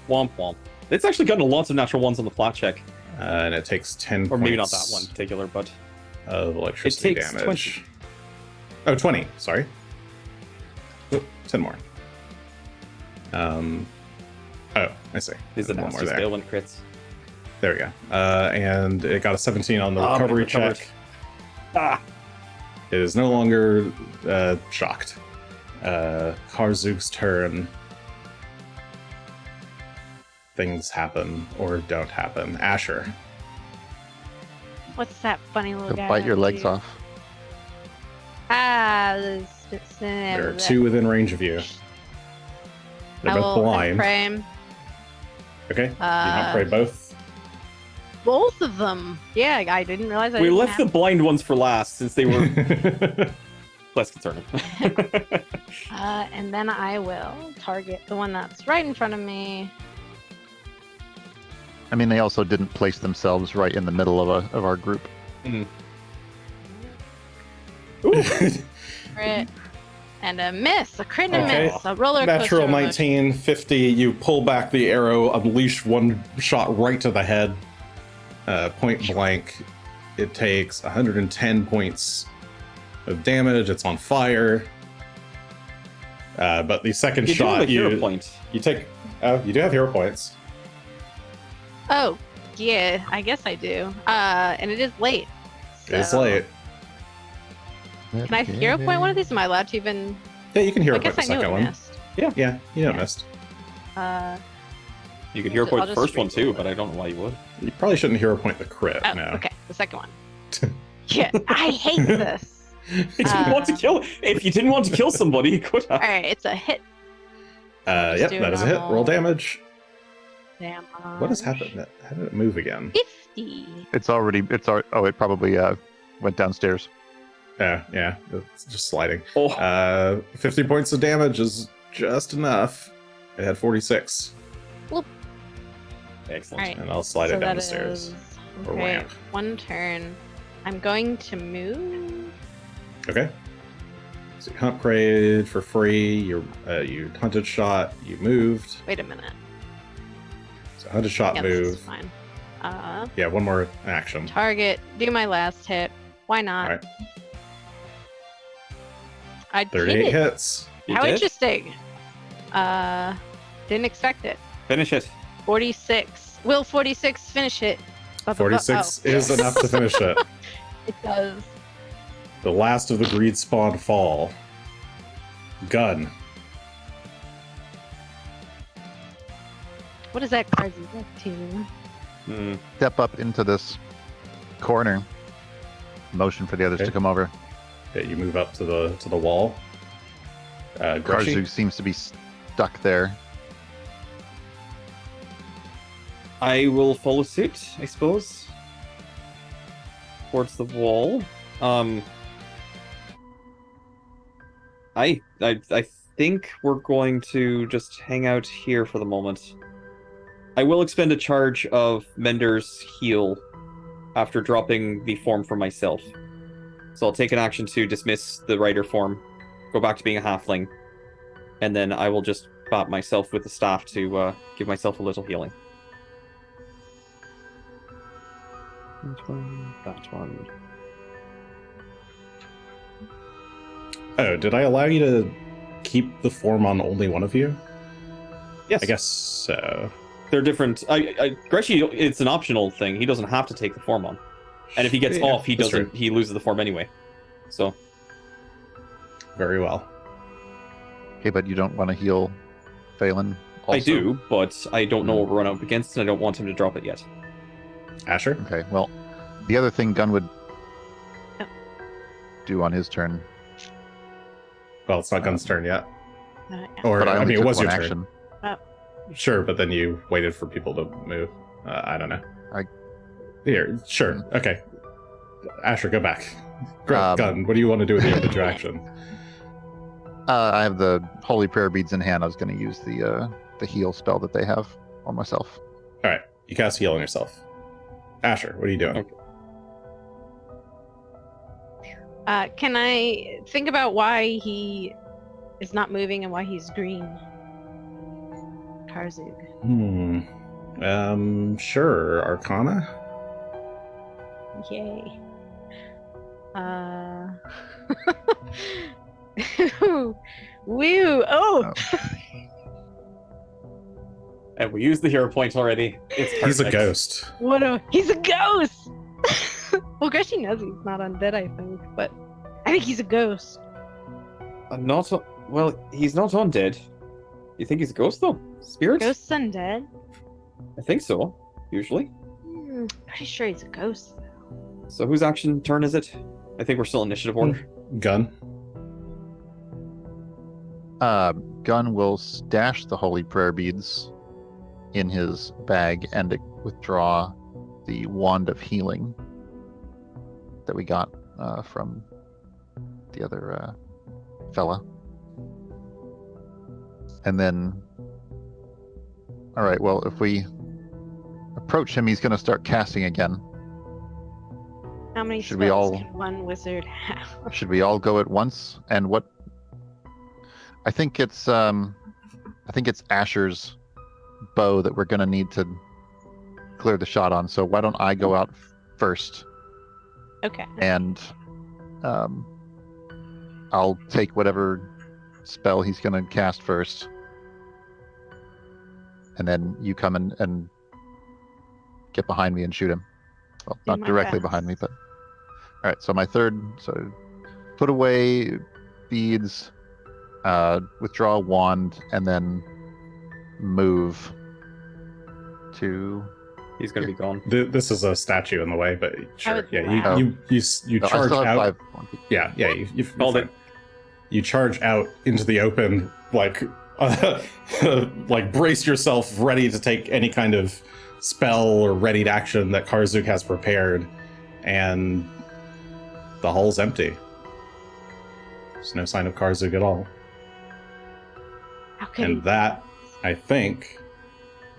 Womp womp. It's actually gotten lots of natural ones on the flat check. And it takes 10 Or maybe not points that one in particular, but of electricity It takes damage. Oh, 20, sorry. Oop, 10 more. Oh, I see. these are the 1 more nasty there. Phelan crits. There we go. And it got a 17 on the Ah, but it recovery recovered. check. Ah! It is no longer shocked. Karzoug's turn. Things happen or don't happen. Asher. What's that funny little He'll guy? bite your gonna legs do? off. There are 2 within range of you. They're both blind. Frame. Okay. Do you not pray both? Both of them. Yeah, I didn't realize I We didn't left the have... blind ones for last since they were less concerning. And then I will target the one that's right in front of me. I mean, they also didn't place themselves right in the middle of our group. Crit. And a miss. A crit and Okay. a miss. A roller coaster. Natural emotion. 19, 50. You pull back the arrow, unleash 1 shot right to the head. Point blank. It takes 110 points of damage. It's on fire. But the second You do have shot, a hero point. you take. Oh, you do have hero points. Oh, yeah. I guess I do. And it is late. It's so- late. Can I hero point one of these? Am I allowed to even? Yeah, you can hero I point guess the I knew second it one. missed. Yeah, you know Yeah. missed. You could hero I'll point the just first one too, re-roll but I don't know why you would. You probably shouldn't hero point the crit. Oh, No. okay. The second one. Yeah, I hate this. You didn't want to kill. If you didn't want to kill somebody, you could have. All right, it's a hit. Yep, do that is a hit. normal. Roll damage. Damn. What has happened? How did it move again? 50. It probably went downstairs. Yeah, it's just sliding. Oh, 50 points of damage is just enough. It had 46, excellent. All right. and I'll slide so it down that the stairs. is- Or Okay, ramp. 1 turn. I'm going to move. Okay. So you hunt prayed for free. You hunted shot. You moved. Wait a minute. So hunted shot Yeah, this is move. fine. Yeah, one more action. Target. Do my last hit. Why not? All right, I 38 hit it. hits. You How did? interesting. Didn't expect it. Finish it. 46. Will 46 finish it? 46 Oh. is enough to finish it. It does. The last of the greed spawn fall. Gun. What is that card up to? Hmm. Step up into this corner. Motion for the others Okay. to come over. Yeah, you move up to the wall. Greshy. Karzoug seems to be stuck there. I will follow suit, I suppose. Towards the wall. I think we're going to just hang out here for the moment. I will expend a charge of Mender's heal after dropping the form for myself. So I'll take an action to dismiss the rider form, go back to being a halfling, and then I will just bat myself with the staff to give myself a little healing. That one. Oh, did I allow you to keep the form on only one of you? Yes. I guess so. They're different. Greshy, it's an optional thing. He doesn't have to take the form on. And if he gets Yeah, off, he that's doesn't. true. He loses the form anyway. So Very well. Okay, but you don't want to heal Phelan also? I do, but I don't know what we're running up against, and I don't want him to drop it yet. Asher? Okay, well, the other thing Gunn would Oh. do on his turn, Well, it's not Gun's turn yet. Yeah. Or, but I I only mean, it took was one your turn. action. Sure, but then you waited for people to move. I don't know. Here, sure. Okay. Asher, go back. Gun, what do you want to do with the other two action? I have the Holy Prayer Beads in hand. I was going to use the heal spell that they have on myself. All right, you cast heal on yourself. Asher, what are you doing? Okay. Can I think about why he is not moving and why he's green? Karzoug. Sure. Arcana? Yay. Woo! Oh! And we used the hero point already. It's He's a perfect. ghost. He's a ghost! Well, Greshy knows he's not undead, I think, but I think he's a ghost. Well, he's not undead. You think he's a ghost though? Spirit? Ghosts undead? I think so. Usually. Pretty sure he's a ghost. So whose action turn is it? I think we're still initiative order. Gun. Gunn will stash the Holy Prayer Beads in his bag and withdraw the Wand of Healing that we got from the other fella. And then, all right, well, if we approach him, he's going to start casting again. How many Should we spells all- can one wizard have? Should we all go at once? And what? I think it's Asher's bow that we're going to need to clear the shot on. So why don't I go out first, Okay. and I'll take whatever spell he's going to cast first, and then you come and get behind me and shoot him. Well, Do not my directly best. behind me, but all right. So my third. So put away beads, withdraw a wand, and then move to. He's gonna be gone. This is a statue in the way, but sure. would Yeah, laugh. you Oh, I charge still have out. 5. Yeah, you've Called it. You charge out into the open, like like brace yourself, ready to take any kind of spell or readied action that Karzoug has prepared, and the hull's empty. There's no sign of Karzoug at all. How can And that, I think,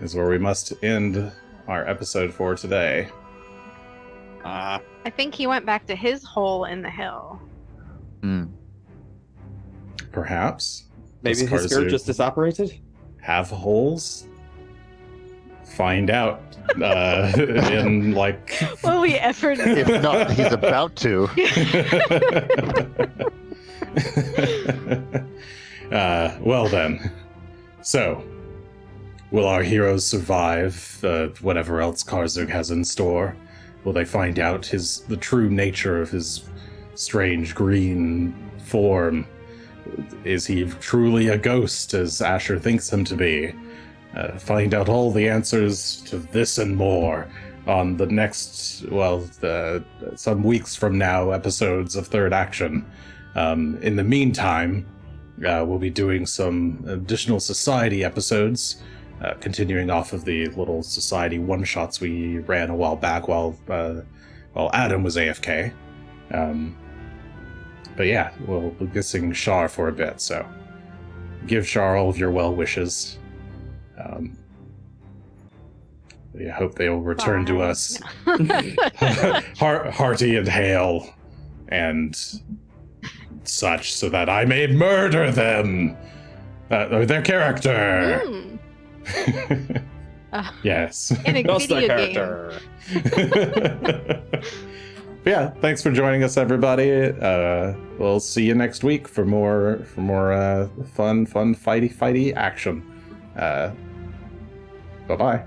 is where we must end our episode for today. I think he went back to his hole in the hill. Perhaps. Maybe Does his spirit Karzoug just disapparated? have holes find out in like. Will we ever know? If not, he's about to. Well then. So, will our heroes survive whatever else Karzoug has in store? Will they find out the true nature of his strange green form? Is he truly a ghost, as Asher thinks him to be? Find out all the answers to this and more on the next, some weeks from now, episodes of Third Action. In the meantime, we'll be doing some additional Society episodes, continuing off of the little Society one-shots we ran a while back while Adam was AFK. But yeah, we'll be missing Char for a bit, so give Char all of your well wishes. I hope they will return to us hearty and hale and such, so that I may murder them, or their character. Yes. In a Just the video game. character. But yeah, thanks for joining us, everybody. We'll see you next week for more fun fighty action. Bye bye.